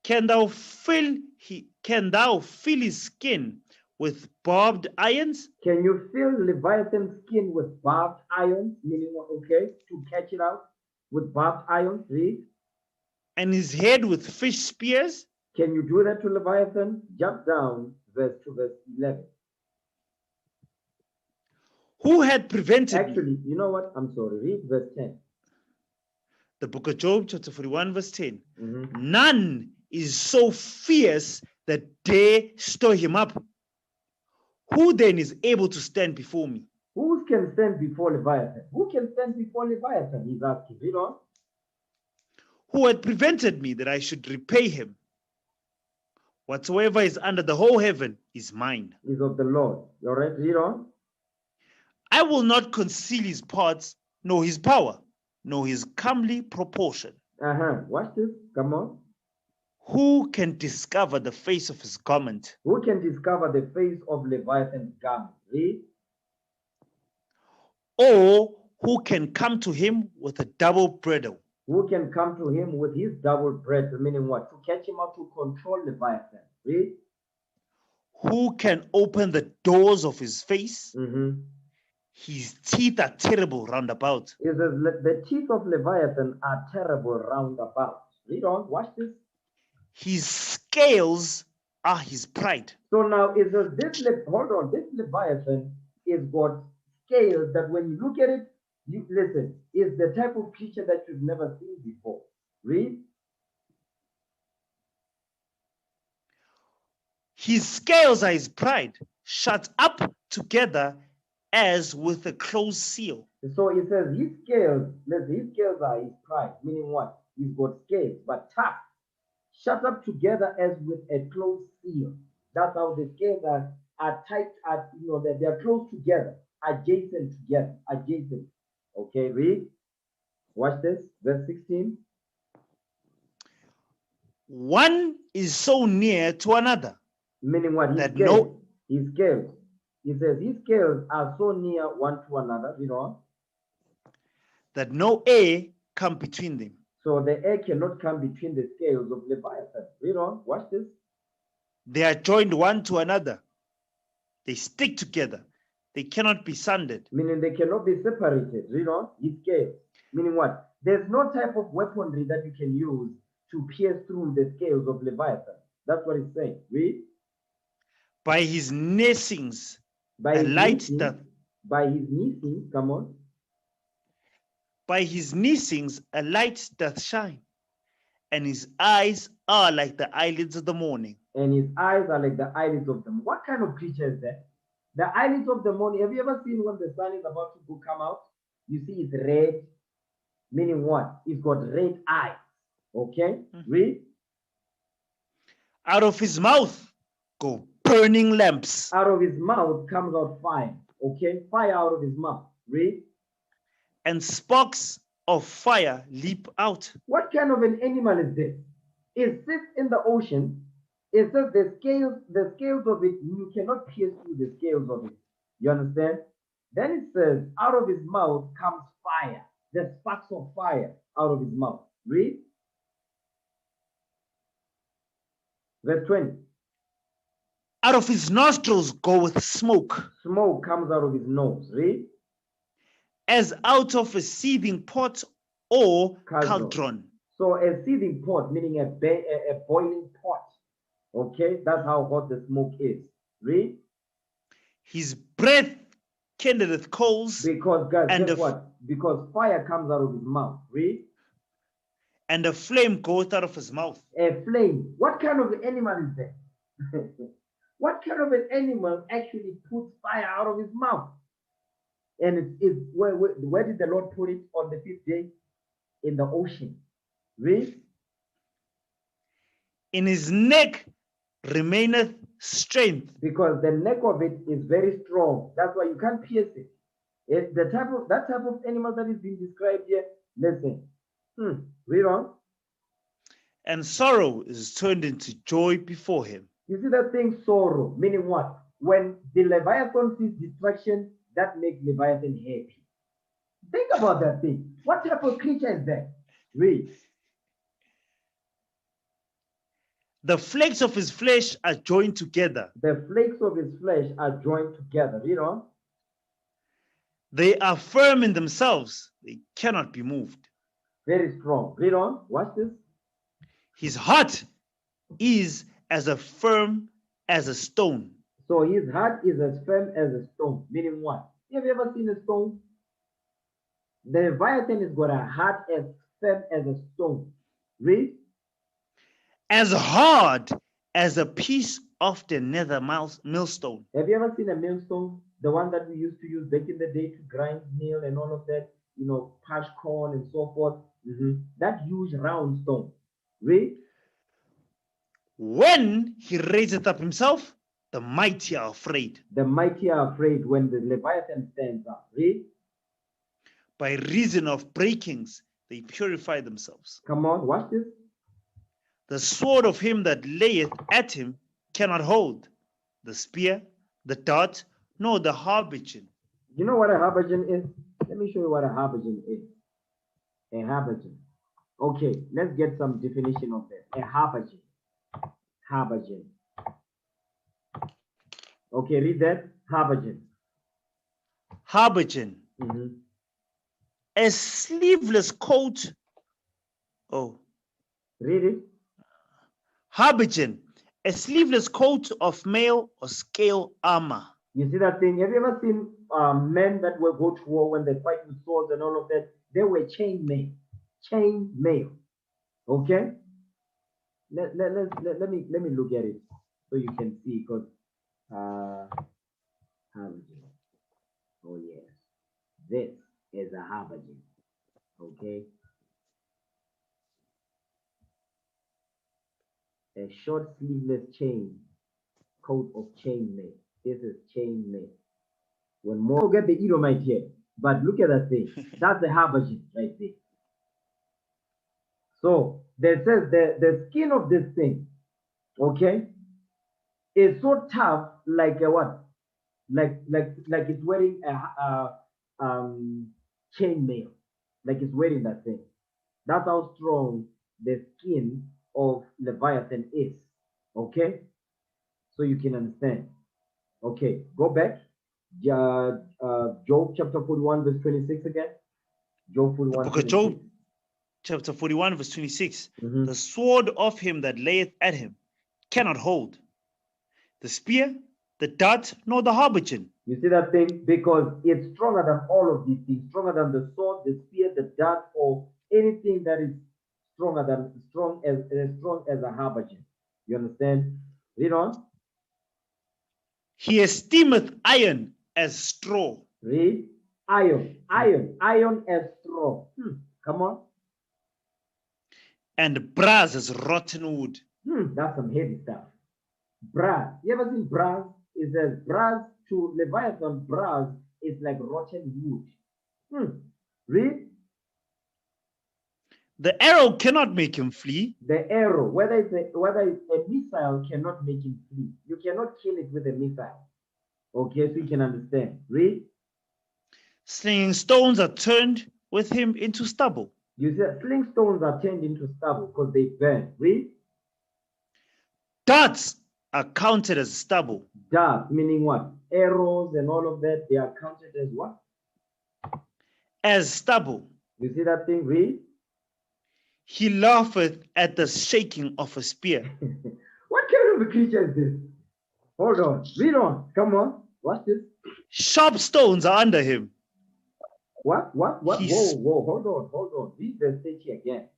Can thou fill his skin with barbed irons? Can you fill Leviathan's skin with barbed irons? Meaning what? Okay, to catch it out with barbed irons. Read. And his head with fish spears? Can you do that to Leviathan? Jump down to verse 11. Who had prevented me? Actually, you know what? I'm sorry. Read verse 10. The book of Job, chapter 41, verse 10. Mhm. None is so fierce that dare stir him up. Who then is able to stand before me? Who can stand before Leviathan? Who can stand before Leviathan? He's asking. Read on. Who had prevented me that I should repay him? Whatsoever is under the whole heaven is mine. Is of the Lord. All right, read on. I will not conceal his parts, nor his power, nor his comely proportion. Watch this. Come on. Who can discover the face of his garment? Who can discover the face of Leviathan's garment? Read. Or who can come to him with a double bridle? Who can come to him with his double bread? Meaning what? To catch him out, to control Leviathan. Read. Who can open the doors of his face? Mm-hmm. His teeth are terrible round about. It says, the teeth of Leviathan are terrible round about. Read on, watch this. His scales are his pride. So now it says hold on, this Leviathan is got scales that when you look at it, you listen, is the type of creature that you've never seen before. Read. His scales are his pride, shut up together as with a closed seal. So it says his scales, listen, his scales are his pride, meaning what? He's got scales, but tough, shut up together as with a closed seal. That's how the scales are tight, they're close together, adjacent together, adjacent. Okay, read. Watch this, verse 16. One is so near to another. Meaning what? His That scales. no- His scales. He says his scales are so near one to another, that no air come between them. So the air cannot come between the scales of Leviathan. Read on. Watch this. They are joined one to another. They stick together. They cannot be sundered. Meaning they cannot be separated. Read on. His scales. Meaning what? There's no type of weaponry that you can use to pierce through the scales of Leviathan. That's what it's saying. Read. By his nesings, By a his light nesting, that by his nesting, come on. by his nesings a light doth shine, and his eyes are like the eyelids of the morning. And his eyes are like the eyelids of the morning. What kind of creature is that? The eyelids of the morning. Have you ever seen when the sun is about to come out? You see it's red, meaning what? It's got red eyes. Okay? Read. Out of his mouth go burning lamps, Out of his mouth comes out fire. Okay? Fire out of his mouth. Read. and sparks of fire leap out. What kind of an animal is this? It sits in the ocean. It says the scales of it, you cannot pierce through the scales of it. You understand? Then it says, out of his mouth comes fire. The sparks of fire out of his mouth. Read. Verse 20. Out of his nostrils goeth smoke, Smoke comes out of his nose. Read. as out of a seething pot or cauldron. So a seething pot, meaning a boiling pot. Okay, that's how hot the smoke is. Read. His breath kindleth coals, Because guys, and guess what? Because fire comes out of his mouth. Read. and a flame goeth out of his mouth. A flame. What kind of animal is that? What kind of an animal actually puts fire out of his mouth? And where did the Lord put it on the fifth day? In the ocean. Read. In his neck remaineth strength, Because the neck of it is very strong. That's why you can't pierce it. That type of animal that is being described here. Listen. Read on. and sorrow is turned into joy before him. You see that thing, sorrow, meaning what? When the Leviathan sees destruction, that makes Leviathan happy. Think about that thing. What type of creature is that? Read. The flakes of his flesh are joined together. The flakes of his flesh are joined together. Read on. They are firm in themselves. They cannot be moved. Very strong. Read on. Watch this. His heart is as firm as a stone. So his heart is as firm as a stone. Meaning what? Have you ever seen a stone? The Leviathan has got a heart as firm as a stone. Read. As hard as a piece of the nether millstone. Have you ever seen a millstone? The one that we used to use back in the day to grind meal and all of that, parch corn and so forth. That huge round stone. Read. When he raiseth up himself, the mighty are afraid. The mighty are afraid when the Leviathan stands up. Read. By reason of breakings, they purify themselves. Come on, watch this. The sword of him that layeth at him cannot hold, the spear, the dart, nor the habergeon. You know what a habergeon is? Let me show you what a habergeon is. A habergeon. Okay, let's get some definition of that. A habergeon. Habergeon. Okay, read that. Habergen. Habergen, Mhm. a sleeveless coat. Oh, Read it. Habergen, a sleeveless coat of mail or scale armor. You see that thing? Have you ever seen men that will go to war when they fight with swords and all of that? They were chain mail. Chain mail. Okay? Let me look at it so you can see because Habergen. Oh yes. This is a Habergen. Okay? A short sleeveless chain coat of chain mail. This is chain mail. When more get the Edomite here, but look at that thing. That's the Habergen right there. So that says the skin of this thing, okay, is so tough, like a what? Like it's wearing a chain mail, like it's wearing that thing. That's how strong the skin of Leviathan is. Okay, so you can understand. Okay, go back. Job chapter 41, verse 26 again. Job The 41. book of Job, chapter 41, verse 26. Mhm. The sword of him that layeth at him cannot hold. The spear, the dart, nor the habergeon. You see that thing? Because it's stronger than all of these things, stronger than the sword, the spear, the dart, or anything that is strong as a habergeon. You understand? Read on. He esteemeth iron as straw. Read. Iron as straw. Come on. And brass as rotten wood. That's some heavy stuff. Brass. You ever seen brass? It says brass to Leviathan. Brass is like rotten wood. Read. The arrow cannot make him flee. The arrow, whether it's a missile, cannot make him flee. You cannot kill it with a missile. Okay, so you can understand. Read. Slinging stones are turned with him into stubble. You said sling stones are turned into stubble because they burn. Read. Darts are counted as stubble. Darts, meaning what? Arrows and all of that, they are counted as what? As stubble. You see that thing? Read. He laugheth at the shaking of a spear. What kind of a creature is this? Hold on. Read on. Come on. What's this? Sharp stones are under him. What? He's- Whoa. Hold on. Read the stage again.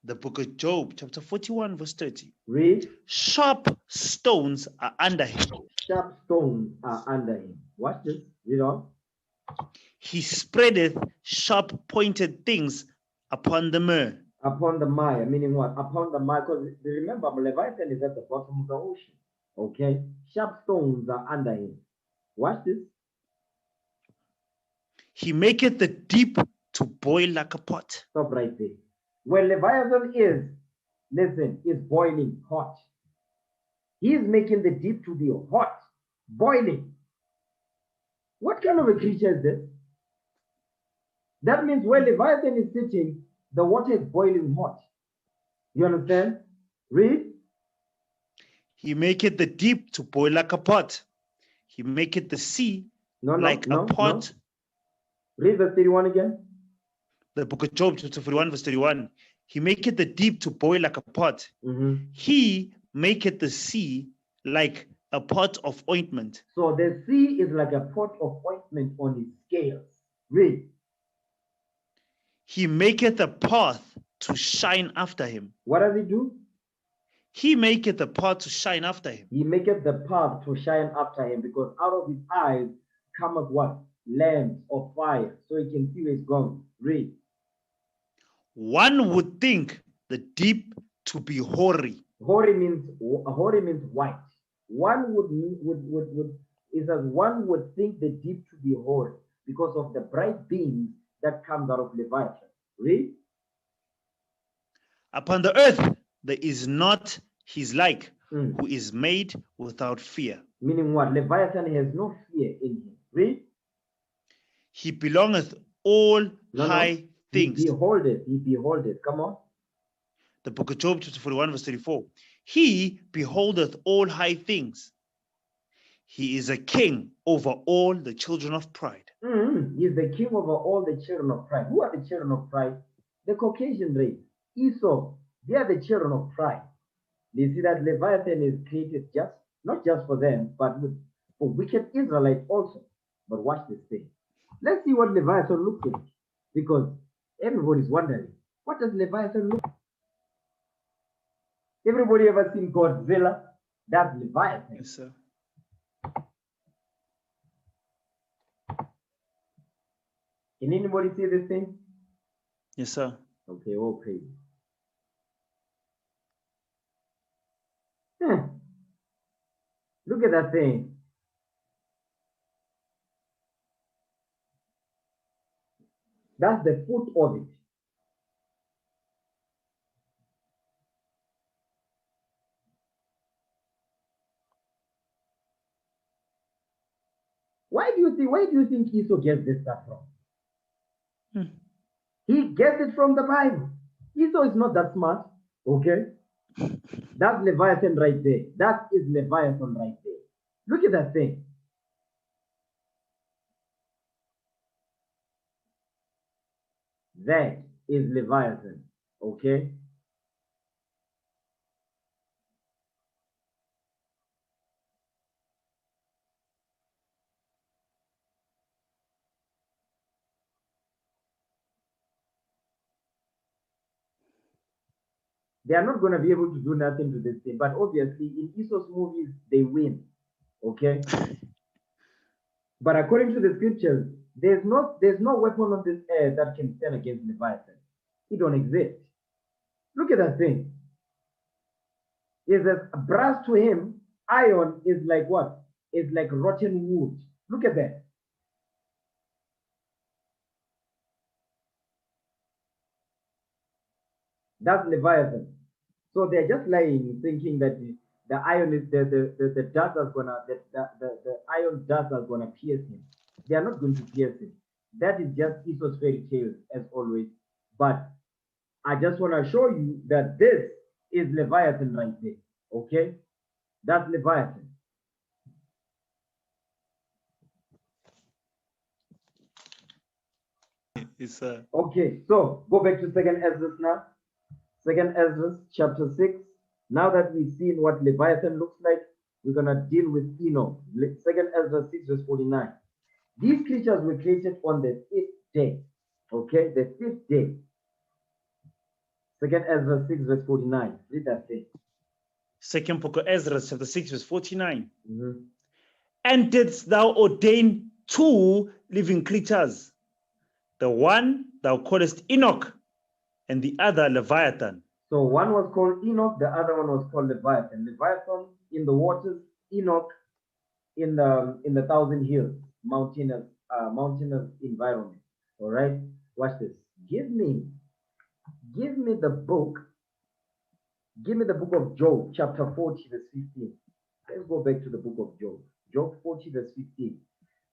The book of Job, chapter 41, verse 30. Read. Sharp stones are under him. Sharp stones are under him. Watch this. Read on. He spreadeth sharp pointed things upon the mire. Upon the mire, meaning what? Upon the mire, because remember, Leviathan is at the bottom of the ocean. Okay? Sharp stones are under him. Watch this. He maketh the deep to boil like a pot. Stop right there. Where Leviathan is, listen, is boiling hot. He is making the deep to be hot, boiling. What kind of a creature is this? That means where Leviathan is sitting, the water is boiling hot. You understand? Read. He maketh the deep to boil like a pot. He maketh the sea like a pot. Read verse 31 again. The book of Job, chapter 41, verse 31. He maketh the deep to boil like a pot. Mhm. He maketh the sea like a pot of ointment. So the sea is like a pot of ointment on its scales. Read. He maketh a path to shine after him. What does he do? He maketh a path to shine after him. He maketh the path to shine after him, because out of his eyes cometh what? Lamps of fire, so he can see where he's going. Read. One would think the deep to be hoary. Hoary means white. One it says one would think the deep to be hoary because of the bright beams that comes out of Leviathan. Read. Upon the earth there is not his like, who is made without fear. Meaning what? Leviathan has no fear in him. Read. He belongeth all high things. He beholdeth. Come on. The book of Job, chapter 41, verse 34. He beholdeth all high things. He is a king over all the children of pride. He's the king over all the children of pride. Who are the children of pride? The Caucasian race. Esau, they are the children of pride. You see that Leviathan is created just, not just for them, but for wicked Israelites also. But watch this thing. Let's see what Leviathan looks like. Because everybody's wondering, what does Leviathan look like? Everybody ever seen Godzilla? That's Leviathan. Yes, sir. Can anybody see this thing? Yes, sir. Okay, all praise. Look at that thing. That's the foot of it. Why do you think Esau gets this stuff from? He gets it from the Bible. Esau is not that smart, okay? That's Leviathan right there. That is Leviathan right there. Look at that thing. That is Leviathan, okay? They are not going to be able to do nothing to this thing. But obviously, in Esau's movies, they win. Okay? But according to the scriptures, there's no weapon on this earth that can stand against Leviathan. It don't exist. Look at that thing. It says brass to him, iron is like what? It's like rotten wood. Look at that. That's Leviathan. So they're just lying, thinking that the iron is the dust is gonna the iron dust is gonna pierce him. They are not going to pierce him. That is just Esau's fairy tales, as always. But I just want to show you that this is Leviathan right there. Okay, that's Leviathan. It's Okay, so go back to Second Ezra now. Second Ezra chapter 6. Now that we've seen what Leviathan looks like, we're gonna deal with Enoch. Second Ezra 6 verse 49. These creatures were created on the 5th day. Okay, the 5th day. Second Ezra 6 verse 49. Read that thing. Second book of Ezra, chapter 6, verse 49. Mhm. And didst thou ordain 2 living creatures, the one thou callest Enoch, and the other Leviathan. So one was called Enoch, the other one was called Leviathan. Leviathan in the waters, Enoch in the thousand hills, mountainous environment. All right, watch this. Give me the book. Give me the book of Job, chapter 40, verse 15. Let's go back to the book of Job. Job 40, verse 15.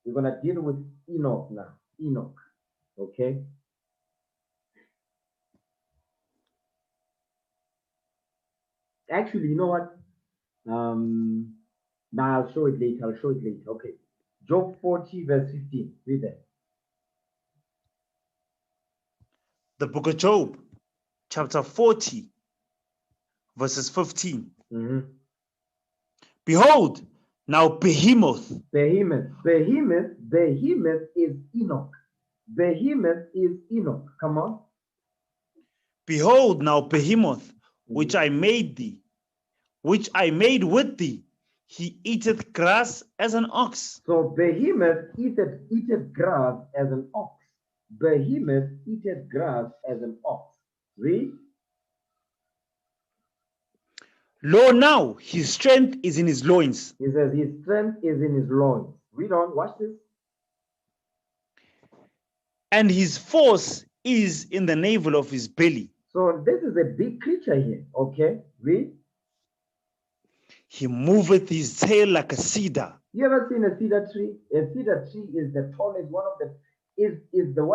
We're gonna deal with Enoch now. Enoch. Okay. Actually, you know what? Now I'll show it later. Okay. Job 40, verse 15. Read that. The book of Job, chapter 40, verses 15. Mm-hmm. Behold, now Behemoth. Behemoth is Enoch. Behemoth is Enoch. Come on. Behold, now Behemoth, which I made thee, which I made with thee, he eateth grass as an ox. So Behemoth eateth grass as an ox. Behemoth eateth grass as an ox. Read. Lo, now his strength is in his loins. He says his strength is in his loins. Read on. Watch this. And his force is in the navel of his belly. So this is a big creature here. Okay. Read. He moveth his tail like a cedar. You ever seen a cedar tree? A cedar tree is the tallest, one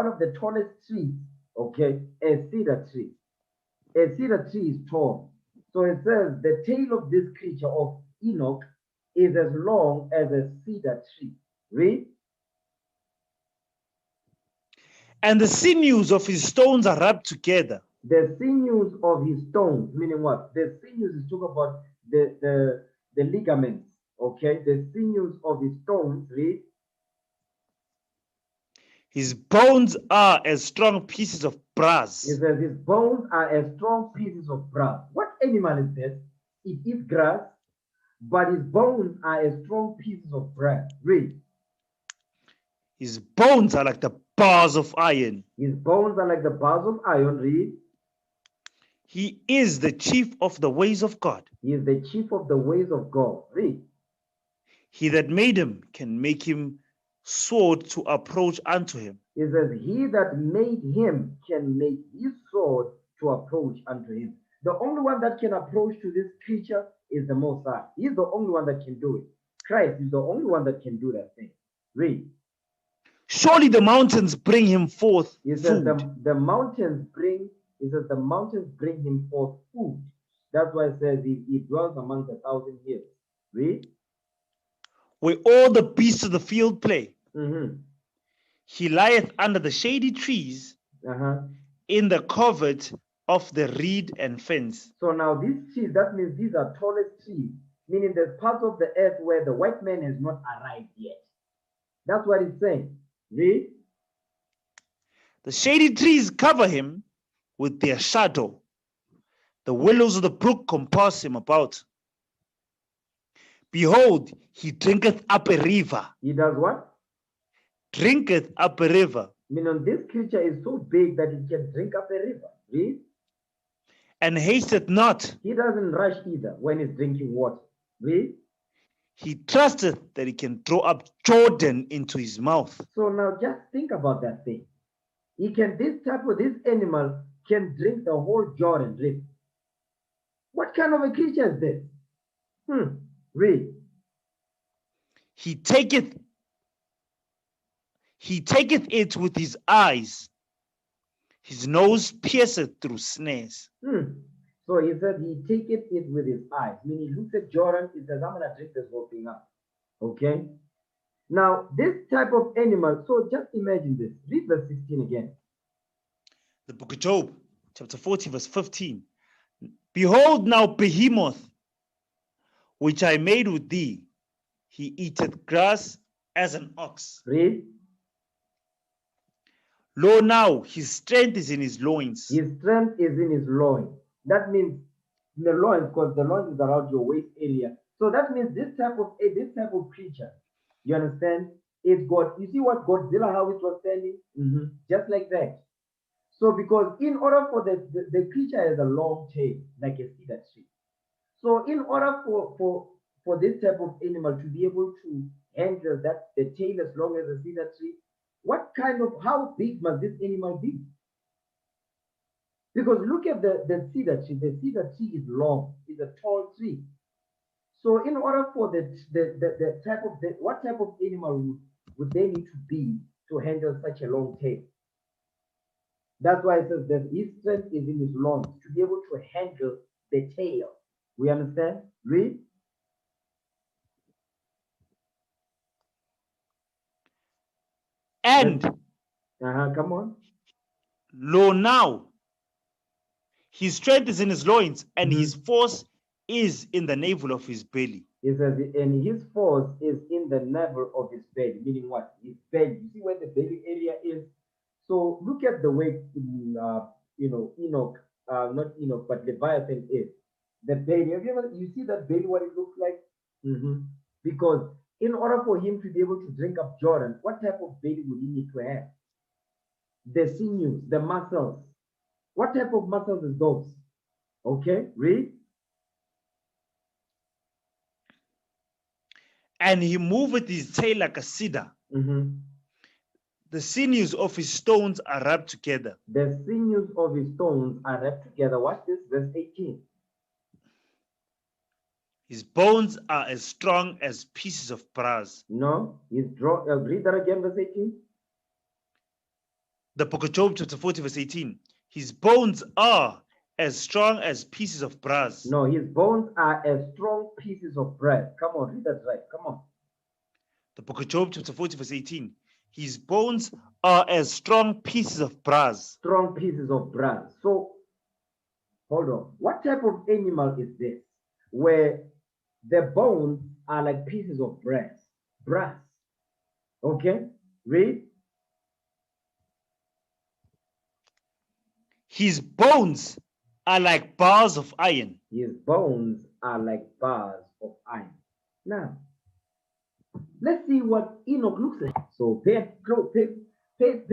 of the tallest trees. Okay, a cedar tree. A cedar tree is tall. So it says the tail of this creature of Enoch is as long as a cedar tree. Read. And the sinews of his stones are wrapped together. The sinews of his stones, meaning what? The sinews is talking about the ligaments. Okay, the sinews of his stones. Read. His bones are as strong pieces of brass. It says his bones are as strong pieces of brass. What animal is this? It eats grass, but his bones are as strong pieces of brass. Read. His bones are like the bars of iron. His bones are like the bars of iron. Read. He is the chief of the ways of God. He is the chief of the ways of God. Read. He that made him can make him sword to approach unto him. It says, he that made him can make his sword to approach unto him. The only one that can approach to this creature is the Most High. He's the only one that can do it. Christ is the only one that can do that thing. Read. Surely the mountains bring him forth It says food. the mountains bring. It says the mountains bring him forth food. That's why it says he dwells among 1,000 hills. Read. Where all the beasts of the field play. Mm-hmm. He lieth under the shady trees in the covert of the reed and fence. So now these trees, that means these are tallest trees, meaning there's parts of the earth where the white man has not arrived yet. That's what it's saying. Read. The shady trees cover him with their shadow. The willows of the brook compass him about. Behold, he drinketh up a river. He does what? Drinketh up a river. Meaning this creature is so big that it can drink up a river. Read. And hasteth not. He doesn't rush either when he's drinking water. Read. He trusteth that he can throw up Jordan into his mouth. So now just think about that thing. This animal can drink the whole Jordan River. What kind of a creature is this? Read. He taketh it with his eyes. His nose pierceth through snares. So he said he taketh it with his eyes. Meaning he looks at Jordan, he says, I'm going to drink this whole thing up. Okay? Now, this type of animal, so just imagine this. Read verse 16 again. The book of Job, chapter 40, verse 15. Behold now Behemoth, which I made with thee. He eateth grass as an ox. Read. Lo now, his strength is in his loins. His strength is in his loins. That means in the loins, because the loins is around your waist area. So that means this type of creature, you understand? It's God. You see what Godzilla, how it was standing? Just like that. So because in order for the creature has a long tail, like a cedar tree. So in order for this type of animal to be able to handle that, the tail as long as a cedar tree, how big must this animal be? Because look at the cedar tree. The cedar tree is long, it's a tall tree. So in order for what type of animal would they need to be to handle such a long tail? That's why it says that his strength is in his loins to be able to handle the tail. We understand? Read. And come on. lo now, his strength is in his loins, and his force is in the navel of his belly. It says, and his force is in the navel of his belly. Meaning what? His belly. You see where the belly area is? So look at the way Enoch, not Enoch, but Leviathan is. The belly. You see that belly, what it looks like? Because in order for him to be able to drink up Jordan, what type of belly would he need to have? The sinews, the muscles. What type of muscles is those? Okay, read. And he moveth his tail like a cedar. The sinews of his stones are wrapped together. The sinews of his stones are wrapped together. Watch this, verse 18. His bones are as strong as pieces of brass. No, read that again, verse 18. The book of Job, chapter 40, verse 18. His bones are as strong as pieces of brass. No, his bones are as strong pieces of bread. Come on, read that right. Come on. The book of Job, chapter 40, verse 18. His bones are as strong pieces of brass. Strong pieces of brass. So, hold on. What type of animal is this? Where the bones are like pieces of brass. Brass. Okay? Read. His bones are like bars of iron. His bones are like bars of iron. Now, let's see what Enoch looks like. So pay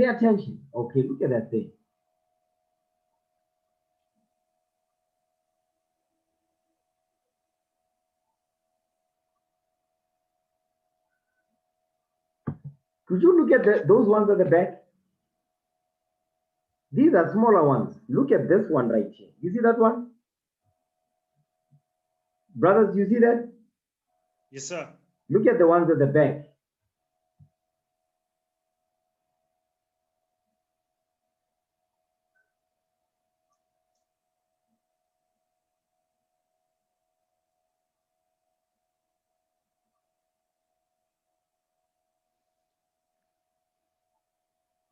attention. Okay, look at that thing. Could you look at those ones at the back? These are smaller ones. Look at this one right here. You see that one? Brothers, you see that? Yes, sir. Look at the ones at the back.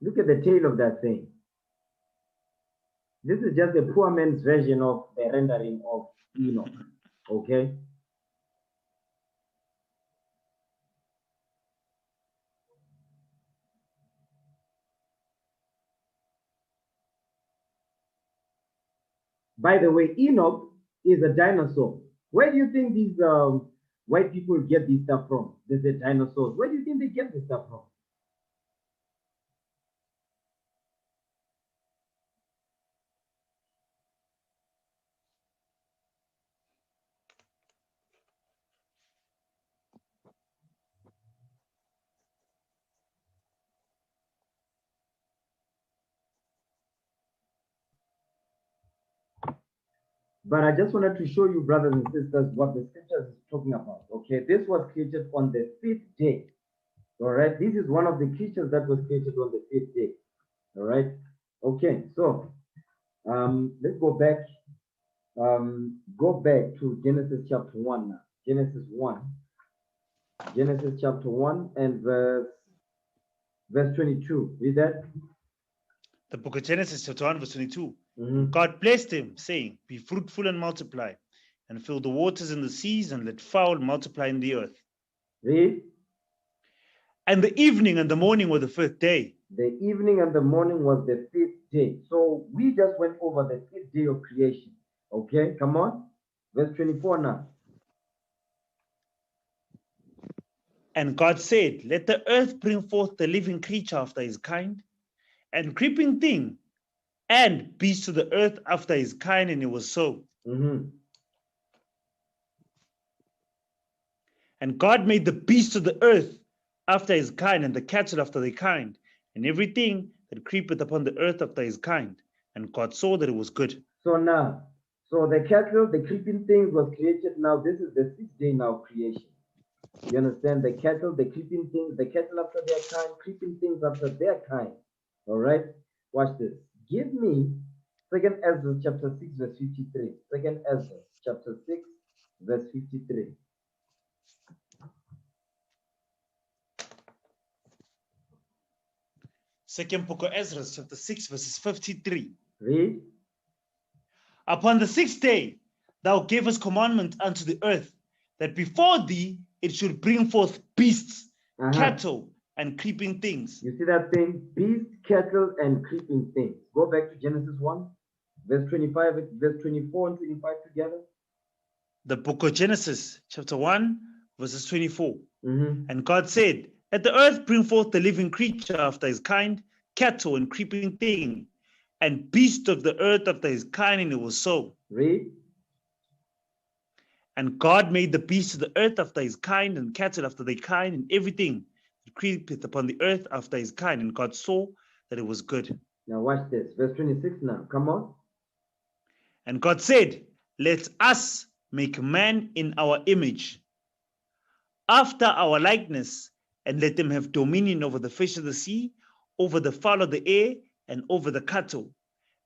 Look at the tail of that thing. This is just a poor man's version of the rendering of Enoch. Okay? By the way, Enoch is a dinosaur. Where do you think these white people get this stuff from? They say dinosaurs. Where do you think they get this stuff from? But I just wanted to show you, brothers and sisters, what the scriptures is talking about. Okay, this was created on the 5th day. All right, this is one of the creatures that was created on the 5th day. All right, okay, so let's go back. Go back to Genesis chapter 1 now. Genesis 1. Genesis chapter 1 and verse 22. Read that. The book of Genesis, chapter 1, verse 22. Mhm. God blessed him, saying, be fruitful and multiply, and fill the waters and the seas, and let fowl multiply in the earth. Read. And the evening and the morning were the 5th day. The evening and the morning was the 5th day. So we just went over the 5th day of creation. Okay, come on. Verse 24 now. And God said, let the earth bring forth the living creature after his kind, and creeping thing, and beast of the earth after his kind, and it was so. Mhm. And God made the beasts of the earth after his kind, and the cattle after their kind, and everything that creepeth upon the earth after his kind. And God saw that it was good. So now, so the cattle, the creeping things was created now. This is the 6th day now creation. You understand? The cattle, the creeping things, the cattle after their kind, creeping things after their kind. All right? Watch this. Give me 2nd Ezra chapter 6, verse 53. 2nd Ezra chapter 6, verse 53. Second book of Ezra, chapter 6, verses 53. Read. Upon the 6th day, thou gavest commandment unto the earth, that before thee it should bring forth beasts, cattle, and creeping things. You see that thing? Beast, cattle, and creeping things. Go back to Genesis 1, verse 25, verse 24 and 25 together. The book of Genesis, chapter 1, verses 24. Mhm. And God said, let the earth bring forth the living creature after his kind, cattle and creeping thing, and beast of the earth after his kind, and it was so. Read. And God made the beasts of the earth after his kind, and cattle after their kind, and everything that creepeth upon the earth after his kind. And God saw that it was good. Now watch this. Verse 26 now. Come on. And God said, let us make man in our image, after our likeness, and let them have dominion over the fish of the sea, over the fowl of the air, and over the cattle,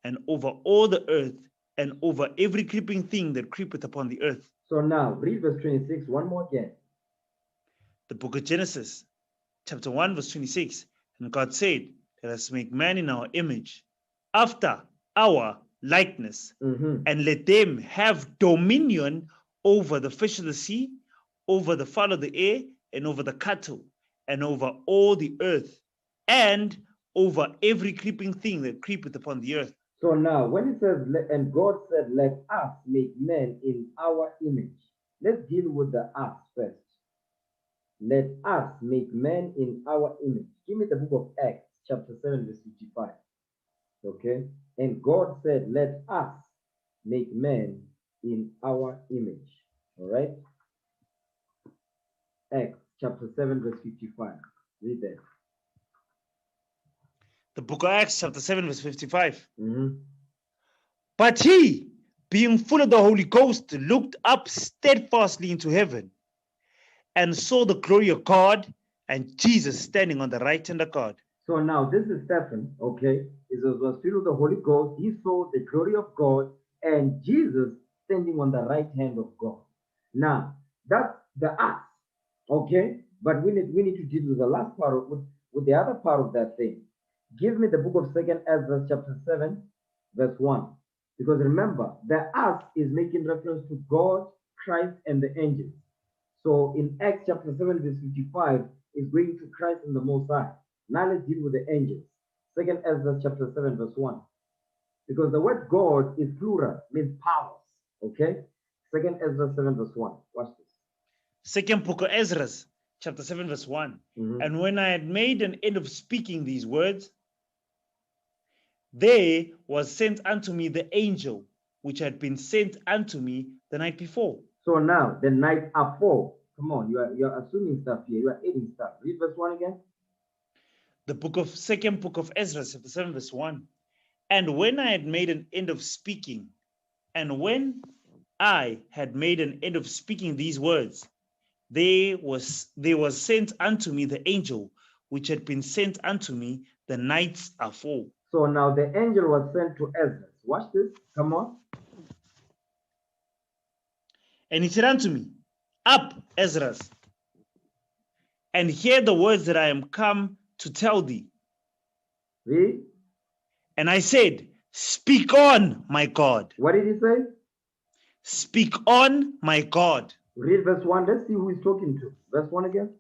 and over all the earth, and over every creeping thing that creepeth upon the earth. So now read verse 26 one more again. The book of Genesis, chapter 1, verse 26. And God said, let us make man in our image, after our likeness, Mhm. and let them have dominion over the fish of the sea, over the fowl of the air, and over the cattle, and over all the earth, and over every creeping thing that creepeth upon the earth. So now, when it says, and God said, let us make men in our image, let's deal with the us first. Let us make men in our image. Give me the book of Acts, chapter 7, verse 55. Okay? And God said, let us make men in our image. All right? Acts, chapter 7, verse 55. Read that. The book of Acts, chapter 7, verse 55. Mhm. But he, being full of the Holy Ghost, looked up steadfastly into heaven and saw the glory of God and Jesus standing on the right hand of God. So now this is Stephen, okay? He was filled with the Holy Ghost. He saw the glory of God and Jesus standing on the right hand of God. Now that's the us, okay? But we need to deal with the last part of with the other part of that thing. Give me the book of 2nd Ezra chapter 7, verse 1. Because remember, the us is making reference to God, Christ, and the angels. So in Acts chapter 7, verse 55, is going to Christ and the Most High. Now let's deal with the angels. 2nd Ezra chapter 7, verse 1. Because the word God is plural, means powers. Okay? 2nd Ezra 7, verse 1. Watch this. Second book of Ezra, chapter 7, verse 1. Mhm. And when I had made an end of speaking these words, there was sent unto me the angel which had been sent unto me the night before. So now the night afore. Come on, you're assuming stuff here. You are adding stuff. Read verse 1 again. The second book of Ezra, chapter 7, verse 1. And when I had made an end of speaking, and when I had made an end of speaking these words, there was sent unto me the angel which had been sent unto me the nights afore. So now the angel was sent to Ezra. Watch this. Come on. And he said unto me, Up, Ezra, and hear the words that I am come to tell thee. Read. And I said, Speak on, my God. What did he say? Speak on, my God. Read verse 1. Let's see who he's talking to. Verse 1 again.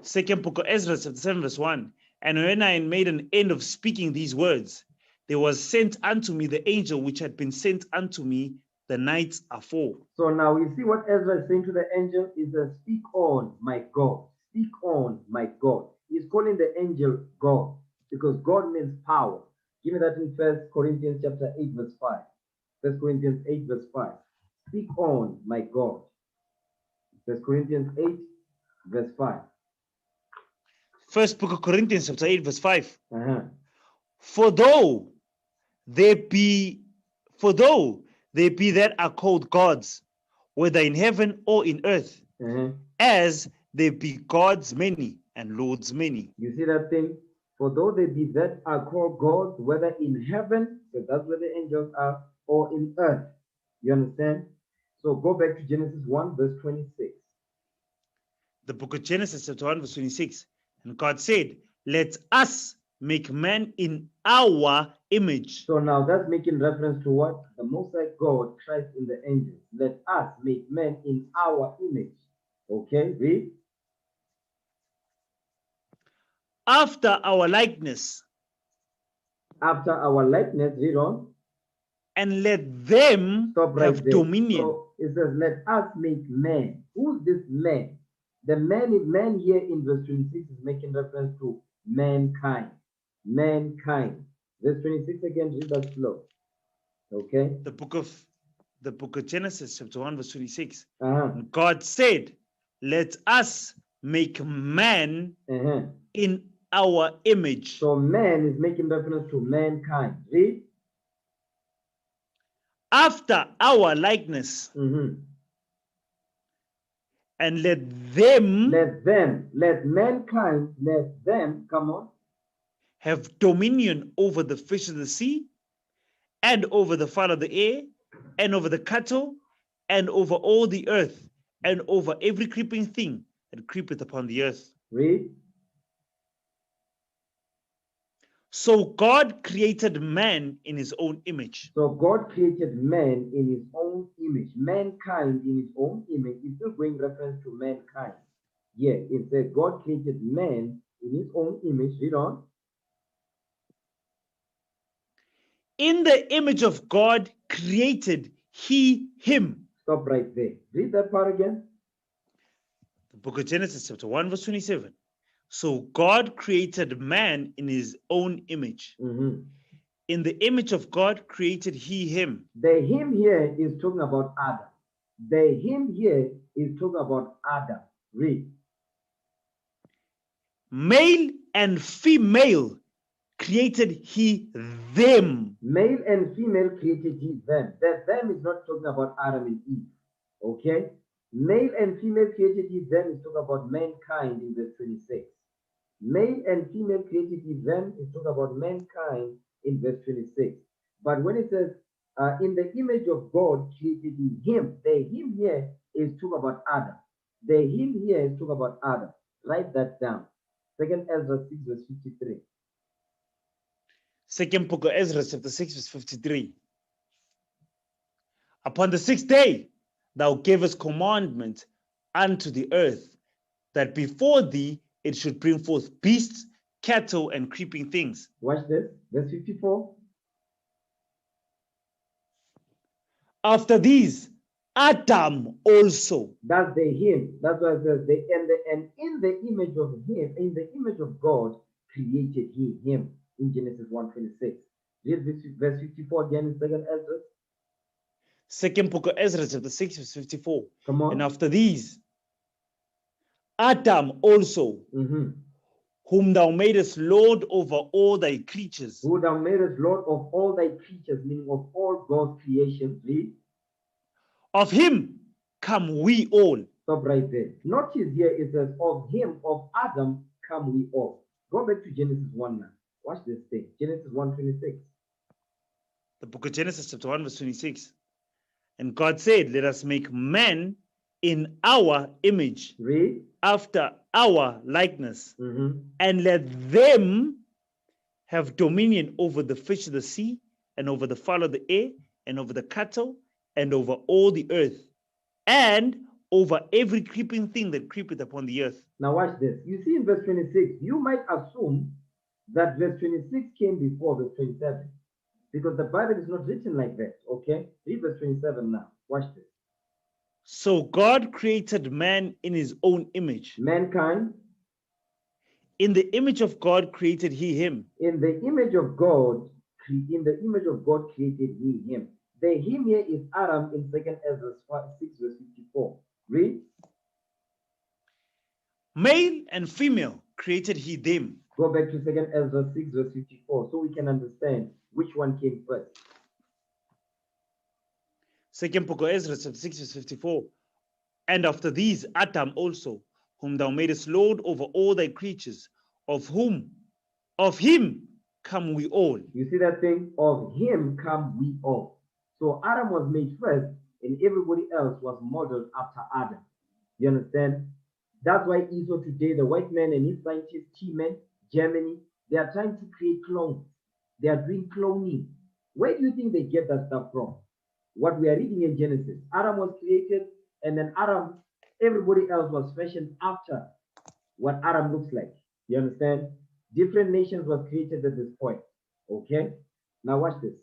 Second book of Ezra, chapter 7, verse 1. And when I had made an end of speaking these words, there was sent unto me the angel which had been sent unto me the nights afore. So now you see what Ezra is saying to the angel is that speak on, my God. Speak on, my God. He's calling the angel God because God means power. Give me that in 1 Corinthians chapter 8, verse 5. 1 Corinthians 8, verse 5. Speak on, my God. 1 Corinthians 8, verse 5. First book of Corinthians, chapter 8, verse 5. Uh-huh. For though there be that are called gods, whether in heaven or in earth, Uh-huh. as there be gods many and lords many. You see that thing? For though they be that are called gods, whether in heaven, so that's where the angels are, or in earth. You understand? So go back to Genesis 1, verse 26. The book of Genesis, chapter 1, verse 26. And God said, Let us make man in our image. So now that's making reference to what? The Most High God, Christ in the angels. Let us make men in our image. Okay, read. After our likeness, After our likeness, read on. and let them Stop right have there. dominion. So it says, let us make man. Who's this man? The man here in verse 26 is making reference to mankind. Mankind. Verse 26 again, read that slow. Okay? The book of Genesis, chapter 1, verse 26. Uh-huh. And God said, Let us make man Uh-huh. in our image. So man is making reference to mankind. Read. After our likeness, Mm-hmm. and let them Let mankind, let them, come on, have dominion over the fish of the sea, and over the fowl of the air, and over the cattle, and over all the earth, and over every creeping thing that creepeth upon the earth. Read. So God created man in his own image. So God created man in his own image, mankind in his own image. It's still going reference to mankind. Yeah, it says God created man in his own image. Read on. In the image of God created he him. Stop right there. Read that part again. The book of Genesis chapter 1 verse 27. So God created man in his own image. Mhm. In the image of God created he him. The him here is talking about Adam. The him here is talking about Adam. Read. Male and female created he them. Male and female created he them. That them is not talking about Adam and Eve. Okay? Male and female created he them is talking about mankind in verse 26. Male and female created he them is talking about mankind in verse 26. But when it says, in the image of God created he him, the him here is talking about Adam. The him here is talking about Adam. Write that down. Second Ezra 6 verse 53. Second book of Ezra chapter 6 verse 53. Upon the sixth day thou gavest commandment unto the earth, that before thee it should bring forth beasts, cattle, and creeping things. Watch this. Verse 54. After these, Adam also. That's the him. That's why it says and in the image of him, in the image of God, created he him in Genesis 1:26. Read verse 54 again in second Ezra. Second book of Ezra chapter 6 verse 54. Come on. And after these, Adam also, Mhm. whom thou madest Lord over all thy creatures. Who thou madest Lord of all thy creatures, meaning of all God's creation. Read. Of him come we all. Stop right there. Notice here it says, of him, of Adam, come we all. Go back to Genesis 1 now. Watch this thing. Genesis 1:26. The book of Genesis chapter 1 verse 26. And God said, let us make man in our image, Read. after our likeness, Mhm. and let them have dominion over the fish of the sea, and over the fowl of the air, and over the cattle, and over all the earth, and over every creeping thing that creepeth upon the earth. Now watch this. You see in verse 26, you might assume that verse 26 came before verse 27 because the Bible is not written like that. Okay? Read verse 27 now. Watch this. So God created man in his own image. Mankind, In the image of God created he him. in the image of God, created he him. The him here is Adam in 2 Ezra 6 verse 54. Read. Male and female created he them. Go back to 2 Ezra 6 verse 54 so we can understand which one came first. Second book of Ezra chapter 6 verse 54. And after these Adam also, whom thou madest Lord over all thy creatures, of him come we all. You see that thing? Of him come we all. So Adam was made first and everybody else was modeled after Adam. You understand? That's why Esau today, the white man and his scientists, T-men, Germany, they are trying to create clones. They are doing cloning. Where do you think they get that stuff from? What we are reading in Genesis. Adam was created and then Adam, everybody else was fashioned after what Adam looks like. You understand? Different nations were created at this point. Okay? Now watch this.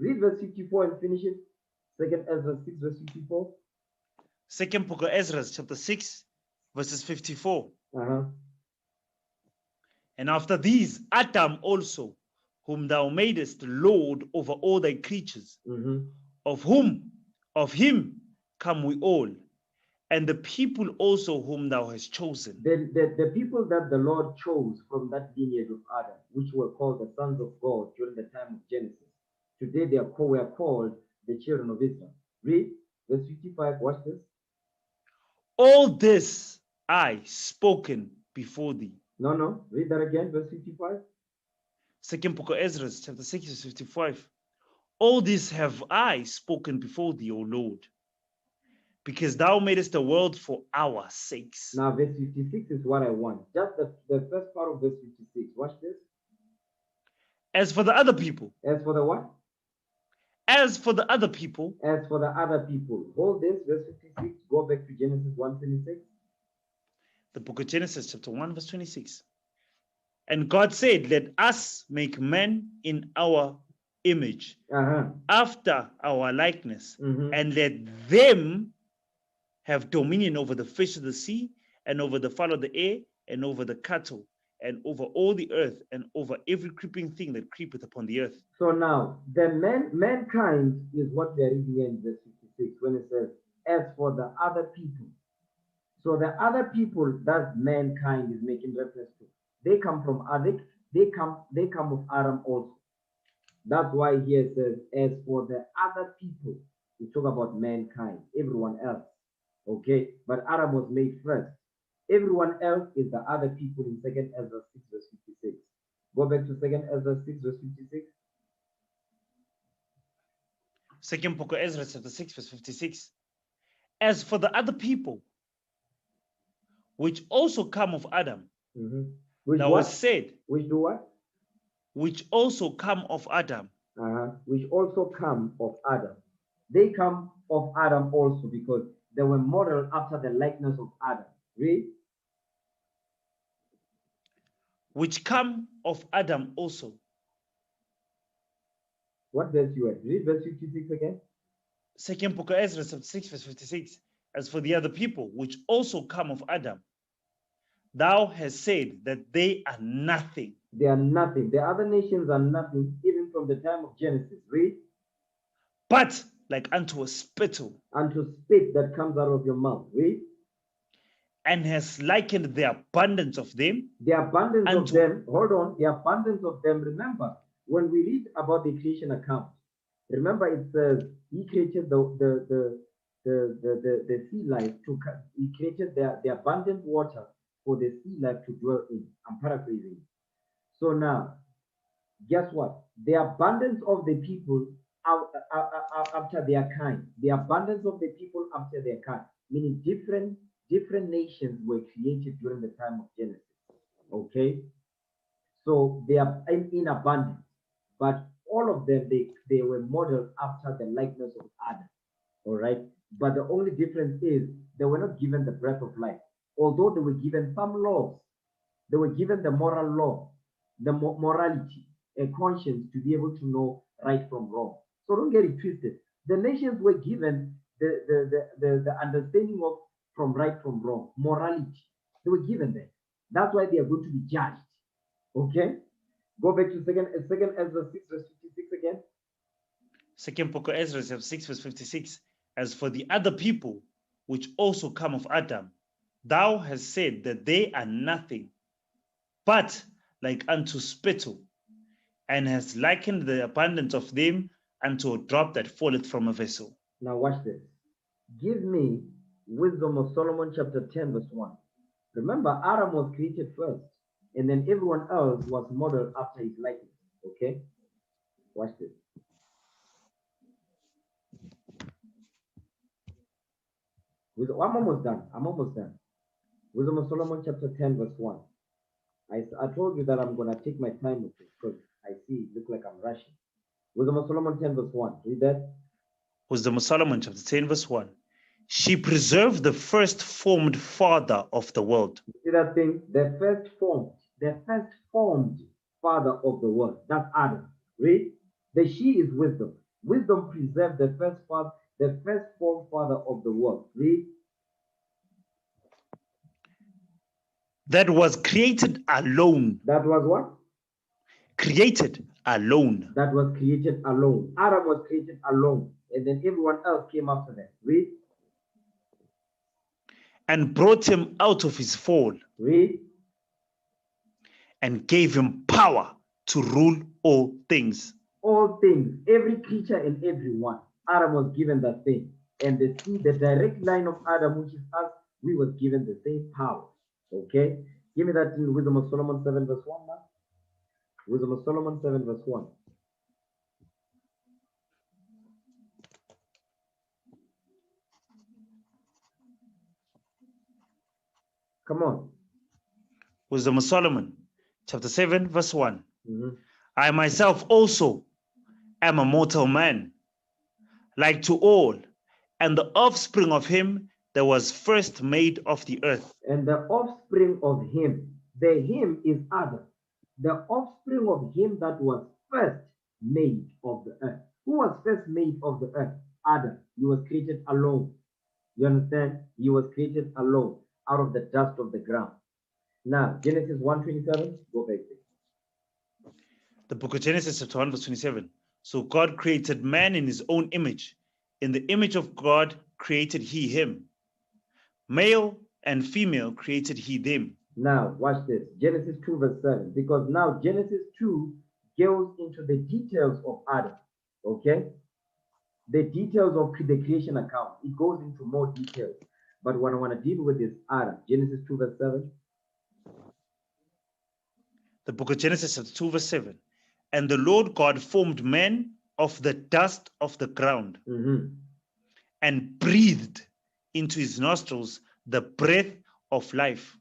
Read verse 54 and finish it. Second Ezra 6 verse 54. Second book of Ezra chapter 6 verses 54. And after these Adam also, whom thou madest Lord over all thy creatures, of him come we all, and the people also whom thou hast chosen. The people that the Lord chose from that lineage of Adam, which were called the sons of God during the time of Genesis. Today they are called the children of Israel. Read verse 55. Watch this. All this I spoken before thee. No. Read that again. Verse 55. Second book of Ezra, chapter 6, verse 55. All this have I spoken before thee, O Lord, because thou madest the world for our sakes. Now, verse 56 is what I want. Just the first part of verse 56. Watch this. As for the other people, As for the what? as for the other people, As for the other people. Hold this, verse 56. Go back to Genesis 1:26. the book of Genesis, chapter 1, verse 26. And God said, let us make man in our image, after our likeness, and let them have dominion over the fish of the sea, and over the fowl of the air, and over the cattle, and over all the earth, and over every creeping thing that creepeth upon the earth. So now, the mankind is what we are reading in verse 56 when it says, as for the other people. So the other people that mankind is making reference to, they come from Adam, they come of Adam also. That's why here it says, as for the other people, we talk about mankind, everyone else. Okay, but Adam was made first. Everyone else is the other people in 2nd Ezra 6, verse 56. Go back to 2nd Ezra 6, verse 56. Second book of Ezra, chapter 6, verse 56. As for the other people, which also come of Adam, Which thou what? hast said, Which do what? which also come of Adam. Which also come of Adam. They come of Adam also because they were modeled after the likeness of Adam. Read. Which come of Adam also. What verse you at? Read verse 56 again. Second book of Ezra, chapter 6, verse 56. As for the other people, which also come of Adam, thou hast said that they are nothing. They are nothing. The other nations are nothing, even from the time of Genesis. Read. But like unto a spittle. Unto spit that comes out of your mouth. Read. And has likened the abundance of them. The abundance of them, hold on, the abundance of them. Remember, when we read about the creation account, remember it says he created the sea life to, he created the abundant water for the sea life to dwell in. I'm paraphrasing. So now, guess what? The abundance of the people after their kind. The abundance of the people after their kind. Meaning different nations were created during the time of Genesis. Okay? So they are in abundance. But all of them, they were modeled after the likeness of Adam. All right? But the only difference is they were not given the breath of life. Although they were given some laws, they were given the moral law, the morality, a conscience to be able to know right from wrong. So don't get it twisted. The nations were given the understanding of from right from wrong, morality. They were given that. That's why they are going to be judged. Okay? Go back to second Ezra 6, verse 56 again. Second book of Ezra 6, verse 56. As for the other people, which also come of Adam, thou hast said that they are nothing, but like unto spittle, and has likened the abundance of them unto a drop that falleth from a vessel. Now watch this. Give me Wisdom of Solomon chapter 10, verse 1. Remember, Adam was created first, and then everyone else was modeled after his likeness. Okay? Watch this. I'm almost done. Wisdom of Solomon chapter 10, verse 1. I told you that I'm going to take my time with it because I see it look like I'm rushing. Wisdom of Solomon 10, verse 1. Read that. Wisdom of Solomon chapter 10, verse 1. She preserved the first formed father of the world. See that thing? The first formed father of the world. That's Adam. Read. The she is wisdom. Wisdom preserved the first formed father of the world. Read. That was created alone. That was what? Created alone. That was created alone. Adam was created alone. And then everyone else came after that. Read. And brought him out of his fall. Read. And gave him power to rule all things. All things, every creature and everyone. Adam was given that thing. And the direct line of Adam, which is us, we was given the same power. Okay? Give me that in Wisdom of Solomon 7, verse 1 now. Wisdom of Solomon 7 verse 1. Come on. Wisdom of Solomon, chapter 7, verse 1. Mhm. I myself also am a mortal man, like to all, and the offspring of him that was first made of the earth. And the offspring of him, the him is Adam. The offspring of him that was first made of the earth. Who was first made of the earth? Adam. He was created alone. You understand? He was created alone out of the dust of the ground. Now, Genesis 1:27, go back there. The book of Genesis, chapter 1, verse 27. So God created man in his own image. In the image of God created he him. Male and female created he them. Now, watch this. Genesis 2, verse 7. Because now Genesis 2 goes into the details of Adam. Okay? The details of the creation account. It goes into more details. But what I want to deal with is Adam. Genesis 2, verse 7. The book of Genesis, chapter 2, verse 7. And the Lord God formed man of the dust of the ground Mhm. and breathed into his nostrils the breath of life.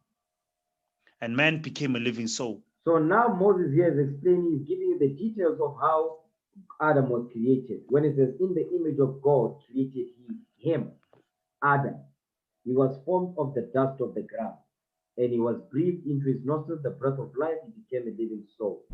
And man became a living soul. So now Moses here is explaining, he's giving you the details of how Adam was created. When it says, in the image of God created he him, Adam. He was formed of the dust of the ground, and he was breathed into his nostrils the breath of life, he became a living soul.